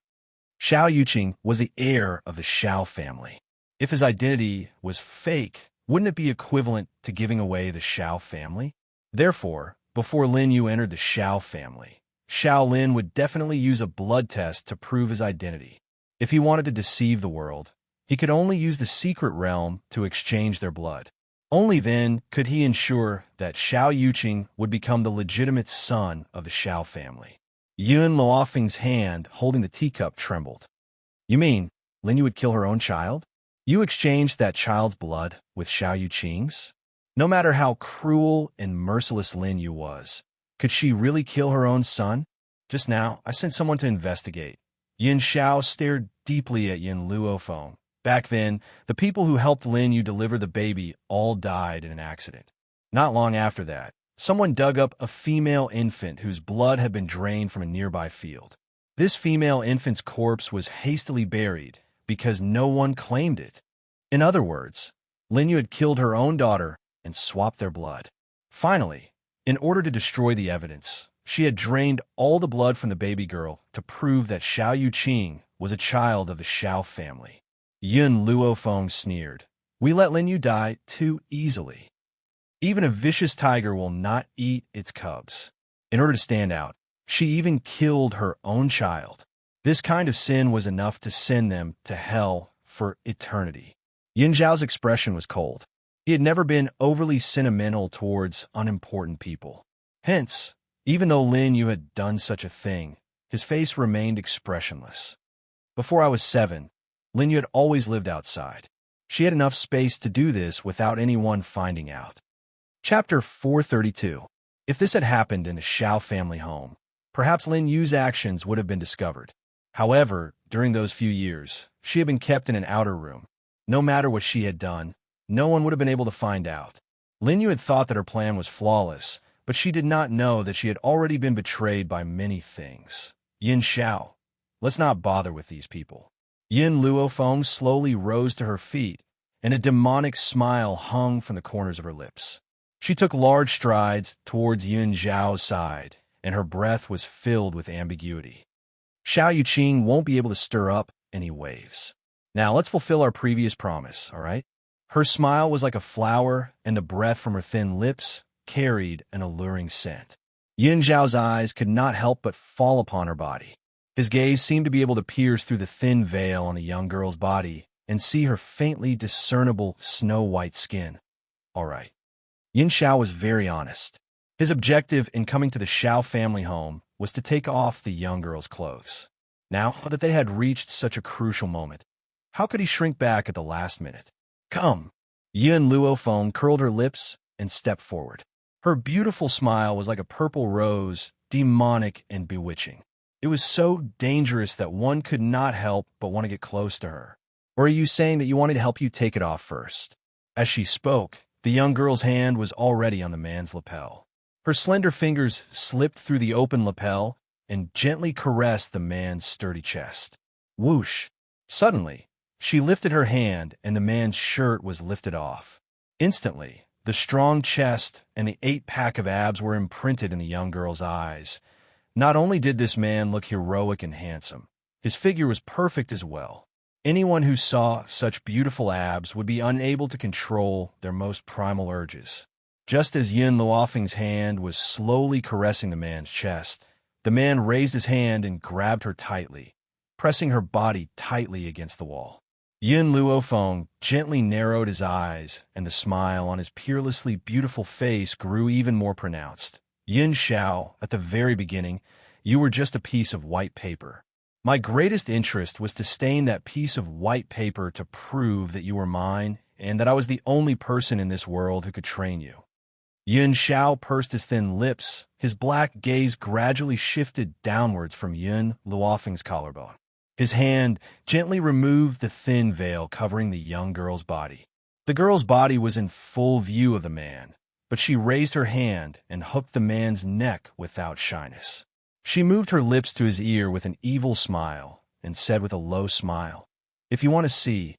Xiao Yuqing was the heir of the Xiao family. If his identity was fake, wouldn't it be equivalent to giving away the Xiao family? Therefore, before Lin Yu entered the Xiao family, Xiao Lin would definitely use a blood test to prove his identity. If he wanted to deceive the world, he could only use the secret realm to exchange their blood. Only then could he ensure that Xiao Yuqing would become the legitimate son of the Xiao family. Yun Luofeng's hand holding the teacup trembled. You mean, Lin Yu would kill her own child? You exchanged that child's blood with Xiao Yuqing's? No matter how cruel and merciless Lin Yu was, could she really kill her own son? Just now, I sent someone to investigate. Yin Xiao stared deeply at Yin Luofeng. Back then, the people who helped Lin Yu deliver the baby all died in an accident. Not long after that, someone dug up a female infant whose blood had been drained from a nearby field. This female infant's corpse was hastily buried because no one claimed it. In other words, Lin Yu had killed her own daughter and swapped their blood. Finally, in order to destroy the evidence, she had drained all the blood from the baby girl to prove that Xiao Yuqing was a child of the Xiao family. Yun Luofeng sneered. We let Lin Yu die too easily. Even a vicious tiger will not eat its cubs. In order to stand out, she even killed her own child. This kind of sin was enough to send them to hell for eternity. Yin Zhao's expression was cold. He had never been overly sentimental towards unimportant people. Hence, even though Lin Yu had done such a thing, his face remained expressionless. Before I was 7, Lin Yu had always lived outside. She had enough space to do this without anyone finding out. Chapter 432. If this had happened in a Xiao family home, perhaps Lin Yu's actions would have been discovered. However, during those few years, she had been kept in an outer room. No matter what she had done, no one would have been able to find out. Lin Yu had thought that her plan was flawless, but she did not know that she had already been betrayed by many things. Yin Xiao, let's not bother with these people. Yin Luofeng slowly rose to her feet, and a demonic smile hung from the corners of her lips. She took large strides towards Yin Zhao's side, and her breath was filled with ambiguity. Xiao Yuqing won't be able to stir up any waves. Now let's fulfill our previous promise, all right? Her smile was like a flower, and the breath from her thin lips carried an alluring scent. Yin Zhao's eyes could not help but fall upon her body. His gaze seemed to be able to pierce through the thin veil on the young girl's body and see her faintly discernible snow-white skin. All right. Yin Xiao was very honest. His objective in coming to the Xiao family home was to take off the young girl's clothes. Now that they had reached such a crucial moment, how could he shrink back at the last minute? Come! Yin Luofeng curled her lips and stepped forward. Her beautiful smile was like a purple rose, demonic and bewitching. It was so dangerous that one could not help but want to get close to her. Or are you saying that you wanted to help you take it off first? As she spoke, the young girl's hand was already on the man's lapel. Her slender fingers slipped through the open lapel and gently caressed the man's sturdy chest. Whoosh! Suddenly, she lifted her hand and the man's shirt was lifted off. Instantly, the strong chest and the 8-pack of abs were imprinted in the young girl's eyes. Not only did this man look heroic and handsome, his figure was perfect as well. Anyone who saw such beautiful abs would be unable to control their most primal urges. Just as Yin Luofeng's hand was slowly caressing the man's chest, the man raised his hand and grabbed her tightly, pressing her body tightly against the wall. Yin Luofeng gently narrowed his eyes, and the smile on his peerlessly beautiful face grew even more pronounced. Yin Xiao, at the very beginning, you were just a piece of white paper. My greatest interest was to stain that piece of white paper to prove that you were mine and that I was the only person in this world who could train you. Yin Xiao pursed his thin lips. His black gaze gradually shifted downwards from Yin Luofeng's collarbone. His hand gently removed the thin veil covering the young girl's body. The girl's body was in full view of the man, but she raised her hand and hooked the man's neck without shyness. She moved her lips to his ear with an evil smile and said with a low smile, "If you want to see,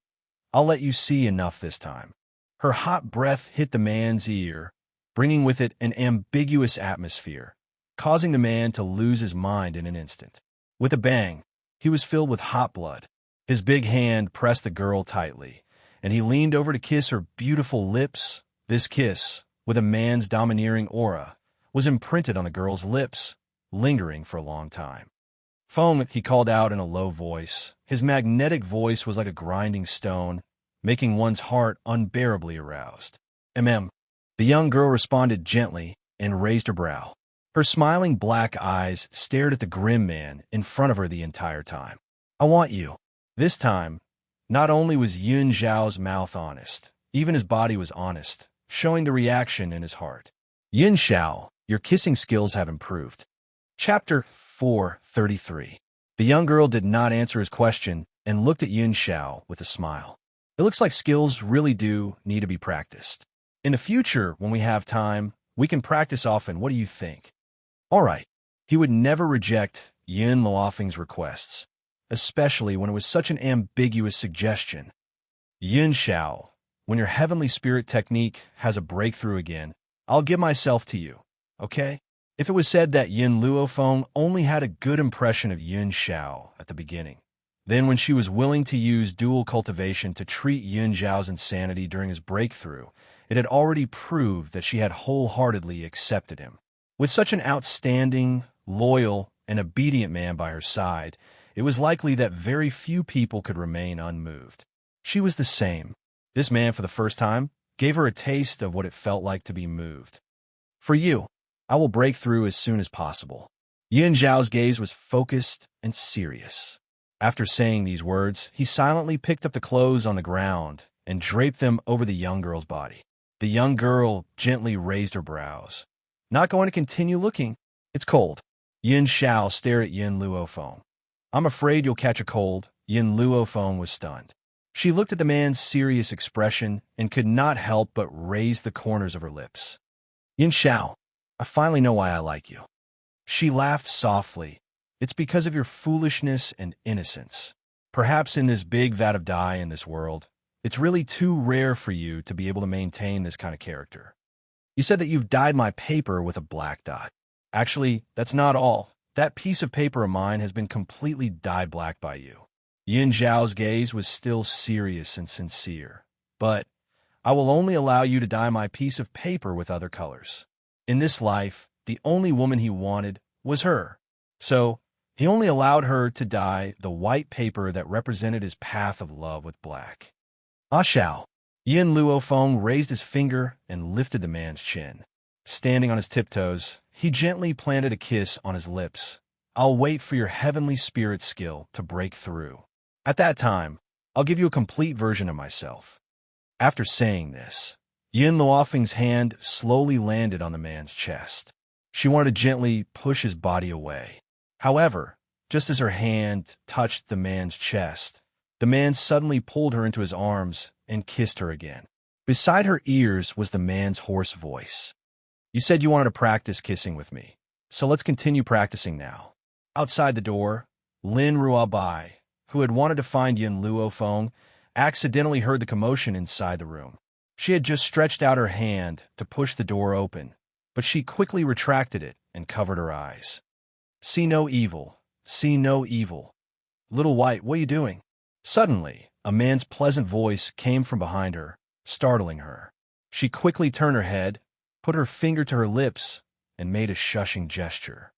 I'll let you see enough this time." Her hot breath hit the man's ear, bringing with it an ambiguous atmosphere, causing the man to lose his mind in an instant. With a bang, he was filled with hot blood. His big hand pressed the girl tightly, and he leaned over to kiss her beautiful lips. This kiss, with a man's domineering aura, was imprinted on the girl's lips, lingering for a long time. "Feng," he called out in a low voice. His magnetic voice was like a grinding stone, making one's heart unbearably aroused. The young girl responded gently and raised her brow. Her smiling black eyes stared at the grim man in front of her the entire time. "I want you." This time, not only was Yun Zhao's mouth honest, even his body was honest, showing the reaction in his heart. "Yin Xiao, your kissing skills have improved." Chapter 433. The young girl did not answer his question and looked at Yin Xiao with a smile. "It looks like skills really do need to be practiced. In the future, when we have time, we can practice often. What do you think?" All right. He would never reject Yin Luofeng's requests, especially when it was such an ambiguous suggestion. "Yin Xiao, when your heavenly spirit technique has a breakthrough again, I'll give myself to you, okay?" If it was said that Yin Luofeng only had a good impression of Yin Xiao at the beginning, then when she was willing to use dual cultivation to treat Yin Zhao's insanity during his breakthrough, it had already proved that she had wholeheartedly accepted him. With such an outstanding, loyal, and obedient man by her side, it was likely that very few people could remain unmoved. She was the same. This man, for the first time, gave her a taste of what it felt like to be moved. "For you, I will break through as soon as possible." Yin Zhao's gaze was focused and serious. After saying these words, he silently picked up the clothes on the ground and draped them over the young girl's body. The young girl gently raised her brows. "Not going to continue looking? It's cold." Yin Xiao stared at Yin Luofeng. "I'm afraid you'll catch a cold." Yin Luofeng was stunned. She looked at the man's serious expression and could not help but raise the corners of her lips. "Yin Xiao, I finally know why I like you." She laughed softly. "It's because of your foolishness and innocence. Perhaps in this big vat of dye in this world, it's really too rare for you to be able to maintain this kind of character. You said that you've dyed my paper with a black dot. Actually, that's not all. That piece of paper of mine has been completely dyed black by you. Yin Zhao's gaze was still serious and sincere. But I will only allow you to dye my piece of paper with other colors. In this life, the only woman he wanted was her. So he only allowed her to dye the white paper that represented his path of love with black. Ah Shao. Yin Luofeng raised his finger and lifted the man's chin. Standing on his tiptoes, he gently planted a kiss on his lips. I'll wait for your heavenly spirit skill to break through. At that time, I'll give you a complete version of myself. After saying this, Yin Luofeng's hand slowly landed on the man's chest. She wanted to gently push his body away. However, just as her hand touched the man's chest, the man suddenly pulled her into his arms and kissed her again. Beside her ears was the man's hoarse voice. You said you wanted to practice kissing with me, so let's continue practicing now. Outside the door, Lin Ruabai, who had wanted to find Yin Luofeng, accidentally heard the commotion inside the room. She had just stretched out her hand to push the door open, but she quickly retracted it and covered her eyes. See no evil, see no evil. Little White, what are you doing? Suddenly, a man's pleasant voice came from behind her, startling her. She quickly turned her head, put her finger to her lips, and made a shushing gesture.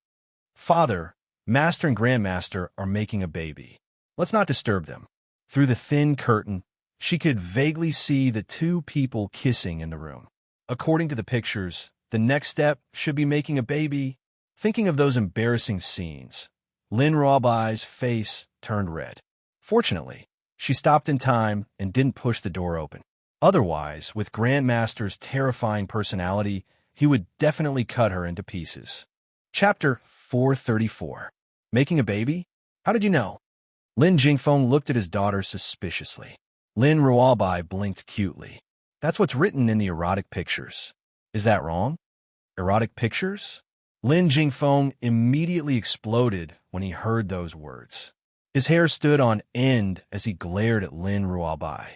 Father, Master and Grandmaster are making a baby. Let's not disturb them. Through the thin curtain, she could vaguely see the two people kissing in the room. According to the pictures, the next step should be making a baby. Thinking of those embarrassing scenes, Lin Ruabai's face turned red. Fortunately, she stopped in time and didn't push the door open. Otherwise, with Grandmaster's terrifying personality, he would definitely cut her into pieces. Chapter 434. Making a baby? How did you know? Lin Jingfeng looked at his daughter suspiciously. Lin Ruabai blinked cutely. That's what's written in the erotic pictures. Is that wrong? Erotic pictures? Lin Jingfeng immediately exploded when he heard those words. His hair stood on end as he glared at Lin Ruabai.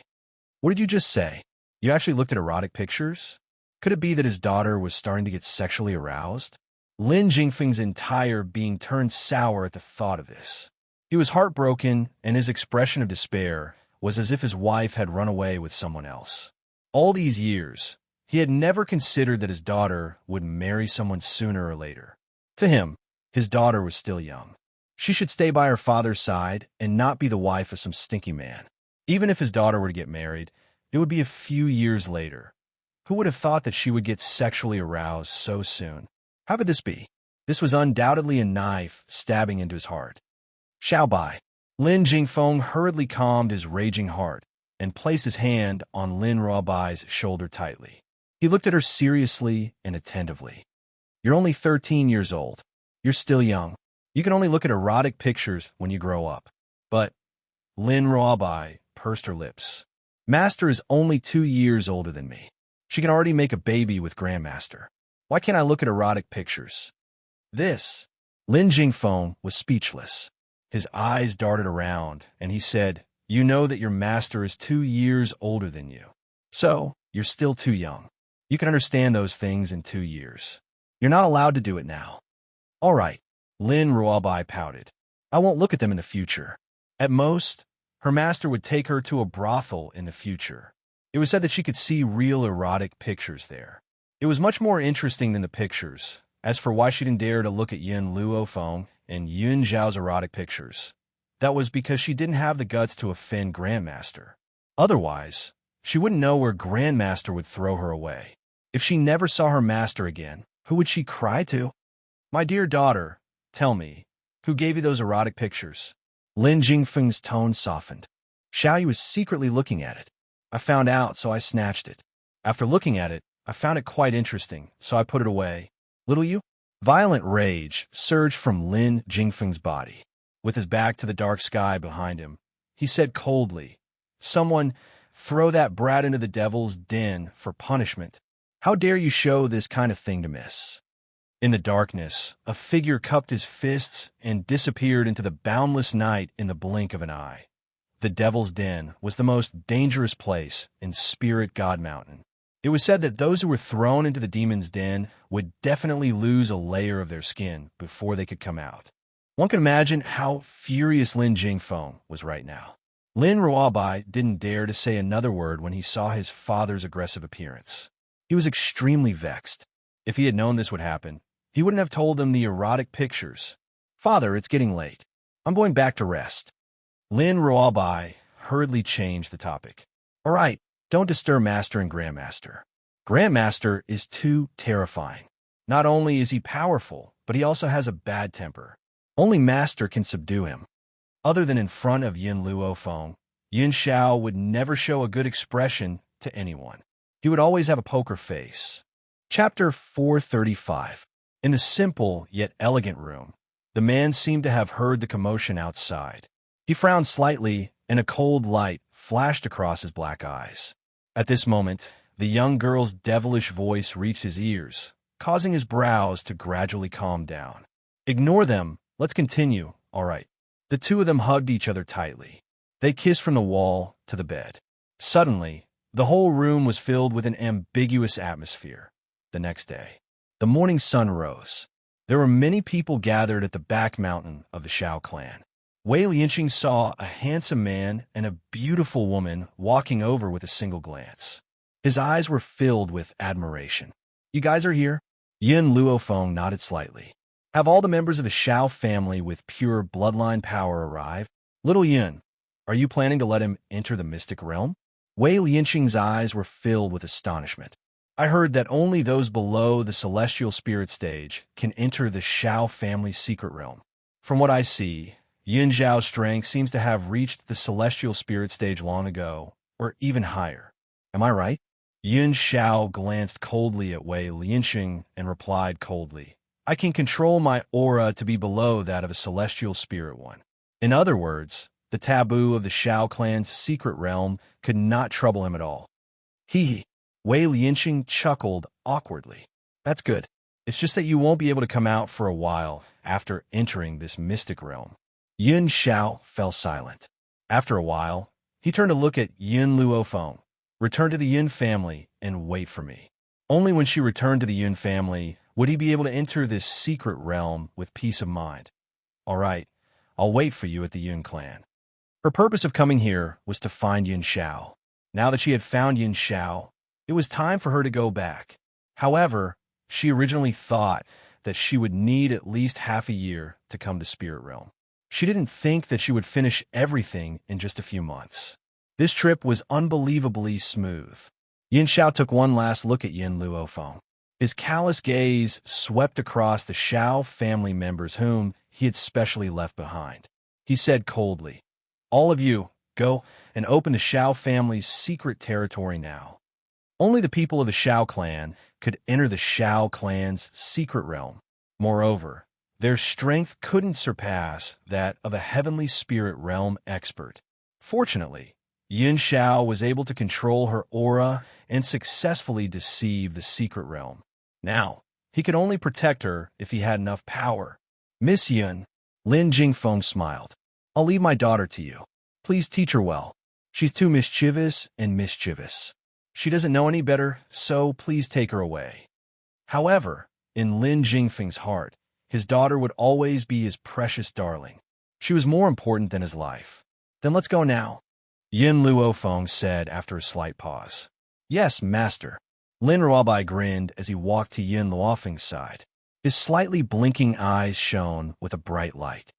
What did you just say? You actually looked at erotic pictures? Could it be that his daughter was starting to get sexually aroused? Lin Jingfeng's entire being turned sour at the thought of this. He was heartbroken, and his expression of despair was as if his wife had run away with someone else. All these years, he had never considered that his daughter would marry someone sooner or later. To him, his daughter was still young. She should stay by her father's side and not be the wife of some stinky man. Even if his daughter were to get married, it would be a few years later. Who would have thought that she would get sexually aroused so soon? How could this be? This was undoubtedly a knife stabbing into his heart. Xiaobai. Lin Jingfeng hurriedly calmed his raging heart and placed his hand on Lin Ruabai's shoulder tightly. He looked at her seriously and attentively. You're only 13 years old. You're still young. You can only look at erotic pictures when you grow up. But Lin Ruabai pursed her lips. Master is only 2 years older than me. She can already make a baby with Grandmaster. Why can't I look at erotic pictures? This. Lin Jingfeng was speechless. His eyes darted around, and he said, You know that your master is 2 years older than you. So, you're still too young. You can understand those things in 2 years. You're not allowed to do it now. All right, Lin Ruabai pouted. I won't look at them in the future. At most, her master would take her to a brothel in the future. It was said that she could see real erotic pictures there. It was much more interesting than the pictures. As for why she didn't dare to look at Yin Luofeng and Yun Zhao's erotic pictures, that was because she didn't have the guts to offend Grandmaster. Otherwise, she wouldn't know where Grandmaster would throw her away. If she never saw her master again, who would she cry to? My dear daughter, tell me, who gave you those erotic pictures? Lin Jingfeng's tone softened. Xiaoyu was secretly looking at it. I found out, so I snatched it. After looking at it, I found it quite interesting, so I put it away. Little you? Violent rage surged from Lin Jingfeng's body. With his back to the dark sky behind him, he said coldly, Someone, throw that brat into the devil's den for punishment. How dare you show this kind of thing to miss? In the darkness, a figure cupped his fists and disappeared into the boundless night in the blink of an eye. The Devil's Den was the most dangerous place in Spirit God Mountain. It was said that those who were thrown into the demon's den would definitely lose a layer of their skin before they could come out. One can imagine how furious Lin Jingfeng was right now. Lin Ruobai didn't dare to say another word when he saw his father's aggressive appearance. He was extremely vexed. If he had known this would happen, he wouldn't have told them the erotic pictures. "Father, it's getting late. I'm going back to rest." Lin Ruobai hurriedly changed the topic. "All right, don't disturb Master and Grandmaster. Grandmaster is too terrifying. Not only is he powerful, but he also has a bad temper. Only Master can subdue him." Other than in front of Yin Luofeng, Yin Xiao would never show a good expression to anyone. He would always have a poker face. Chapter 435. In the simple yet elegant room, the man seemed to have heard the commotion outside. He frowned slightly, and a cold light flashed across his black eyes. At this moment, the young girl's devilish voice reached his ears, causing his brows to gradually calm down. "Ignore them. Let's continue, all right." The two of them hugged each other tightly. They kissed from the wall to the bed. Suddenly, the whole room was filled with an ambiguous atmosphere. The next day, the morning sun rose. There were many people gathered at the back mountain of the Shao clan. Wei Lianqing saw a handsome man and a beautiful woman walking over with a single glance. His eyes were filled with admiration. "You guys are here?" Yin Luofeng nodded slightly. "Have all the members of the Shao family with pure bloodline power arrived? Little Yin, are you planning to let him enter the mystic realm?" Wei Lianqing's eyes were filled with astonishment. "I heard that only those below the celestial spirit stage can enter the Shao family's secret realm. From what I see, Yin Zhao's strength seems to have reached the celestial spirit stage long ago, or even higher. Am I right?" Yin Xiao glanced coldly at Wei Lianqing and replied coldly, "I can control my aura to be below that of a celestial spirit one." In other words, the taboo of the Shao clan's secret realm could not trouble him at all. He, Wei Lianqing chuckled awkwardly. "That's good. It's just that you won't be able to come out for a while after entering this mystic realm." Yin Xiao fell silent. After a while, he turned to look at Yin Luofeng. "Return to the Yin family and wait for me." Only when she returned to the Yin family would he be able to enter this secret realm with peace of mind. "All right, I'll wait for you at the Yin clan." Her purpose of coming here was to find Yin Xiao. Now that she had found Yin Xiao, it was time for her to go back. However, she originally thought that she would need at least half a year to come to Spirit Realm. She didn't think that she would finish everything in just a few months. This trip was unbelievably smooth. Yin Xiao took one last look at Yin Luofeng. His callous gaze swept across the Shao family members whom he had specially left behind. He said coldly, "All of you, go and open the Shao family's secret territory now." Only the people of the Shao clan could enter the Shao clan's secret realm. Moreover, their strength couldn't surpass that of a heavenly spirit realm expert. Fortunately, Yin Xiao was able to control her aura and successfully deceive the secret realm. Now, he could only protect her if he had enough power. "Miss Yun," Lin Jingfeng smiled. "I'll leave my daughter to you. Please teach her well. She's too mischievous and mischievous. She doesn't know any better, so please take her away." However, in Lin Jingfeng's heart, his daughter would always be his precious darling. She was more important than his life. "Then let's go now," Yin Luofeng said after a slight pause. "Yes, master." Lin Ruobai grinned as he walked to Yin Luofeng's side. His slightly blinking eyes shone with a bright light.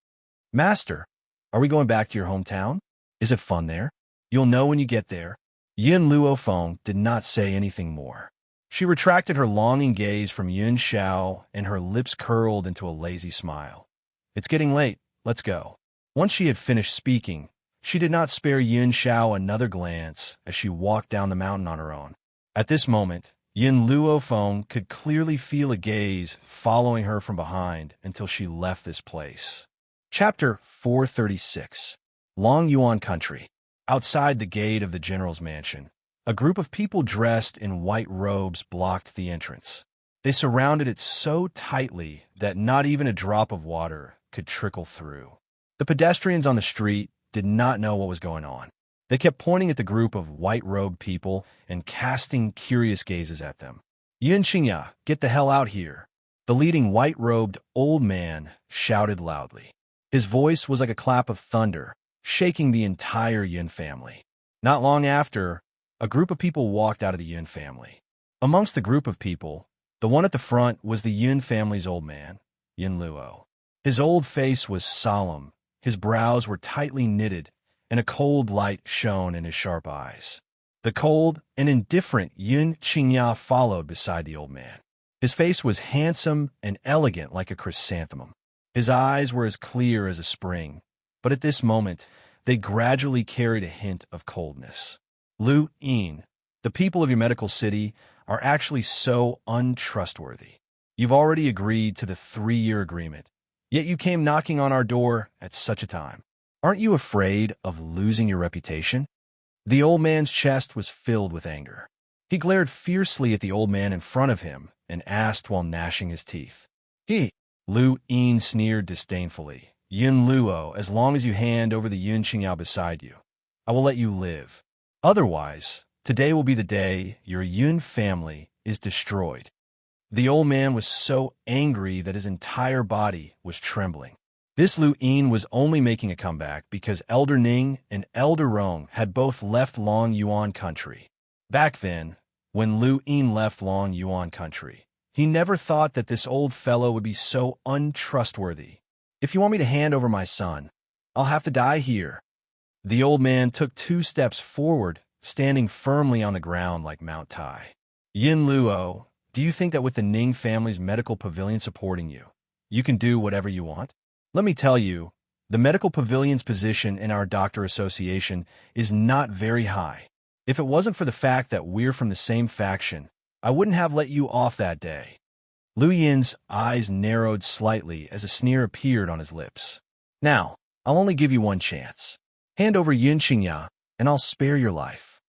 "Master, are we going back to your hometown? Is it fun there? You'll know when you get there." Yin Luofeng did not say anything more. She retracted her longing gaze from Yin Xiao, and her lips curled into a lazy smile. "It's getting late. Let's go." Once she had finished speaking, she did not spare Yin Xiao another glance as she walked down the mountain on her own. At this moment, Yin Luofeng could clearly feel a gaze following her from behind until she left this place. Chapter 436. Long Yuan Country. Outside the gate of the general's mansion, a group of people dressed in white robes blocked the entrance. They surrounded it so tightly that not even a drop of water could trickle through. The pedestrians on the street did not know what was going on. They kept pointing at the group of white-robed people and casting curious gazes at them. "Yin Xingya, get the hell out here!" The leading white-robed old man shouted loudly. His voice was like a clap of thunder, shaking the entire Yun family. Not long after, a group of people walked out of the Yun family. Amongst the group of people, the one at the front was the Yun family's old man, Yun Luo. His old face was solemn, his brows were tightly knitted, and a cold light shone in his sharp eyes. The cold and indifferent Yun Qingya followed beside the old man. His face was handsome and elegant like a chrysanthemum. His eyes were as clear as a spring, but at this moment, they gradually carried a hint of coldness. Lu Yin, the people of your medical city are actually so untrustworthy. You've already agreed to the 3-year agreement, yet you came knocking on our door at such a time. Aren't you afraid of losing your reputation? The old man's chest was filled with anger. He glared fiercely at the old man in front of him and asked while gnashing his teeth. Lu Yin sneered disdainfully. Yun Luo, as long as you hand over the Yun Qingyao beside you, I will let you live. Otherwise, today will be the day your Yun family is destroyed. The old man was so angry that his entire body was trembling. This Lu Yin was only making a comeback because Elder Ning and Elder Rong had both left Long Yuan country. Back then, when Lu Yin left Long Yuan country, he never thought that this old fellow would be so untrustworthy. If you want me to hand over my son, I'll have to die here. The old man took 2 steps forward, standing firmly on the ground like Mount Tai. Yin Luo, do you think that with the Ning family's medical pavilion supporting you, you can do whatever you want? Let me tell you, the medical pavilion's position in our doctor association is not very high. If it wasn't for the fact that we're from the same faction, I wouldn't have let you off that day. Lu Yin's eyes narrowed slightly as a sneer appeared on his lips. Now, I'll only give you one chance. Hand over Yun Qingya, and I'll spare your life.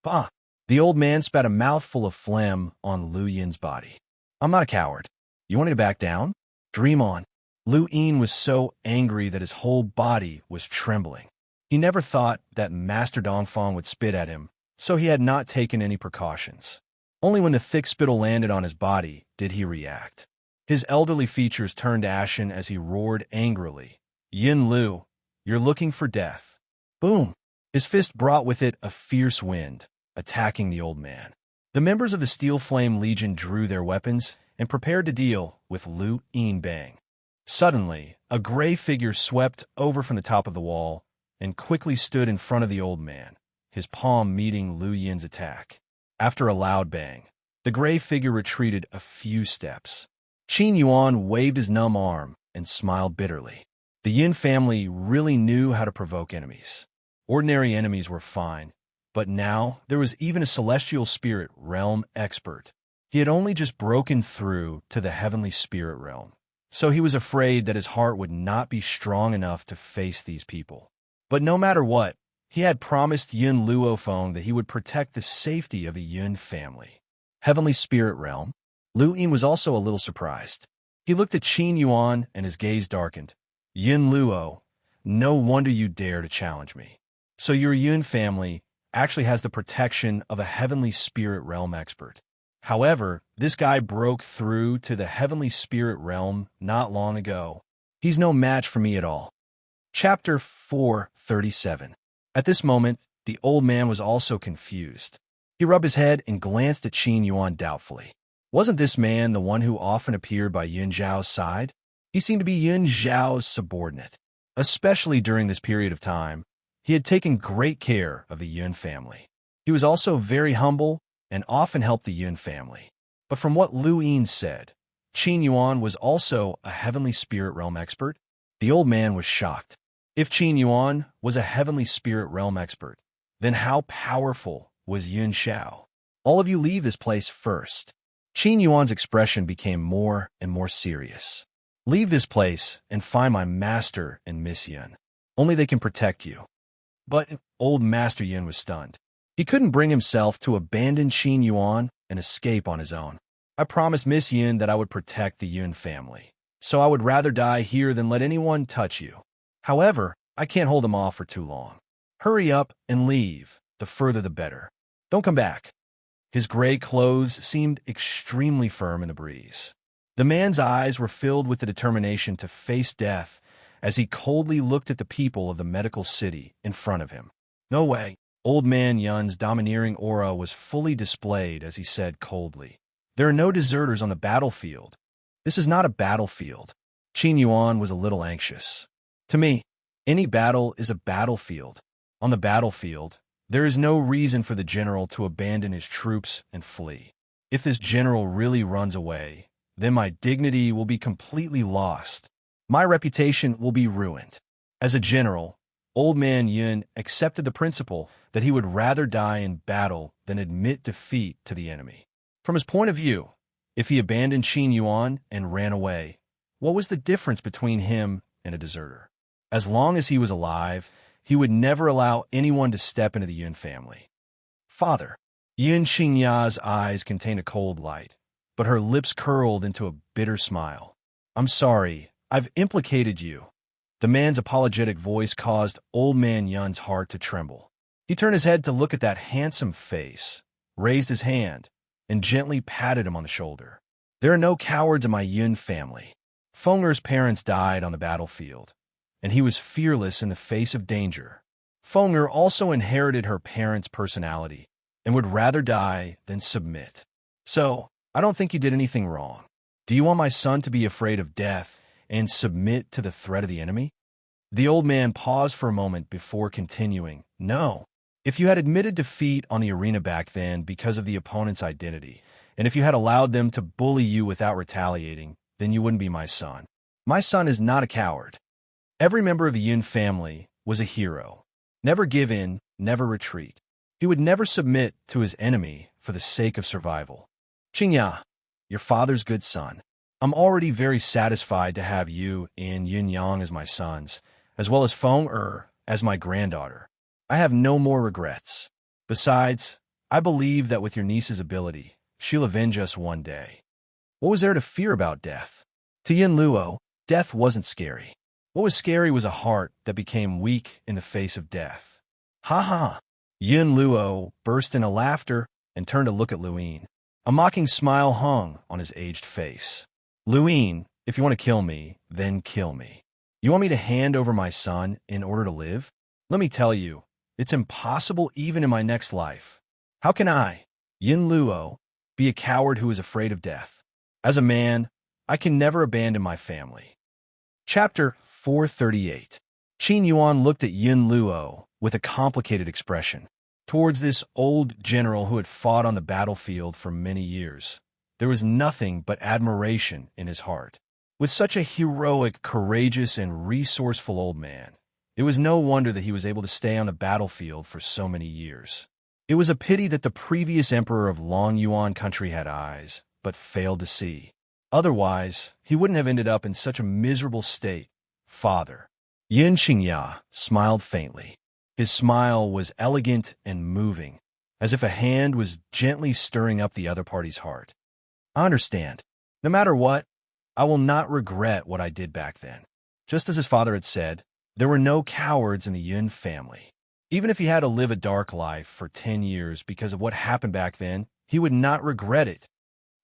Bah! The old man spat a mouthful of phlegm on Lu Yin's body. I'm not a coward. You want me to back down? Dream on. Lu Yin was so angry that his whole body was trembling. He never thought that Master Dongfang would spit at him, so he had not taken any precautions. Only when the thick spittle landed on his body did he react. His elderly features turned ashen as he roared angrily. Yin Lu, you're looking for death. Boom! His fist brought with it a fierce wind, attacking the old man. The members of the Steel Flame Legion drew their weapons and prepared to deal with Lu Yin Bang. Suddenly, a gray figure swept over from the top of the wall and quickly stood in front of the old man, his palm meeting Lu Yin's attack. After a loud bang, the gray figure retreated a few steps. Qin Yuan waved his numb arm and smiled bitterly. The Yin family really knew how to provoke enemies. Ordinary enemies were fine, but now there was even a celestial spirit realm expert. He had only just broken through to the heavenly spirit realm, so he was afraid that his heart would not be strong enough to face these people. But no matter what, he had promised Yun Luofeng that he would protect the safety of the Yun family. Heavenly Spirit Realm. Lu Yin was also a little surprised. He looked at Qin Yuan and his gaze darkened. Yun Luo, no wonder you dare to challenge me. So your Yun family actually has the protection of a Heavenly Spirit Realm expert. However, this guy broke through to the Heavenly Spirit Realm not long ago. He's no match for me at all. Chapter 437. At this moment, the old man was also confused. He rubbed his head and glanced at Qin Yuan doubtfully. Wasn't this man the one who often appeared by Yun Zhao's side? He seemed to be Yun Zhao's subordinate. Especially during this period of time, he had taken great care of the Yun family. He was also very humble and often helped the Yun family. But from what Lu Yin said, Qin Yuan was also a Heavenly Spirit Realm expert. The old man was shocked. If Qin Yuan was a Heavenly Spirit Realm expert, then how powerful was Yun Zhao? All of you leave this place first. Qin Yuan's expression became more and more serious. Leave this place and find my master and Miss Yun. Only they can protect you. But old Master Yun was stunned. He couldn't bring himself to abandon Qin Yuan and escape on his own. I promised Miss Yun that I would protect the Yun family, so I would rather die here than let anyone touch you. However, I can't hold them off for too long. Hurry up and leave, the further the better. Don't come back. His gray clothes seemed extremely firm in the breeze. The man's eyes were filled with the determination to face death as he coldly looked at the people of the medical city in front of him. No way. Old Man Yun's domineering aura was fully displayed as he said coldly, "There are no deserters on the battlefield. This is not a battlefield." Qin Yuan was a little anxious. "To me, any battle is a battlefield. On the battlefield, there is no reason for the general to abandon his troops and flee. If this general really runs away, then my dignity will be completely lost. My reputation will be ruined." As a general, Old Man Yun accepted the principle that he would rather die in battle than admit defeat to the enemy. From his point of view, if he abandoned Qin Yuan and ran away, what was the difference between him and a deserter? As long as he was alive, he would never allow anyone to step into the Yun family. "Father." Yun Xingya's eyes contained a cold light, but her lips curled into a bitter smile. "I'm sorry, I've implicated you." The man's apologetic voice caused Old Man Yun's heart to tremble. He turned his head to look at that handsome face, raised his hand, and gently patted him on the shoulder. "There are no cowards in my Yun family. Feng'er's parents died on the battlefield, and he was fearless in the face of danger. Feng'er also inherited her parents' personality and would rather die than submit. So, I don't think you did anything wrong. Do you want my son to be afraid of death and submit to the threat of the enemy?" The old man paused for a moment before continuing, "No. If you had admitted defeat on the arena back then because of the opponent's identity, and if you had allowed them to bully you without retaliating, then you wouldn't be my son. My son is not a coward. Every member of the Yun family was a hero. Never give in, never retreat. He would never submit to his enemy for the sake of survival. Qingya, your father's good son. I'm already very satisfied to have you and Yun Yang as my sons, as well as Feng'er as my granddaughter. I have no more regrets. Besides, I believe that with your niece's ability, she'll avenge us one day." What was there to fear about death? To Yin Luo, death wasn't scary. What was scary was a heart that became weak in the face of death. "Ha ha!" Yin Luo burst into laughter and turned to look at Luin. A mocking smile hung on his aged face. "Luin, if you want to kill me, then kill me. You want me to hand over my son in order to live? Let me tell you, it's impossible even in my next life. How can I, Yin Luo, be a coward who is afraid of death? As a man, I can never abandon my family." Chapter 438. Qin Yuan looked at Yin Luo with a complicated expression. Towards this old general who had fought on the battlefield for many years, there was nothing but admiration in his heart. With such a heroic, courageous, and resourceful old man, it was no wonder that he was able to stay on the battlefield for so many years. It was a pity that the previous emperor of Long Yuan country had eyes, but failed to see. Otherwise, he wouldn't have ended up in such a miserable state. "Father." Yin Xingya smiled faintly. His smile was elegant and moving, as if a hand was gently stirring up the other party's heart. "I understand. No matter what, I will not regret what I did back then." Just as his father had said, there were no cowards in the Yun family. Even if he had to live a dark life for 10 years because of what happened back then, he would not regret it.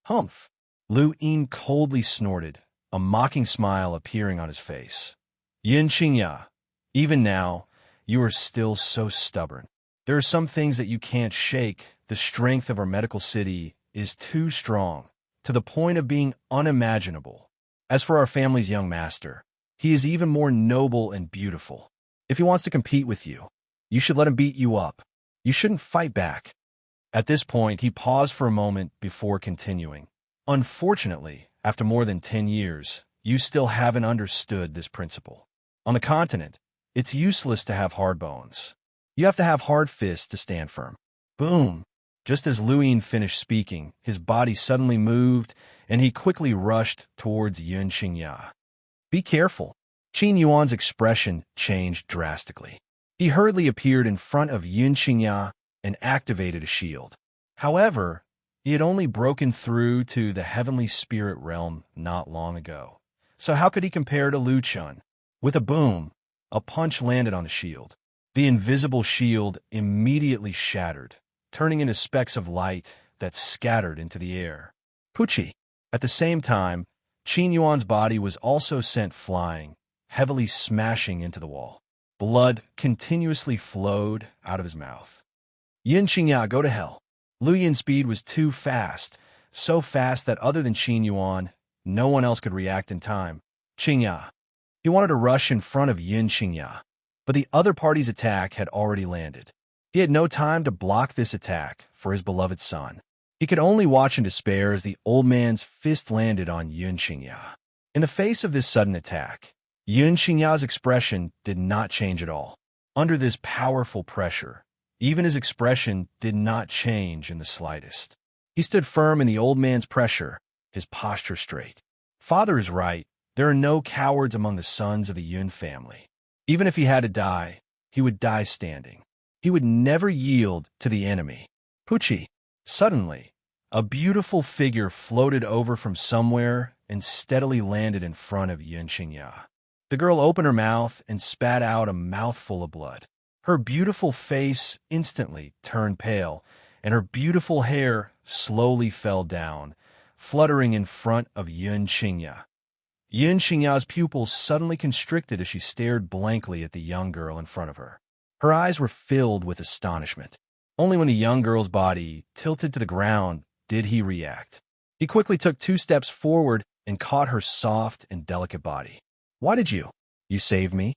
"Humph." Lu Yin coldly snorted, a mocking smile appearing on his face. "Yin Xingya, even now, you are still so stubborn. There are some things that you can't shake. The strength of our medical city is too strong, to the point of being unimaginable. As for our family's young master, he is even more noble and beautiful. If he wants to compete with you, you should let him beat you up. You shouldn't fight back." At this point, he paused for a moment before continuing. "Unfortunately, after more than 10 years, you still haven't understood this principle. On the continent, it's useless to have hard bones. You have to have hard fists to stand firm." Boom! Just as Luin finished speaking, his body suddenly moved, and he quickly rushed towards Yun Xingya. "Be careful." Qin Yuan's expression changed drastically. He hurriedly appeared in front of Yun Xingya and activated a shield. However, he had only broken through to the heavenly spirit realm not long ago. So how could he compare to Lu Chun? With a boom, a punch landed on the shield. The invisible shield immediately shattered, turning into specks of light that scattered into the air. Pucci! At the same time, Qin Yuan's body was also sent flying, heavily smashing into the wall. Blood continuously flowed out of his mouth. Yin Qingya, go to hell. Lu Yin's speed was too fast, so fast that other than Qin Yuan, no one else could react in time. Qingya. He wanted to rush in front of Yin Qingya, but the other party's attack had already landed. He had no time to block this attack for his beloved son. He could only watch in despair as the old man's fist landed on Yin Qingya. In the face of this sudden attack, Yin Qingya's expression did not change at all. Under this powerful pressure, even his expression did not change in the slightest. He stood firm in the old man's pressure, his posture straight. Father is right. There are no cowards among the sons of the Yun family. Even if he had to die, he would die standing. He would never yield to the enemy. Pucci. Suddenly, a beautiful figure floated over from somewhere and steadily landed in front of Yin Qingya. The girl opened her mouth and spat out a mouthful of blood. Her beautiful face instantly turned pale, and her beautiful hair slowly fell down, fluttering in front of Yin Qingya. Yin Qingya's pupils suddenly constricted as she stared blankly at the young girl in front of her. Her eyes were filled with astonishment. Only when the young girl's body tilted to the ground did he react. He quickly took 2 steps forward and caught her soft and delicate body. Why did you? You saved me?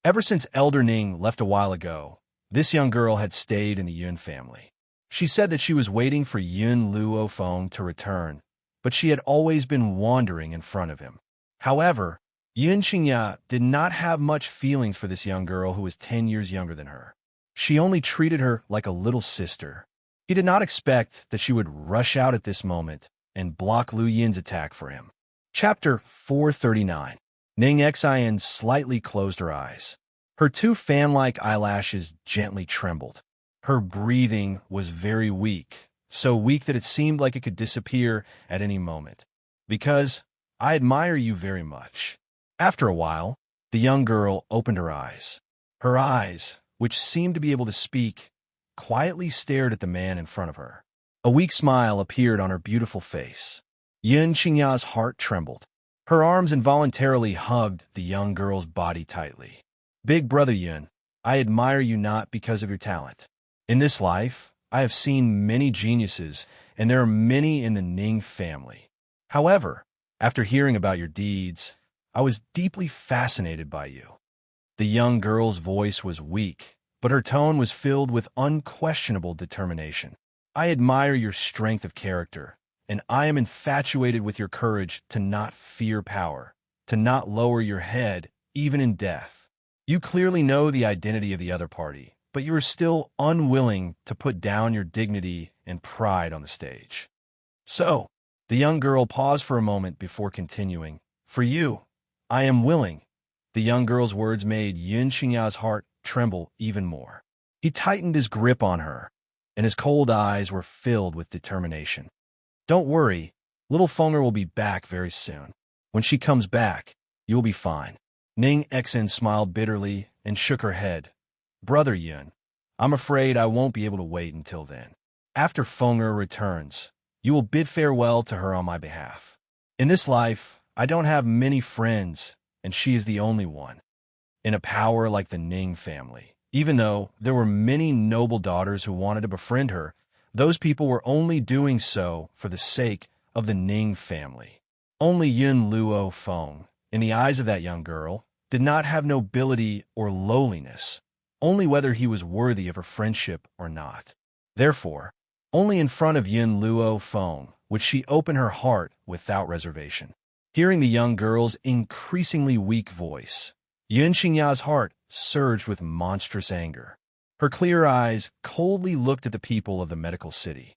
Ever since Elder Ning left a while ago, this young girl had stayed in the Yun family. She said that she was waiting for Yun Luo Feng to return, but she had always been wandering in front of him. However, Yin Qingya did not have much feelings for this young girl who was 10 years younger than her. She only treated her like a little sister. He did not expect that she would rush out at this moment and block Lu Yin's attack for him. Chapter 439. Ning Xian slightly closed her eyes. Her 2 fan-like eyelashes gently trembled. Her breathing was very weak, so weak that it seemed like it could disappear at any moment. Because I admire you very much. After a while, the young girl opened her eyes. Her eyes, which seemed to be able to speak, quietly stared at the man in front of her. A weak smile appeared on her beautiful face. Yin Qingya's heart trembled. Her arms involuntarily hugged the young girl's body tightly. Big brother Yun, I admire you not because of your talent. In this life, I have seen many geniuses, and there are many in the Ning family. However, after hearing about your deeds, I was deeply fascinated by you. The young girl's voice was weak, but her tone was filled with unquestionable determination. I admire your strength of character, and I am infatuated with your courage to not fear power, to not lower your head, even in death. You clearly know the identity of the other party, but you are still unwilling to put down your dignity and pride on the stage. So, the young girl paused for a moment before continuing. For you, I am willing. The young girl's words made Yin Qingya's heart tremble even more. He tightened his grip on her, and his cold eyes were filled with determination. Don't worry, little Fenger will be back very soon. When she comes back, you will be fine. Ning Xian smiled bitterly and shook her head. Brother Yun, I'm afraid I won't be able to wait until then. After Fenger returns, you will bid farewell to her on my behalf. In this life, I don't have many friends, and she is the only one. In a power like the Ning family, even though there were many noble daughters who wanted to befriend her, those people were only doing so for the sake of the Ning family. Only Yun Luo Feng, in the eyes of that young girl, did not have nobility or lowliness, only whether he was worthy of her friendship or not. Therefore, only in front of Yun Luo Feng would she open her heart without reservation. Hearing the young girl's increasingly weak voice, Yin Qingya's heart surged with monstrous anger. Her clear eyes coldly looked at the people of the medical city.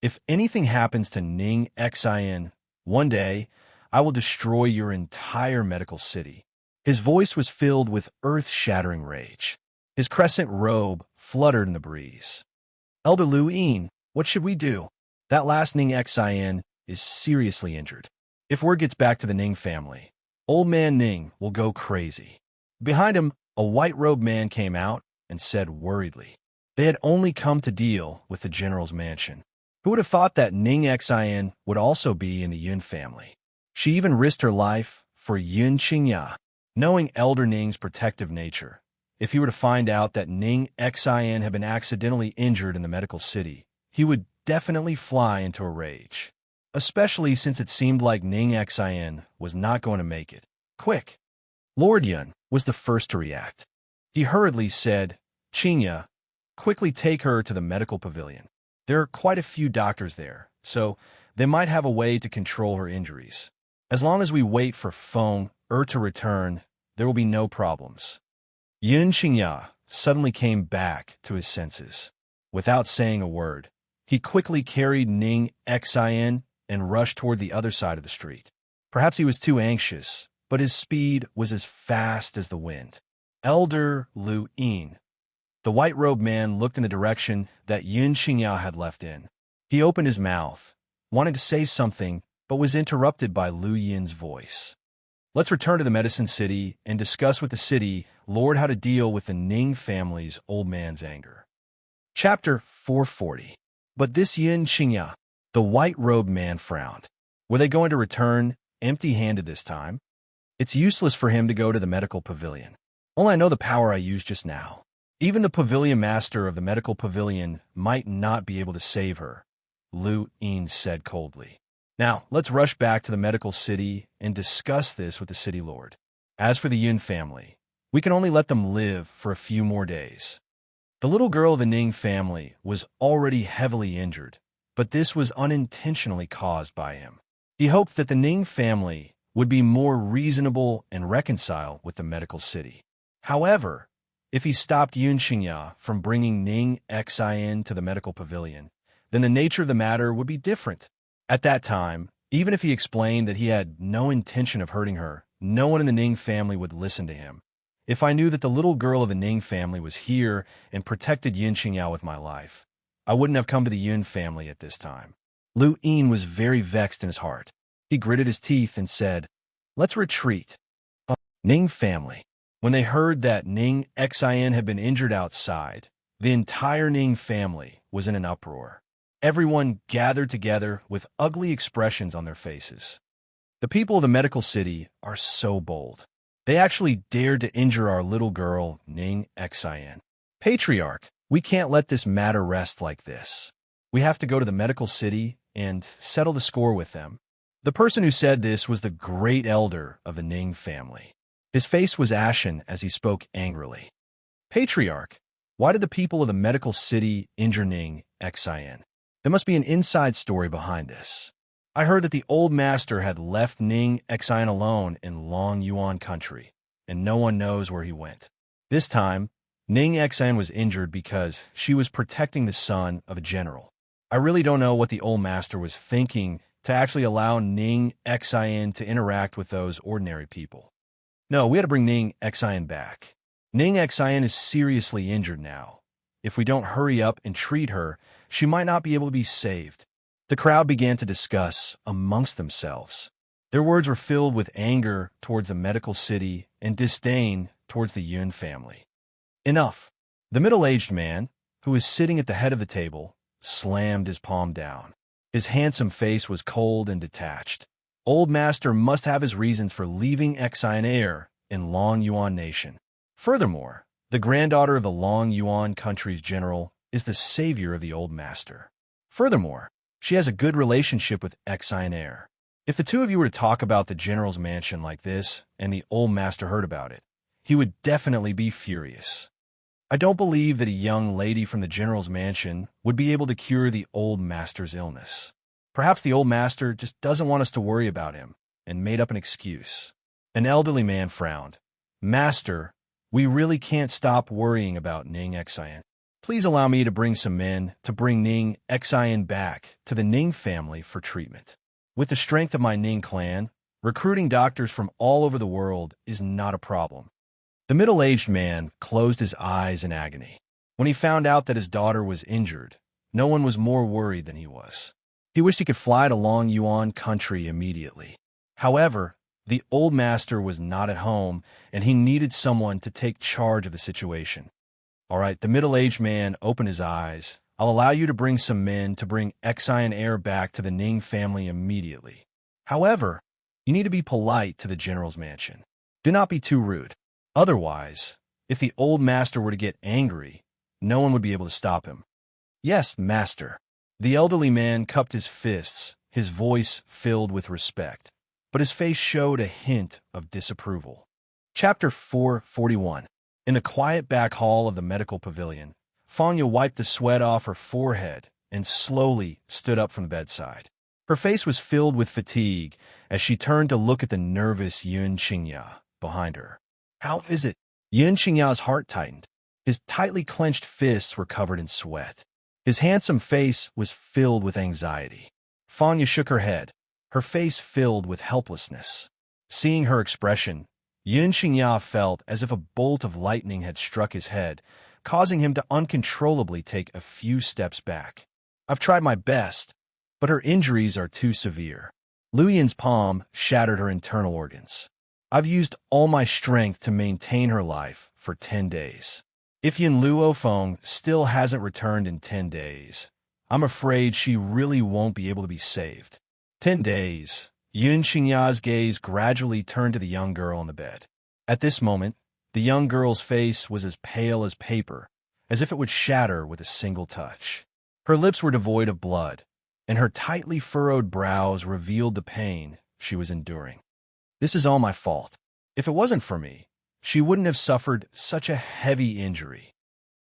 If anything happens to Ning Xian, one day I will destroy your entire medical city. His voice was filled with earth-shattering rage. His crescent robe fluttered in the breeze. Elder Lu Yin, what should we do? That last Ning Xian is seriously injured. If word gets back to the Ning family, old man Ning will go crazy. Behind him, a white-robed man came out and said worriedly. They had only come to deal with the general's mansion. Who would have thought that Ning Xian would also be in the Yun family? She even risked her life for Yin Qingya. Knowing Elder Ning's protective nature, if he were to find out that Ning Xin had been accidentally injured in the medical city, he would definitely fly into a rage, especially since it seemed like Ning Xin was not going to make it. Quick! Lord Yun was the first to react. He hurriedly said, Qinya, quickly take her to the medical pavilion. There are quite a few doctors there, so they might have a way to control her injuries. As long as we wait for Feng to return, there will be no problems. Yun Qingya suddenly came back to his senses. Without saying a word, he quickly carried Ning Xin and rushed toward the other side of the street. Perhaps he was too anxious, but his speed was as fast as the wind. Elder Lu Yin. The white-robed man looked in the direction that Yun Qingya had left in. He opened his mouth, wanted to say something, but was interrupted by Lu Yin's voice. Let's return to the medicine city and discuss with the city lord how to deal with the Ning family's old man's anger. Chapter 440. But this Yun Qingya, the white-robed man frowned. Were they going to return empty-handed this time? It's useless for him to go to the medical pavilion. Only I know the power I used just now. Even the pavilion master of the medical pavilion might not be able to save her, Lu Yin said coldly. Now, let's rush back to the medical city and discuss this with the city lord. As for the Yun family, we can only let them live for a few more days. The little girl of the Ning family was already heavily injured, but this was unintentionally caused by him. He hoped that the Ning family would be more reasonable and reconcile with the medical city. However, if he stopped Yun Qingya from bringing Ning Xin to the medical pavilion, then the nature of the matter would be different. At that time, even if he explained that he had no intention of hurting her, no one in the Ning family would listen to him. If I knew that the little girl of the Ning family was here and protected Yun Qingya with my life, I wouldn't have come to the Yun family at this time. Lu Yin was very vexed in his heart. He gritted his teeth and said, Let's retreat. Ning family. When they heard that Ning Xin had been injured outside, the entire Ning family was in an uproar. Everyone gathered together with ugly expressions on their faces. The people of the medical city are so bold. They actually dared to injure our little girl, Ning Xin. Patriarch, we can't let this matter rest like this. We have to go to the medical city and settle the score with them. The person who said this was the great elder of the Ning family. His face was ashen as he spoke angrily. Patriarch, why did the people of the medical city injure Ning Xin? There must be an inside story behind this. I heard that the old master had left Ning Xin alone in Long Yuan country, and no one knows where he went. This time, Ning Xin was injured because she was protecting the son of a general. I really don't know what the old master was thinking to actually allow Ning Xin to interact with those ordinary people. No, we had to bring Ning Xin back. Ning Xin is seriously injured now. If we don't hurry up and treat her, she might not be able to be saved. The crowd began to discuss amongst themselves. Their words were filled with anger towards the medical city and disdain towards the Yun family. Enough. The middle-aged man, who was sitting at the head of the table, slammed his palm down. His handsome face was cold and detached. Old Master must have his reasons for leaving Xin heir in Long Yuan Nation. Furthermore, the granddaughter of the Long Yuan country's general is the savior of the Old Master. Furthermore, she has a good relationship with Xin heir. If the two of you were to talk about the general's mansion like this, and the Old Master heard about it, he would definitely be furious. I don't believe that a young lady from the general's mansion would be able to cure the Old Master's illness. Perhaps the Old Master just doesn't want us to worry about him, and made up an excuse. An elderly man frowned. Master, we really can't stop worrying about Ning Xin. Please allow me to bring some men to bring Ning Xin back to the Ning family for treatment. With the strength of my Ning clan, recruiting doctors from all over the world is not a problem. The middle-aged man closed his eyes in agony. When he found out that his daughter was injured, no one was more worried than he was. He wished he could fly to Long Yuan country immediately. However, the Old Master was not at home, and he needed someone to take charge of the situation. All right, the middle-aged man opened his eyes. I'll allow you to bring some men to bring Xin heir back to the Ning family immediately. However, you need to be polite to the general's mansion. Do not be too rude. Otherwise, if the old master were to get angry, no one would be able to stop him. Yes, master. The elderly man cupped his fists, his voice filled with respect, but his face showed a hint of disapproval. Chapter 441. In the quiet back hall of the medical pavilion, Fanya wiped the sweat off her forehead and slowly stood up from the bedside. Her face was filled with fatigue as she turned to look at the nervous Yun Qingya behind her. How is it? Yun Qingya's heart tightened. His tightly clenched fists were covered in sweat. His handsome face was filled with anxiety. Fanya shook her head, her face filled with helplessness. Seeing her expression, Yun Qingya felt as if a bolt of lightning had struck his head, causing him to uncontrollably take a few steps back. I've tried my best, but her injuries are too severe. Lu Yin's palm shattered her internal organs. I've used all my strength to maintain her life for 10 days. If Yin Luofeng still hasn't returned in 10 days, I'm afraid she really won't be able to be saved. 10 days. Yun Qingya's gaze gradually turned to the young girl on the bed. At this moment, the young girl's face was as pale as paper, as if it would shatter with a single touch. Her lips were devoid of blood, and her tightly furrowed brows revealed the pain she was enduring. This is all my fault. If it wasn't for me, she wouldn't have suffered such a heavy injury.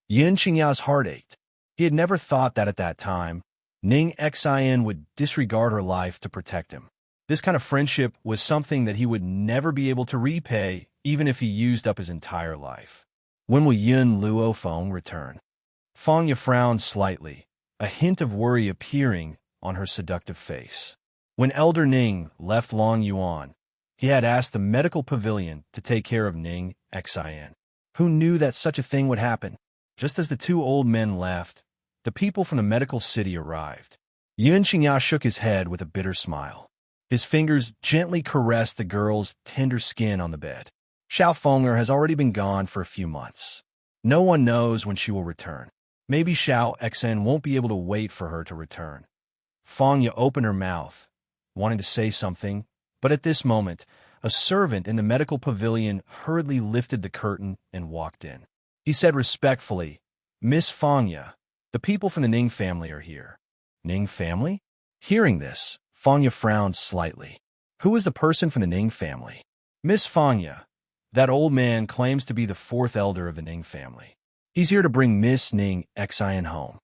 Yun Qingya's heart ached. He had never thought that at that time, Ning Xian would disregard her life to protect him. This kind of friendship was something that he would never be able to repay, even if he used up his entire life. When will Yun Luofeng return? Fanya frowned slightly, a hint of worry appearing on her seductive face. When Elder Ning left Long Yuan, he had asked the medical pavilion to take care of Ning Xian. Who knew that such a thing would happen? Just as the two old men left, the people from the medical city arrived. Yun Qingya shook his head with a bitter smile. His fingers gently caressed the girl's tender skin on the bed. Xiao Fenger has already been gone for a few months. No one knows when she will return. Maybe Xiao Xen won't be able to wait for her to return. Fanya opened her mouth, wanting to say something, but at this moment, a servant in the medical pavilion hurriedly lifted the curtain and walked in. He said respectfully, "Miss Fanya, the people from the Ning family are here." Ning family? Hearing this, Fanya frowned slightly. Who is the person from the Ning family? Miss Fanya, that old man claims to be the fourth elder of the Ning family. He's here to bring Miss Ning Xian home.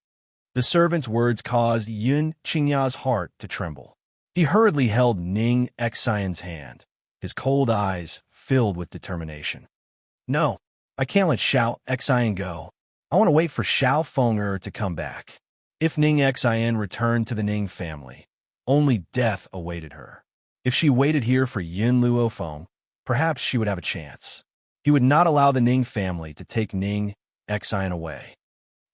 The servant's words caused Yun Qingya's heart to tremble. He hurriedly held Ning Xian's hand, his cold eyes filled with determination. No, I can't let Xiao Xian go. I want to wait for Xiao Fenger to come back. If Ning Xian returned to the Ning family, only death awaited her. If she waited here for Yin Luofeng, perhaps she would have a chance. He would not allow the Ning family to take Ning Xian away.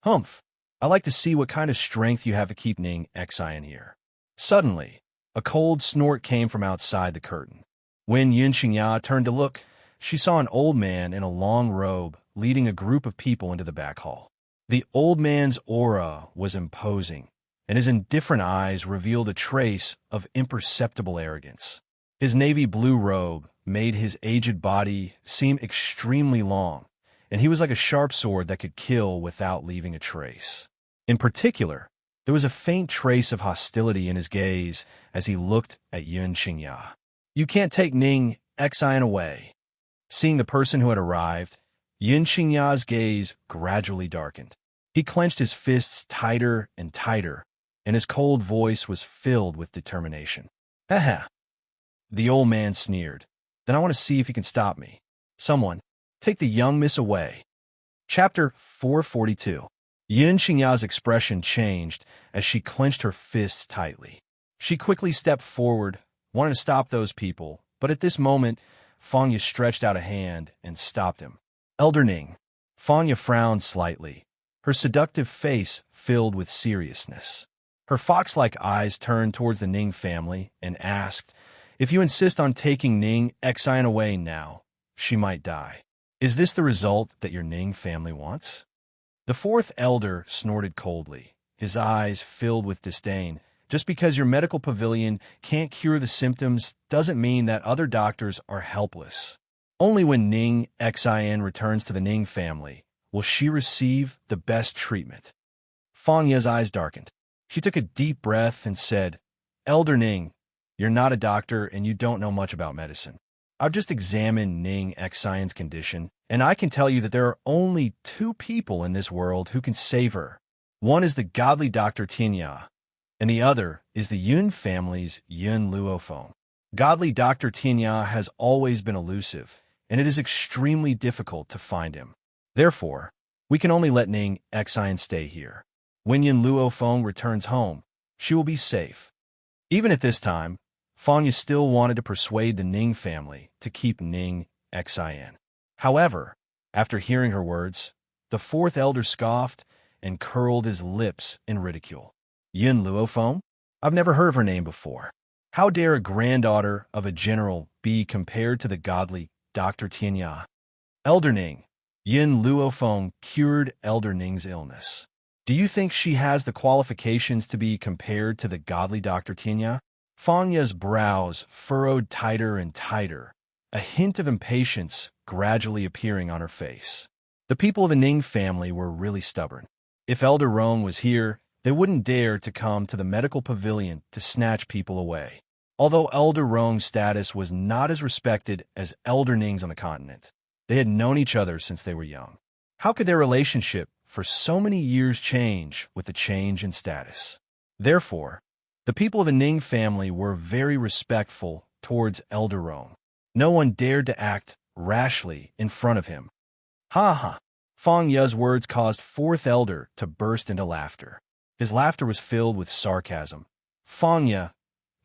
Humph, I like to see what kind of strength you have to keep Ning Xian here. Suddenly, a cold snort came from outside the curtain. When Yun Qingya turned to look, she saw an old man in a long robe leading a group of people into the back hall. The old man's aura was imposing, and his indifferent eyes revealed a trace of imperceptible arrogance. His navy blue robe made his aged body seem extremely long, and he was like a sharp sword that could kill without leaving a trace. In particular, there was a faint trace of hostility in his gaze as he looked at Yun Qingya. You can't take Ning Xian away. Seeing the person who had arrived, Yun Qingya's gaze gradually darkened. He clenched his fists tighter and tighter, and his cold voice was filled with determination. "Haha." The old man sneered. "Then I want to see if you can stop me. Someone, take the young miss away." Chapter 442. Yun Qingya's expression changed as she clenched her fists tightly. She quickly stepped forward, wanting to stop those people, but at this moment, Fanya stretched out a hand and stopped him. "Elder Ning." Fanya frowned slightly, her seductive face filled with seriousness. Her fox-like eyes turned towards the Ning family and asked, "If you insist on taking Ning Xian away now, she might die. Is this the result that your Ning family wants?" The fourth elder snorted coldly, his eyes filled with disdain. Just because your medical pavilion can't cure the symptoms doesn't mean that other doctors are helpless. Only when Ning Xin returns to the Ning family will she receive the best treatment. Fang Ye's eyes darkened. She took a deep breath and said, Elder Ning, you're not a doctor and you don't know much about medicine. I've just examined Ning Xion's condition, and I can tell you that there are only two people in this world who can save her. One is the godly Dr. Tianya, and the other is the Yun family's Yun Luofeng. Godly Dr. Tianya has always been elusive, and it is extremely difficult to find him. Therefore, we can only let Ning Xion stay here. When Yun Luofeng returns home, she will be safe. Even at this time, Fang Ye still wanted to persuade the Ning family to keep Ning Xion. However, after hearing her words, the fourth elder scoffed and curled his lips in ridicule. Yun Luofeng? I've never heard of her name before. How dare a granddaughter of a general be compared to the godly Dr. Tianya? Elder Ning, Yun Luofeng cured Elder Ning's illness. Do you think she has the qualifications to be compared to the godly Dr. Tianya? Fang Ye's brows furrowed tighter and tighter, a hint of impatience gradually appearing on her face. The people of the Ning family were really stubborn. If Elder Rong was here, they wouldn't dare to come to the medical pavilion to snatch people away. Although Elder Rong's status was not as respected as Elder Ning's on the continent, they had known each other since they were young. How could their relationship for so many years change with the change in status? Therefore, the people of the Ning family were very respectful towards Elder Rong. No one dared to act rashly in front of him. Ha ha! Fang Ye's words caused fourth elder to burst into laughter. His laughter was filled with sarcasm. Fang Ye,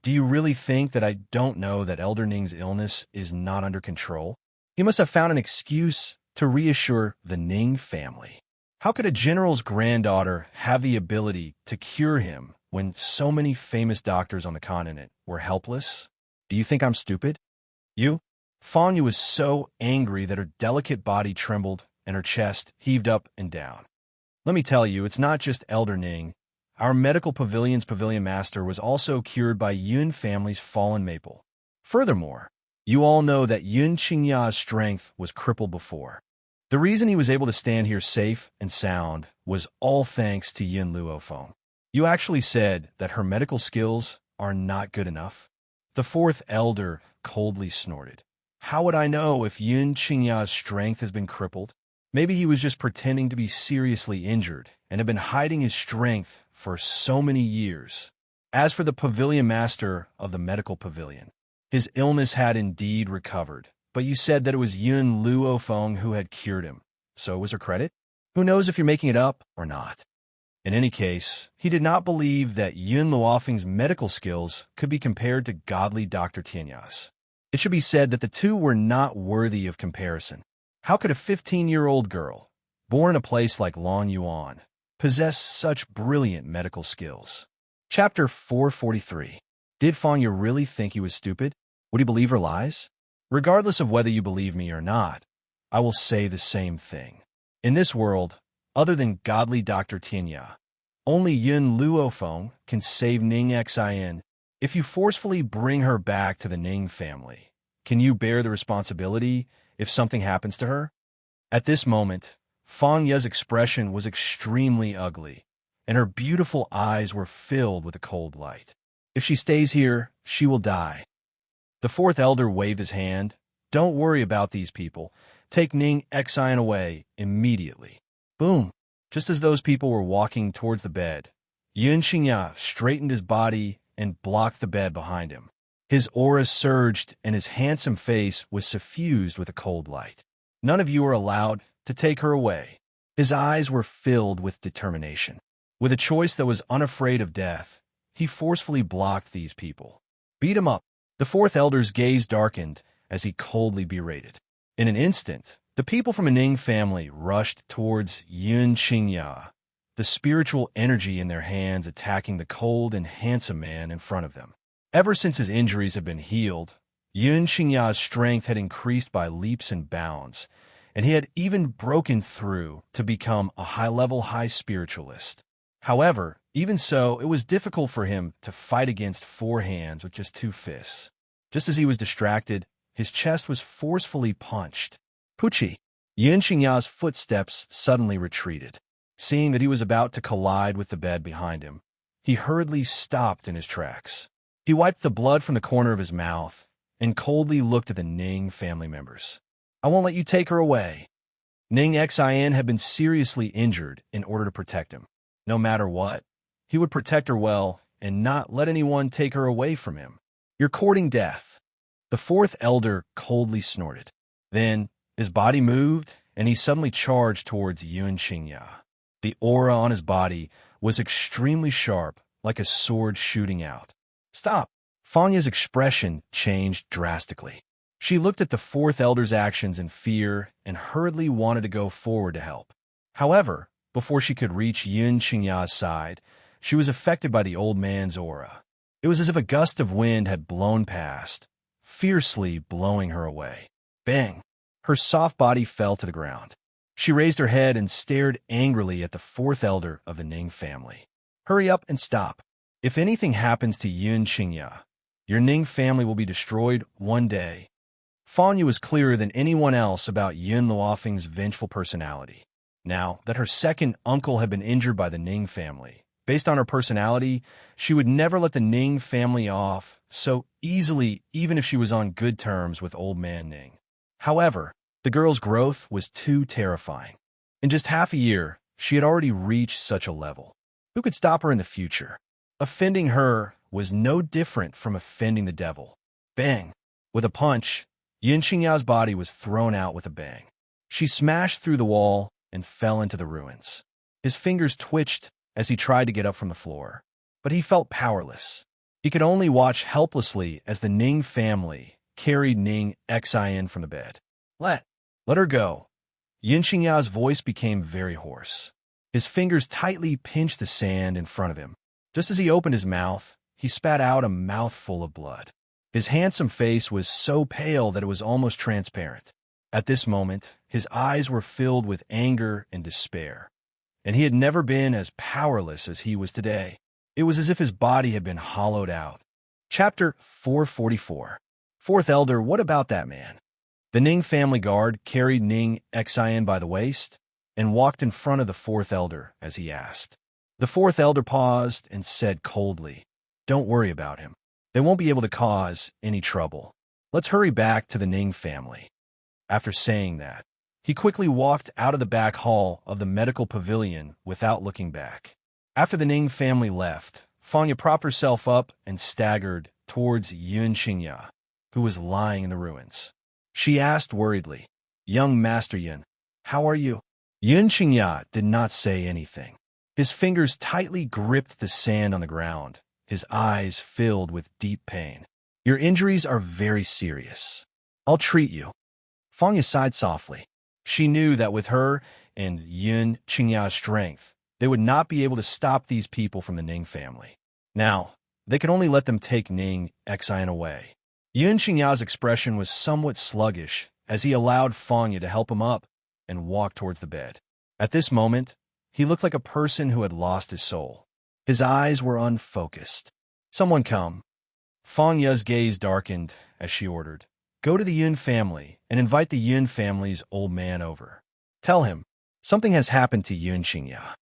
do you really think that I don't know that Elder Ning's illness is not under control? He must have found an excuse to reassure the Ning family. How could a general's granddaughter have the ability to cure him when so many famous doctors on the continent were helpless? Do you think I'm stupid? You? Fang Ye was so angry that her delicate body trembled and her chest heaved up and down. Let me tell you, it's not just Elder Ning. Our medical pavilion's pavilion master was also cured by Yun family's fallen maple. Furthermore, you all know that Yun Qingya's strength was crippled before. The reason he was able to stand here safe and sound was all thanks to Yun Luofeng. You actually said that her medical skills are not good enough. The fourth elder coldly snorted. How would I know if Yun Qingya's strength has been crippled? Maybe he was just pretending to be seriously injured and had been hiding his strength for so many years. As for the pavilion master of the medical pavilion, his illness had indeed recovered, but you said that it was Yun Luofeng who had cured him. So it was her credit? Who knows if you're making it up or not? In any case, he did not believe that Yun Luofeng's medical skills could be compared to godly Dr. Tianya's. It should be said that the two were not worthy of comparison. How could a 15-year-old girl, born in a place like Long Yuan, possess such brilliant medical skills? Chapter 443. Did Fang Ye really think he was stupid? Would he believe her lies? Regardless of whether you believe me or not, I will say the same thing. In this world, other than godly Dr. Tianya, only Yun Luofeng can save Ning Xion. If you forcefully bring her back to the Ning family, can you bear the responsibility if something happens to her? At this moment, Fang Ye's expression was extremely ugly, and her beautiful eyes were filled with a cold light. If she stays here, she will die. The fourth elder waved his hand. Don't worry about these people. Take Ning Xion away immediately. Boom! Just as those people were walking towards the bed, Yun Qingya straightened his body and blocked the bed behind him. His aura surged and his handsome face was suffused with a cold light. None of you are allowed to take her away. His eyes were filled with determination. With a choice that was unafraid of death, he forcefully blocked these people. Beat him up. The fourth elder's gaze darkened as he coldly berated. In an instant, the people from a Ning family rushed towards Yun Qingya, the spiritual energy in their hands attacking the cold and handsome man in front of them. Ever since his injuries had been healed, Yun Qingya's strength had increased by leaps and bounds, and he had even broken through to become a high-level high spiritualist. However, even so, it was difficult for him to fight against four hands with just two fists. Just as he was distracted, his chest was forcefully punched. Pucci! Yun Qingya's footsteps suddenly retreated. Seeing that he was about to collide with the bed behind him, he hurriedly stopped in his tracks. He wiped the blood from the corner of his mouth and coldly looked at the Ning family members. I won't let you take her away. Ning Xin had been seriously injured in order to protect him. No matter what, he would protect her well and not let anyone take her away from him. You're courting death. The fourth elder coldly snorted. Then his body moved, and he suddenly charged towards Yun Qingya. The aura on his body was extremely sharp, like a sword shooting out. Stop! Fanya's expression changed drastically. She looked at the fourth elder's actions in fear and hurriedly wanted to go forward to help. However, before she could reach Yun Qingya's side, she was affected by the old man's aura. It was as if a gust of wind had blown past, fiercely blowing her away. Bang! Her soft body fell to the ground. She raised her head and stared angrily at the fourth elder of the Ning family. Hurry up and stop. If anything happens to Yun Qingya, your Ning family will be destroyed one day. Fanya was clearer than anyone else about Yun Luofeng's vengeful personality. Now that her second uncle had been injured by the Ning family, based on her personality, she would never let the Ning family off so easily, even if she was on good terms with old man Ning. However, the girl's growth was too terrifying. In just half a year, she had already reached such a level. Who could stop her in the future? Offending her was no different from offending the devil. Bang! With a punch, Yun Qingya's body was thrown out with a bang. She smashed through the wall and fell into the ruins. His fingers twitched as he tried to get up from the floor, but he felt powerless. He could only watch helplessly as the Ning family carried Ning Xin from the bed. Let her go. Yun Qingya's voice became very hoarse. His fingers tightly pinched the sand in front of him. Just as he opened his mouth, he spat out a mouthful of blood. His handsome face was so pale that it was almost transparent. At this moment, his eyes were filled with anger and despair, and he had never been as powerless as he was today. It was as if his body had been hollowed out. Chapter 444. Fourth Elder, what about that man? The Ning family guard carried Ning Xin by the waist and walked in front of the fourth elder as he asked. The fourth elder paused and said coldly, Don't worry about him. They won't be able to cause any trouble. Let's hurry back to the Ning family. After saying that, he quickly walked out of the back hall of the medical pavilion without looking back. After the Ning family left, Fanya propped herself up and staggered towards Yun Qingya, who was lying in the ruins. She asked worriedly, Young Master Yun, how are you? Yun Qingya did not say anything. His fingers tightly gripped the sand on the ground, his eyes filled with deep pain. Your injuries are very serious. I'll treat you. Fanya sighed softly. She knew that with her and Yun Qingya's strength, they would not be able to stop these people from the Ning family. Now, they could only let them take Ning Xin away. Yun Qingya's expression was somewhat sluggish as he allowed Fanya to help him up and walk towards the bed. At this moment, he looked like a person who had lost his soul. His eyes were unfocused. Someone come. Fanya's gaze darkened as she ordered, Go to the Yun family and invite the Yun family's old man over. Tell him, something has happened to Yun Qingya.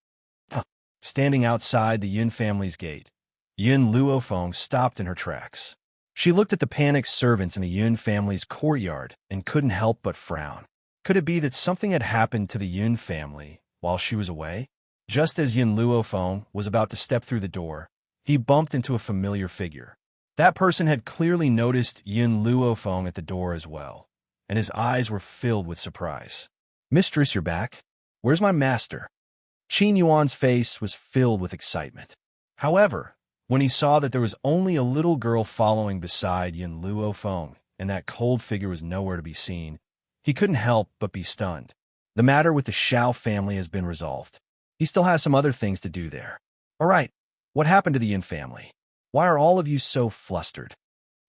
Standing outside the Yun family's gate, Yun Luofeng stopped in her tracks. She looked at the panicked servants in the Yun family's courtyard and couldn't help but frown. Could it be that something had happened to the Yun family while she was away? Just as Yun Luofeng was about to step through the door, he bumped into a familiar figure. That person had clearly noticed Yun Luofeng at the door as well, and his eyes were filled with surprise. Mistress, you're back? Where's my master? Qin Yuan's face was filled with excitement. However, when he saw that there was only a little girl following beside Yun Luofeng and that cold figure was nowhere to be seen, he couldn't help but be stunned. The matter with the Shao family has been resolved. He still has some other things to do there. All right, what happened to the Yin family? Why are all of you so flustered?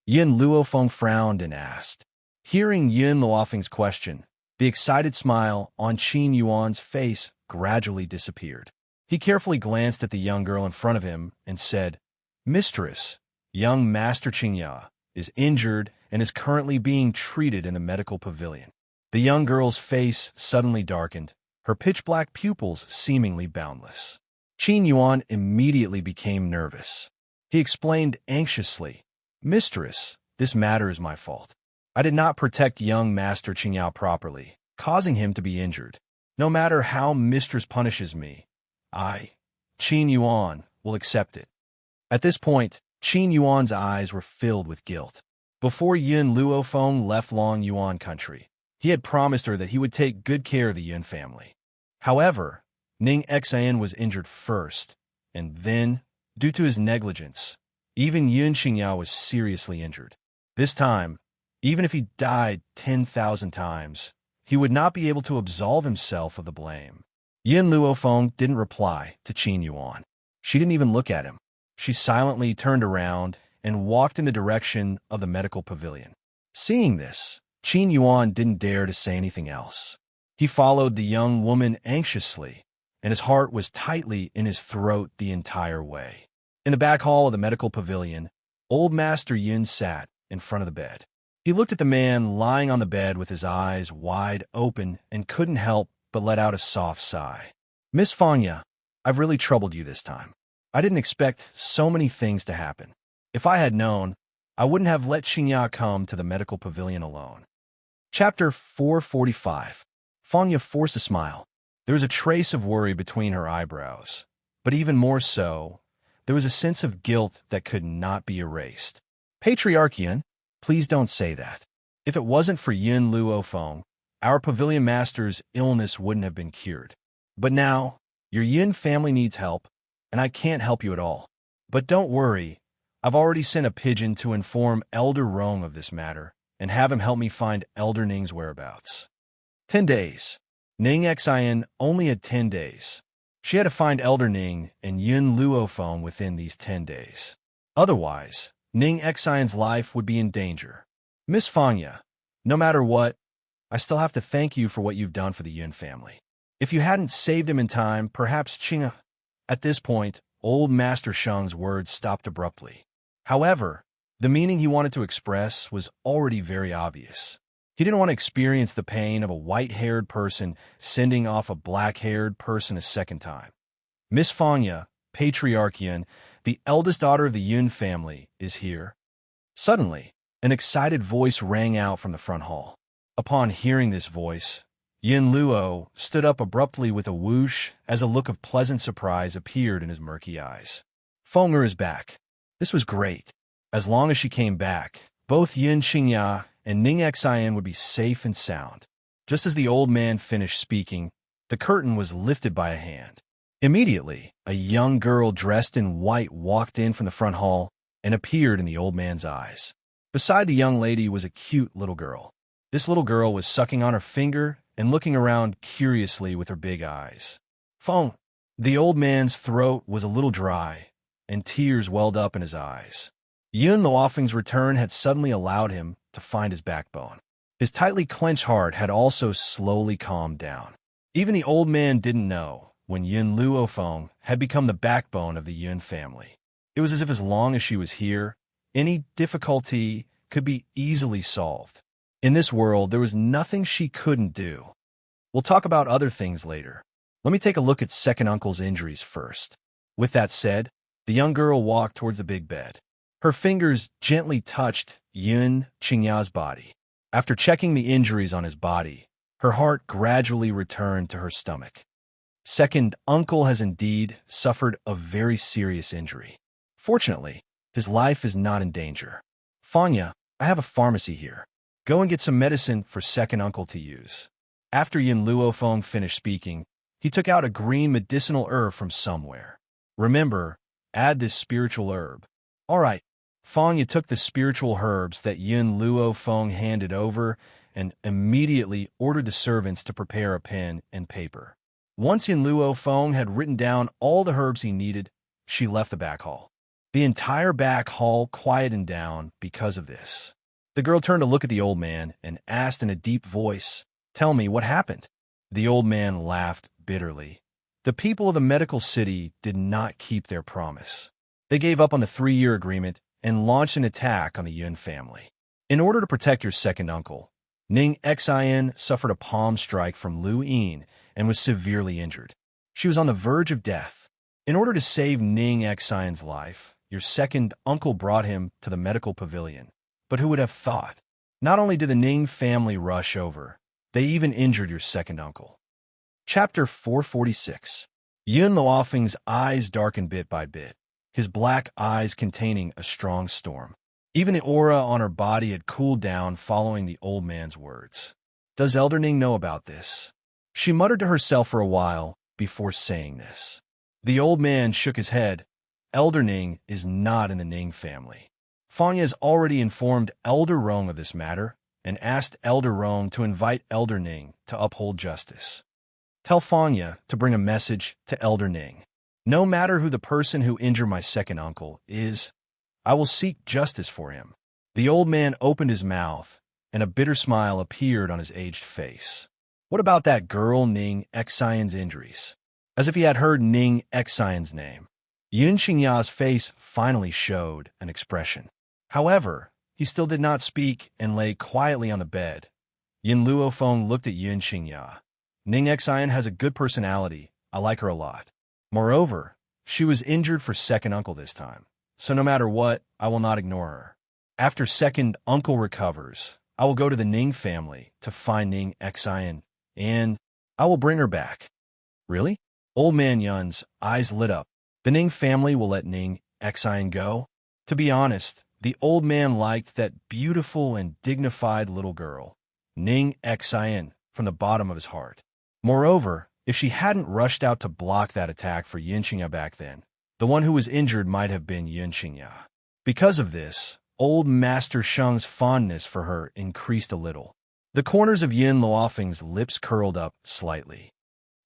Yun Luofeng frowned and asked. Hearing Yun Luofeng's question, the excited smile on Qin Yuan's face gradually disappeared. He carefully glanced at the young girl in front of him and said, Mistress, young Master Qingya is injured and is currently being treated in the medical pavilion. The young girl's face suddenly darkened, her pitch-black pupils seemingly boundless. Qin Yuan immediately became nervous. He explained anxiously, "Mistress, this matter is my fault. I did not protect young Master Qingyao properly, causing him to be injured. No matter how Mistress punishes me, I, Qin Yuan, will accept it." At this point, Qin Yuan's eyes were filled with guilt. Before Yun Luofeng left Long Yuan country, he had promised her that he would take good care of the Yun family. However, Ning Xian was injured first, and then, due to his negligence, even Yun Qingyao was seriously injured. This time, even if he died 10,000 times, he would not be able to absolve himself of the blame. Yun Luofeng didn't reply to Qin Yuan. She didn't even look at him. She silently turned around and walked in the direction of the medical pavilion. Seeing this, Qin Yuan didn't dare to say anything else. He followed the young woman anxiously, and his heart was tightly in his throat the entire way. In the back hall of the medical pavilion, old Master Yun sat in front of the bed. He looked at the man lying on the bed with his eyes wide open and couldn't help but let out a soft sigh. "Miss Fanya, I've really troubled you this time. I didn't expect so many things to happen. If I had known, I wouldn't have let Xingya come to the medical pavilion alone." Chapter 445. Fanya forced a smile. There was a trace of worry between her eyebrows, but even more so, there was a sense of guilt that could not be erased. "Patriarchian, please don't say that. If it wasn't for Yun Luofeng, our pavilion master's illness wouldn't have been cured. But now, your Yun family needs help, and I can't help you at all. But don't worry, I've already sent a pigeon to inform Elder Rong of this matter, and have him help me find Elder Ning's whereabouts." 10 days. Ning Xian only had 10 days. She had to find Elder Ning and Yun Luofeng within these 10 days. Otherwise, Ning Xian's life would be in danger. "Miss Fanya, no matter what, I still have to thank you for what you've done for the Yun family. If you hadn't saved him in time, perhaps Qingya—" At this point, old Master Sheng's words stopped abruptly. However, the meaning he wanted to express was already very obvious. He didn't want to experience the pain of a white-haired person sending off a black-haired person a second time. "Miss Fanya, Patriarchian, the eldest daughter of the Yun family, is here." Suddenly, an excited voice rang out from the front hall. Upon hearing this voice, Yun Luo stood up abruptly with a whoosh as a look of pleasant surprise appeared in his murky eyes. "Fenger is back. This was great. As long as she came back, both Yun Qingya and Ning Xian would be safe and sound." Just as the old man finished speaking, the curtain was lifted by a hand. Immediately, a young girl dressed in white walked in from the front hall and appeared in the old man's eyes. Beside the young lady was a cute little girl. This little girl was sucking on her finger and looking around curiously with her big eyes. "Feng." The old man's throat was a little dry, and tears welled up in his eyes. Yun Luofeng's return had suddenly allowed him to find his backbone. His tightly clenched heart had also slowly calmed down. Even the old man didn't know when Yun Luofeng had become the backbone of the Yun family. It was as if as long as she was here, any difficulty could be easily solved. In this world, there was nothing she couldn't do. We'll talk about other things later. Let me take a look at second uncle's injuries first. With that said, the young girl walked towards the big bed. Her fingers gently touched Yun Qingya's body. After checking the injuries on his body, her heart gradually returned to her stomach. Second uncle has indeed suffered a very serious injury. Fortunately, his life is not in danger. "Fanya, I have a pharmacy here. Go and get some medicine for second uncle to use." After Yun Luofeng finished speaking, he took out a green medicinal herb from somewhere. "Remember, add this spiritual herb." "All right." Fanya took the spiritual herbs that Yun Luofeng handed over and immediately ordered the servants to prepare a pen and paper. Once Yun Luofeng had written down all the herbs he needed, she left the back hall. The entire back hall quieted down because of this. The girl turned to look at the old man and asked in a deep voice, "Tell me, what happened?" The old man laughed bitterly. The people of the medical city did not keep their promise. They gave up on the 3-year agreement and launched an attack on the Yun family. In order to protect your second uncle, Ning Xian suffered a palm strike from Lu Yin and was severely injured. She was on the verge of death. In order to save Ning Xian's life, your second uncle brought him to the medical pavilion. But who would have thought? Not only did the Ning family rush over, they even injured your second uncle. Chapter 446. Yun Luofeng's eyes darkened bit by bit, his black eyes containing a strong storm. Even the aura on her body had cooled down following the old man's words. Does Elder Ning know about this? She muttered to herself for a while before saying this. The old man shook his head. Elder Ning is not in the Ning family. Fanya has already informed Elder Rong of this matter and asked Elder Rong to invite Elder Ning to uphold justice. Tell Fanya to bring a message to Elder Ning. No matter who the person who injured my second uncle is, I will seek justice for him. The old man opened his mouth, and a bitter smile appeared on his aged face. What about that girl Ning Xian's injuries? As if he had heard Ning Xian's name, Yun Xingya's face finally showed an expression. However, he still did not speak and lay quietly on the bed. Yin Luofeng looked at Yun Xingya. Ning Xian has a good personality. I like her a lot. Moreover, she was injured for second uncle this time. So no matter what, I will not ignore her. After second uncle recovers, I will go to the Ning family to find Ning Xian, and I will bring her back. Really? Old man Yun's eyes lit up. The Ning family will let Ning Xian go? To be honest, the old man liked that beautiful and dignified little girl, Ning Xian, from the bottom of his heart. Moreover, if she hadn't rushed out to block that attack for Yun Xingya back then, the one who was injured might have been Yun Xingya. Because of this, old Master Sheng's fondness for her increased a little. The corners of Yun Luofeng's lips curled up slightly.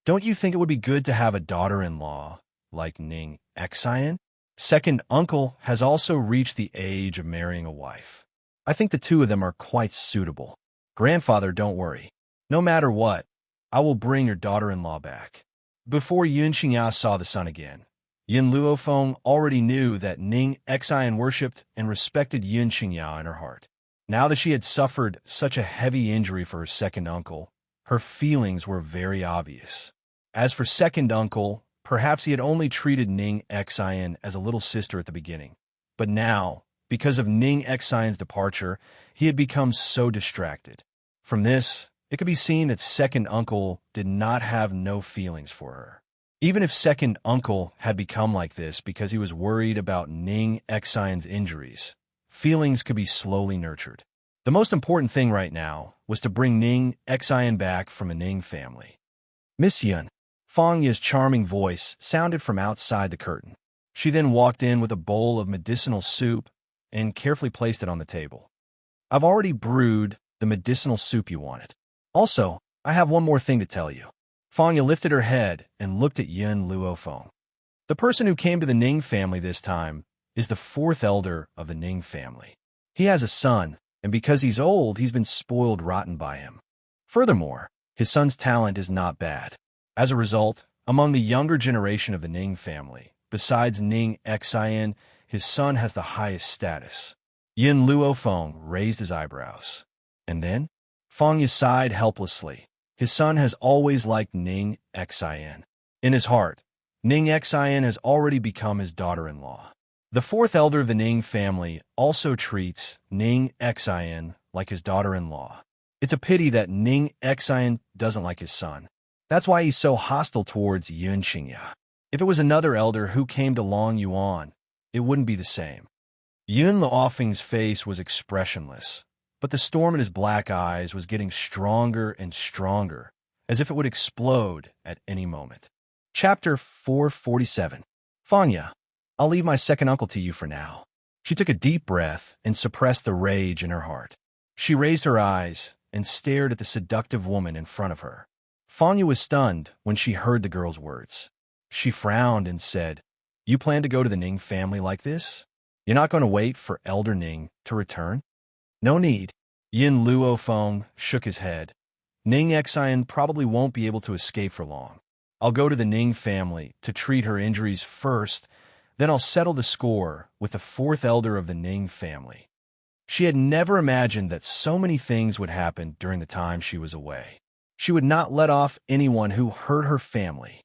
Don't you think it would be good to have a daughter-in-law like Ning Xian? Second uncle has also reached the age of marrying a wife. I think the two of them are quite suitable. Grandfather, don't worry. No matter what, I will bring your daughter-in-law back. Before Yun Xingya saw the sun again, Yin Luofeng already knew that Ning Xian worshipped and respected Yun Xingya in her heart. Now that she had suffered such a heavy injury for her second uncle, her feelings were very obvious. As for second uncle, perhaps he had only treated Ning Xian as a little sister at the beginning. But now, because of Ning Xian's departure, he had become so distracted. From this, it could be seen that second uncle did not have no feelings for her. Even if second uncle had become like this because he was worried about Ning Xian's injuries, feelings could be slowly nurtured. The most important thing right now was to bring Ning Xian back from a Ning family. Miss Yun, Fanya's charming voice sounded from outside the curtain. She then walked in with a bowl of medicinal soup and carefully placed it on the table. I've already brewed the medicinal soup you wanted. Also, I have one more thing to tell you. Fanya lifted her head and looked at Yun Luofeng. The person who came to the Ning family this time is the fourth elder of the Ning family. He has a son, and because he's old, he's been spoiled rotten by him. Furthermore, his son's talent is not bad. As a result, among the younger generation of the Ning family, besides Ning Xian, his son has the highest status. Yin Luofeng raised his eyebrows. And then, Fanya sighed helplessly. His son has always liked Ning Xian. In his heart, Ning Xian has already become his daughter-in-law. The fourth elder of the Ning family also treats Ning Xian like his daughter-in-law. It's a pity that Ning Xian doesn't like his son. That's why he's so hostile towards Yun Xingya. If it was another elder who came to Long Yuan, it wouldn't be the same. Yun Luofeng's face was expressionless, but the storm in his black eyes was getting stronger and stronger, as if it would explode at any moment. Chapter 447. Fanya, I'll leave my second uncle to you for now. She took a deep breath and suppressed the rage in her heart. She raised her eyes and stared at the seductive woman in front of her. Fanya was stunned when she heard the girl's words. She frowned and said, You plan to go to the Ning family like this? You're not going to wait for Elder Ning to return? No need. Yin Luofeng shook his head. Ning Xian probably won't be able to escape for long. I'll go to the Ning family to treat her injuries first, then I'll settle the score with the fourth elder of the Ning family. She had never imagined that so many things would happen during the time she was away. She would not let off anyone who hurt her family.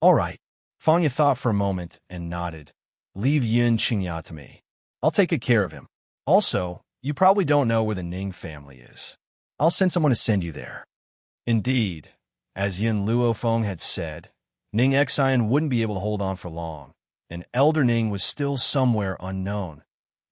All right. Fanya thought for a moment and nodded. Leave Yun Qingya to me. I'll take good care of him. Also, you probably don't know where the Ning family is. I'll send someone to send you there. Indeed, as Yin Luofeng had said, Ning Xian wouldn't be able to hold on for long, and Elder Ning was still somewhere unknown.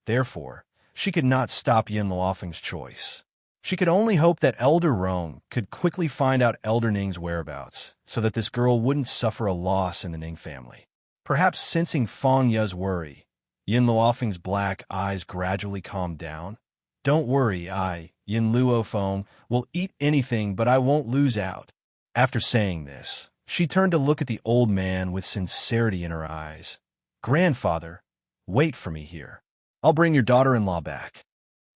Therefore, she could not stop Yin Luofeng's choice. She could only hope that Elder Rong could quickly find out Elder Ning's whereabouts, so that this girl wouldn't suffer a loss in the Ning family. Perhaps sensing Fang Ye's worry, Yin Luofeng's black eyes gradually calmed down. Don't worry, Yin Luofeng, will eat anything, but I won't lose out. After saying this, she turned to look at the old man with sincerity in her eyes. Grandfather, wait for me here. I'll bring your daughter-in-law back.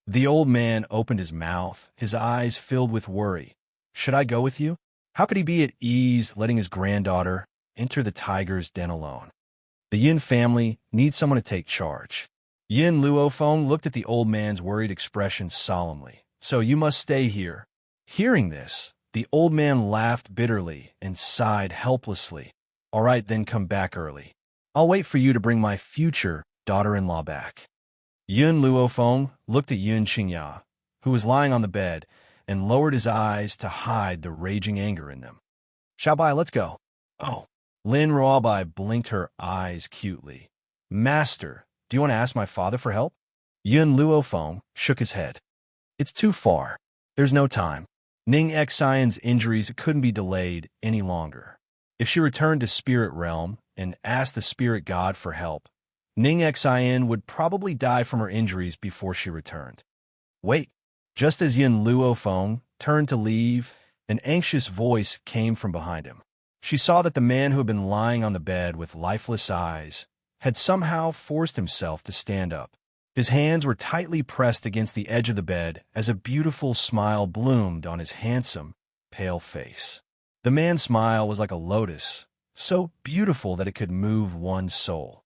The old man opened his mouth, his eyes filled with worry. Should I go with you? How could he be at ease letting his granddaughter enter the tiger's den alone? The Yin family needs someone to take charge. Yin Luofeng looked at the old man's worried expression solemnly. So you must stay here. Hearing this, the old man laughed bitterly and sighed helplessly. All right, then come back early. I'll wait for you to bring my future daughter-in-law back. Yun Luofeng looked at Yun Qingya, who was lying on the bed, and lowered his eyes to hide the raging anger in them. Xiaobai, let's go. Oh. Lin Ruobai blinked her eyes cutely. Master, do you want to ask my father for help? Yun Luofeng shook his head. It's too far. There's no time. Ning Xian's injuries couldn't be delayed any longer. If she returned to Spirit Realm and asked the Spirit God for help, Ning Xian would probably die from her injuries before she returned. Wait. Just as Yin Luofeng turned to leave, an anxious voice came from behind him. She saw that the man who had been lying on the bed with lifeless eyes had somehow forced himself to stand up. His hands were tightly pressed against the edge of the bed as a beautiful smile bloomed on his handsome, pale face. The man's smile was like a lotus, so beautiful that it could move one's soul.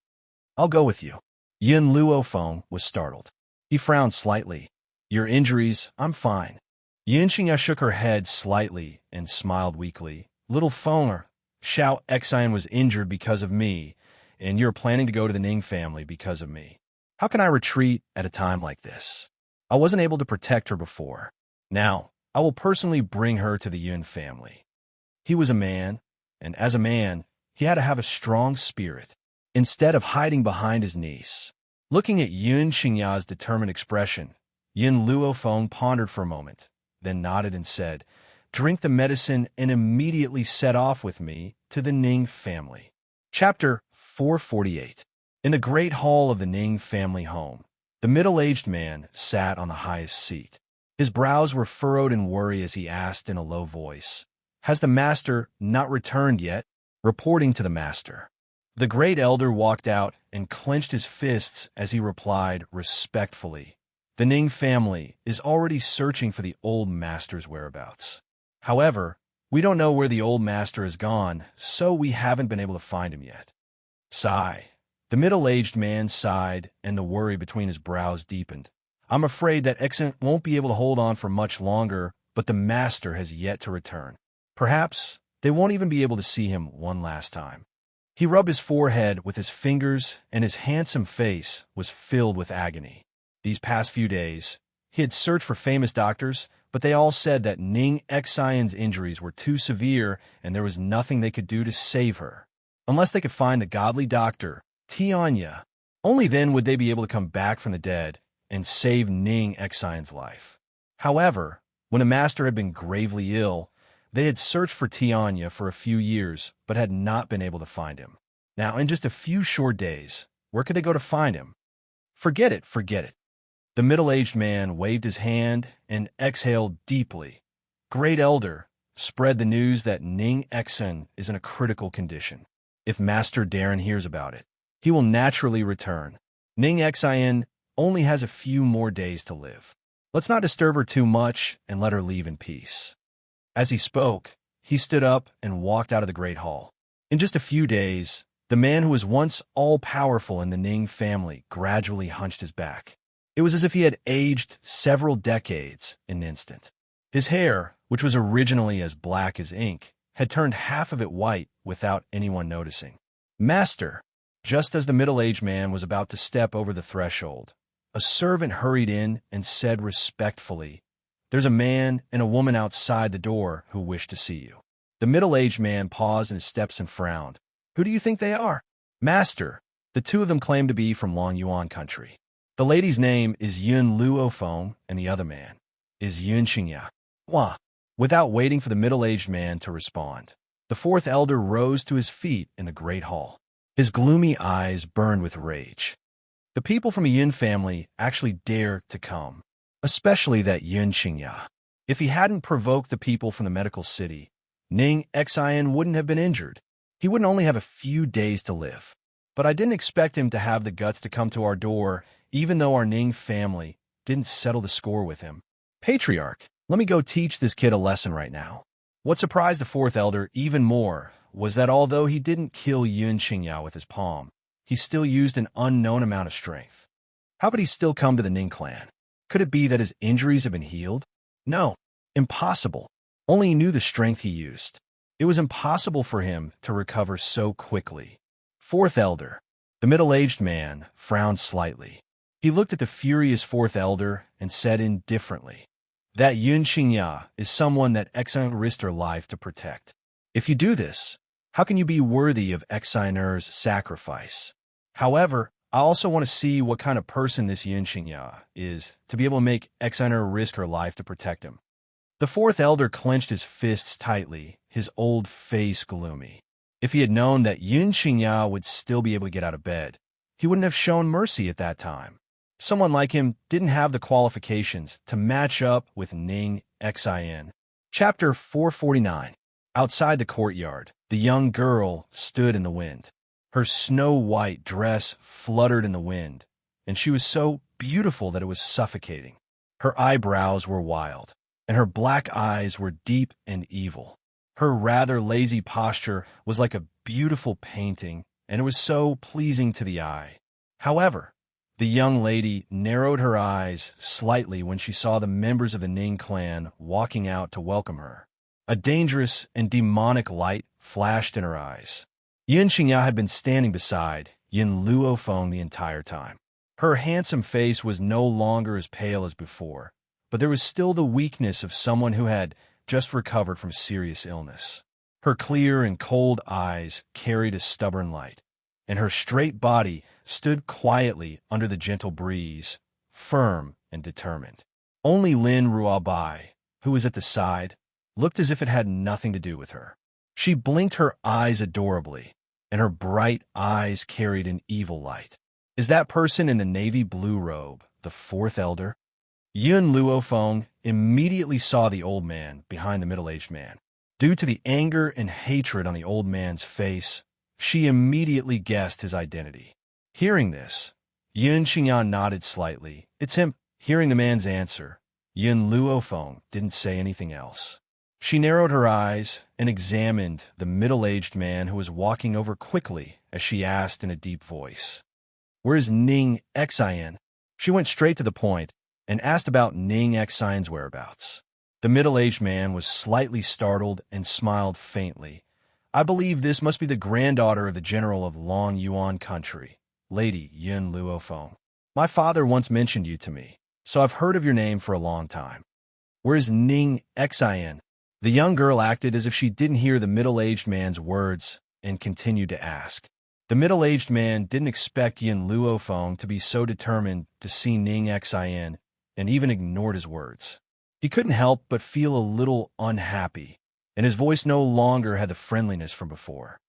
I'll go with you. Yin Luofeng was startled. He frowned slightly. Your injuries, I'm fine. Yin Qingya shook her head slightly and smiled weakly. Little Fenger, Xiao Xian was injured because of me, and you're planning to go to the Ning family because of me. How can I retreat at a time like this? I wasn't able to protect her before. Now, I will personally bring her to the Yun family. He was a man, and as a man, he had to have a strong spirit, instead of hiding behind his niece. Looking at Yun Qingya's determined expression, Yin Luofeng pondered for a moment, then nodded and said, Drink the medicine and immediately set off with me to the Ning family. Chapter 448. In the great hall of the Ning family home, the middle-aged man sat on the highest seat. His brows were furrowed in worry as he asked in a low voice, Has the master not returned yet? Reporting to the master. The great elder walked out and clenched his fists as he replied respectfully, The Ning family is already searching for the old master's whereabouts. However, we don't know where the old master has gone, so we haven't been able to find him yet. Sigh. The middle-aged man sighed, and the worry between his brows deepened. I'm afraid that Exant won't be able to hold on for much longer, but the master has yet to return. Perhaps they won't even be able to see him one last time. He rubbed his forehead with his fingers, and his handsome face was filled with agony. These past few days, he had searched for famous doctors, but they all said that Ning Xian's injuries were too severe and there was nothing they could do to save her. Unless they could find the godly doctor, Tianya, only then would they be able to come back from the dead and save Ning Xian's life. However, when the master had been gravely ill, they had searched for Tianya for a few years, but had not been able to find him. Now, in just a few short days, where could they go to find him? Forget it, forget it. The middle-aged man waved his hand and exhaled deeply. Great Elder, spread the news that Ning Xian is in a critical condition. If Master Darren hears about it, he will naturally return. Ning Xian only has a few more days to live. Let's not disturb her too much and let her leave in peace. As he spoke, he stood up and walked out of the great hall. In just a few days, the man who was once all-powerful in the Ning family gradually hunched his back. It was as if he had aged several decades in an instant. His hair, which was originally as black as ink, had turned half of it white without anyone noticing. Master, just as the middle-aged man was about to step over the threshold, a servant hurried in and said respectfully, "There's a man and a woman outside the door who wish to see you." The middle-aged man paused in his steps and frowned. "Who do you think they are?" "Master, the two of them claim to be from Long Yuan country. The lady's name is Yun Luofeng, and the other man is Yun Qingya." Wah! Without waiting for the middle-aged man to respond, the fourth elder rose to his feet in the great hall. His gloomy eyes burned with rage. The people from a Yun family actually dared to come, especially that Yun Qingya. If he hadn't provoked the people from the medical city, Ning Xian wouldn't have been injured. He wouldn't only have a few days to live. But I didn't expect him to have the guts to come to our door, even though our Ning family didn't settle the score with him. "Patriarch, let me go teach this kid a lesson right now." What surprised the fourth elder even more was that although he didn't kill Yun Qingya with his palm, he still used an unknown amount of strength. How could he still come to the Ning clan? Could it be that his injuries have been healed? No, impossible. Only he knew the strength he used. It was impossible for him to recover so quickly. Fourth elder, the middle-aged man, frowned slightly. He looked at the furious fourth elder and said indifferently, "That Yun Qingya is someone that Xian risked her life to protect. If you do this, how can you be worthy of Xianer's sacrifice? However, I also want to see what kind of person this Yun Qingya is to be able to make Xianer risk her life to protect him." The fourth elder clenched his fists tightly, his old face gloomy. If he had known that Yun Qingya would still be able to get out of bed, he wouldn't have shown mercy at that time. Someone like him didn't have the qualifications to match up with Ning Xian. Chapter 449. Outside the courtyard, the young girl stood in the wind. Her snow-white dress fluttered in the wind, and she was so beautiful that it was suffocating. Her eyebrows were wild, and her black eyes were deep and evil. Her rather lazy posture was like a beautiful painting, and it was so pleasing to the eye. However, the young lady narrowed her eyes slightly when she saw the members of the Ning clan walking out to welcome her. A dangerous and demonic light flashed in her eyes. Yun Qingya had been standing beside Yun Luofeng the entire time. Her handsome face was no longer as pale as before, but there was still the weakness of someone who had just recovered from serious illness. Her clear and cold eyes carried a stubborn light, and her straight body stood quietly under the gentle breeze, firm and determined. Only Lin Ruabai, who was at the side, looked as if it had nothing to do with her. She blinked her eyes adorably, and her bright eyes carried an evil light. "Is that person in the navy blue robe the fourth elder?" Yun Luofeng immediately saw the old man behind the middle-aged man. Due to the anger and hatred on the old man's face, she immediately guessed his identity. Hearing this, Yun Qingyan nodded slightly. "It's him." Hearing the man's answer, Yun Luofeng didn't say anything else. She narrowed her eyes and examined the middle-aged man who was walking over quickly as she asked in a deep voice, "Where's Ning Xian?" She went straight to the point and asked about Ning Xian's whereabouts. The middle-aged man was slightly startled and smiled faintly. "I believe this must be the granddaughter of the general of Long Yuan country, Lady Yun Luofeng. My father once mentioned you to me, so I've heard of your name for a long time. Where's Ning Xian?" The young girl acted as if she didn't hear the middle-aged man's words and continued to ask. The middle-aged man didn't expect Yun Luofeng to be so determined to see Ning Xian and even ignored his words. He couldn't help but feel a little unhappy, and his voice no longer had the friendliness from before.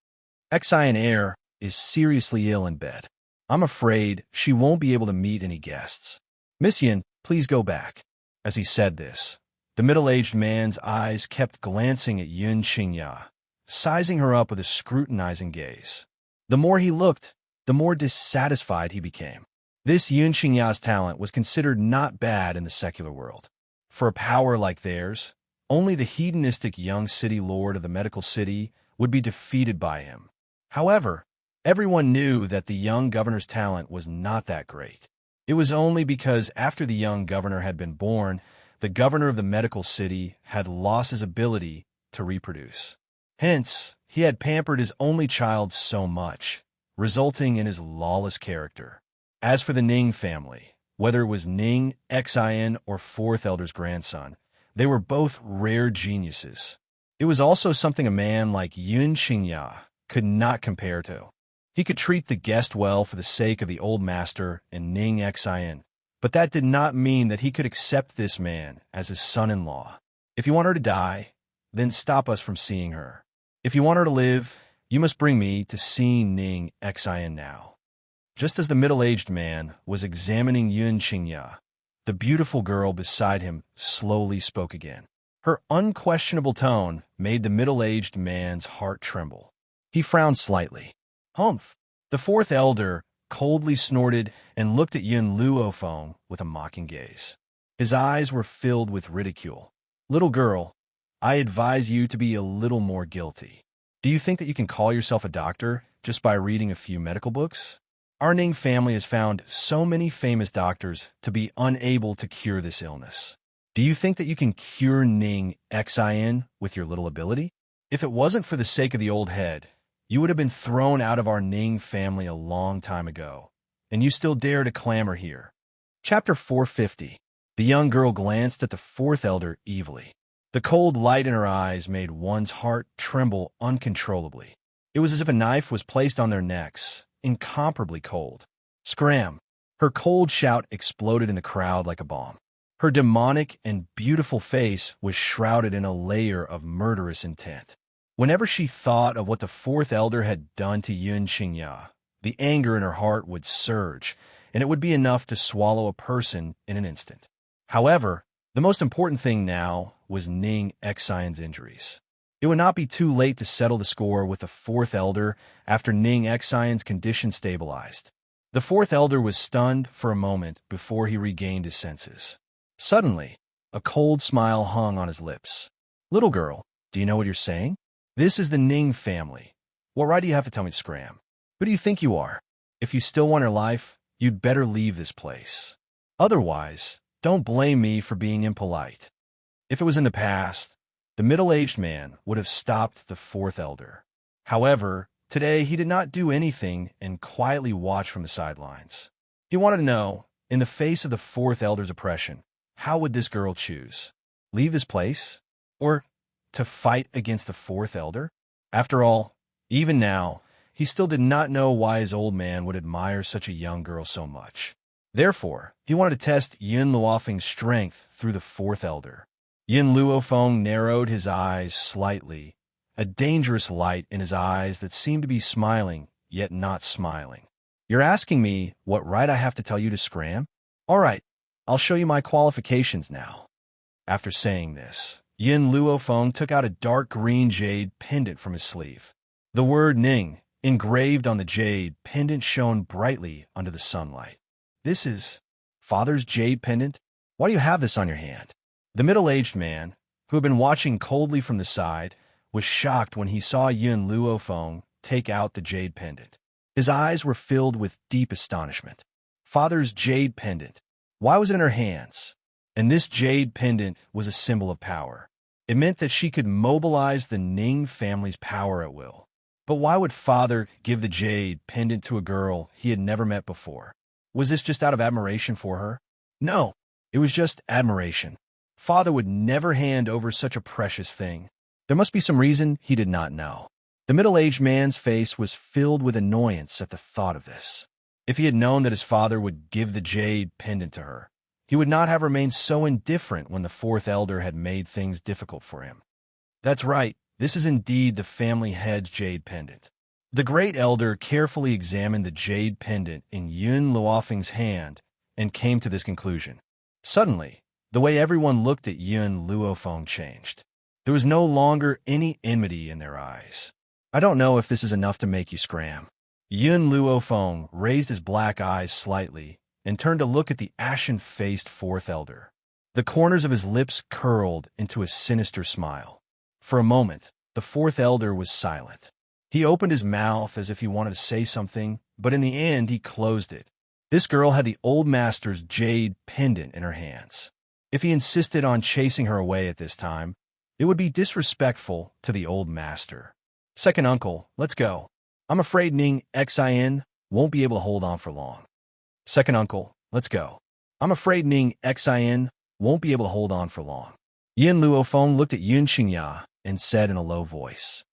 "Xian heir is seriously ill in bed. I'm afraid she won't be able to meet any guests. Miss Yun, please go back." As he said this, the middle-aged man's eyes kept glancing at Yun Qingya, sizing her up with a scrutinizing gaze. The more he looked, the more dissatisfied he became. This Yun Qingya's talent was considered not bad in the secular world. For a power like theirs, only the hedonistic young city lord of the medical city would be defeated by him. However, everyone knew that the young governor's talent was not that great. It was only because after the young governor had been born, the governor of the medical city had lost his ability to reproduce. Hence, he had pampered his only child so much, resulting in his lawless character. As for the Ning family, whether it was Ning, Xin, or Fourth Elder's grandson, they were both rare geniuses. It was also something a man like Yun Qingya could not compare to. He could treat the guest well for the sake of the old master and Ning Xin, but that did not mean that he could accept this man as his son-in-law. If you want her to die, then stop us from seeing her. If you want her to live, you must bring me to seeing Ning Xin now. Just as the middle-aged man was examining Yun Qingya, the beautiful girl beside him slowly spoke again. Her unquestionable tone made the middle-aged man's heart tremble. He frowned slightly. Humph! The fourth elder coldly snorted and looked at Yun Luofeng with a mocking gaze. His eyes were filled with ridicule. Little girl, I advise you to be a little more guilty. Do you think that you can call yourself a doctor just by reading a few medical books? Our Ning family has found so many famous doctors to be unable to cure this illness. Do you think that you can cure Ning Xin with your little ability? If it wasn't for the sake of the old head, you would have been thrown out of our Ning family a long time ago, and you still dare to clamor here. Chapter 450. The young girl glanced at the fourth elder evilly. The cold light in her eyes made one's heart tremble uncontrollably. It was as if a knife was placed on their necks, incomparably cold. Scram! Her cold shout exploded in the crowd like a bomb. Her demonic and beautiful face was shrouded in a layer of murderous intent. Whenever she thought of what the fourth elder had done to Yun Qingya, the anger in her heart would surge, and it would be enough to swallow a person in an instant. However, the most important thing now was Ning Xion's injuries. It would not be too late to settle the score with the fourth elder after Ning Xion's condition stabilized. The fourth elder was stunned for a moment before he regained his senses. Suddenly, a cold smile hung on his lips. Little girl, do you know what you're saying? This is the Ning family. What right do you have to tell me to scram? Who do you think you are? If you still want her life, you'd better leave this place. Otherwise, don't blame me for being impolite. If it was in the past, the middle-aged man would have stopped the fourth elder. However, today he did not do anything and quietly watched from the sidelines. He wanted to know, in the face of the fourth elder's oppression, how would this girl choose? Leave this place? Or to fight against the fourth elder? After all, even now, he still did not know why his old man would admire such a young girl so much. Therefore, he wanted to test Yun Luofeng's strength through the fourth elder. Yun Luofeng narrowed his eyes slightly, a dangerous light in his eyes that seemed to be smiling, yet not smiling. You're asking me what right I have to tell you to scram? All right, I'll show you my qualifications now. After saying this, Yun Luofeng took out a dark green jade pendant from his sleeve. The word Ning, engraved on the jade pendant, shone brightly under the sunlight. This is Father's jade pendant? Why do you have this on your hand? The middle-aged man, who had been watching coldly from the side, was shocked when he saw Yun Luofeng take out the jade pendant. His eyes were filled with deep astonishment. Father's jade pendant. Why was it in her hands? And this jade pendant was a symbol of power. It meant that she could mobilize the Ning family's power at will. But why would father give the jade pendant to a girl he had never met before? Was this just out of admiration for her? No, it was just admiration. Father would never hand over such a precious thing. There must be some reason he did not know. The middle-aged man's face was filled with annoyance at the thought of this. If he had known that his father would give the jade pendant to her, he would not have remained so indifferent when the fourth elder had made things difficult for him. That's right, this is indeed the family head's jade pendant. The great elder carefully examined the jade pendant in Yun Luofeng's hand and came to this conclusion. Suddenly, the way everyone looked at Yun Luofeng changed. There was no longer any enmity in their eyes. I don't know if this is enough to make you scram. Yun Luofeng raised his black eyes slightly and turned to look at the ashen-faced fourth elder. The corners of his lips curled into a sinister smile. For a moment, the fourth elder was silent. He opened his mouth as if he wanted to say something, but in the end he closed it. This girl had the old master's jade pendant in her hands. If he insisted on chasing her away at this time, it would be disrespectful to the old master. Second uncle, let's go. I'm afraid Ning Xin won't be able to hold on for long. Second uncle, let's go. I'm afraid Ning Xin won't be able to hold on for long. Yin Luofeng looked at Yun Xingya and said in a low voice.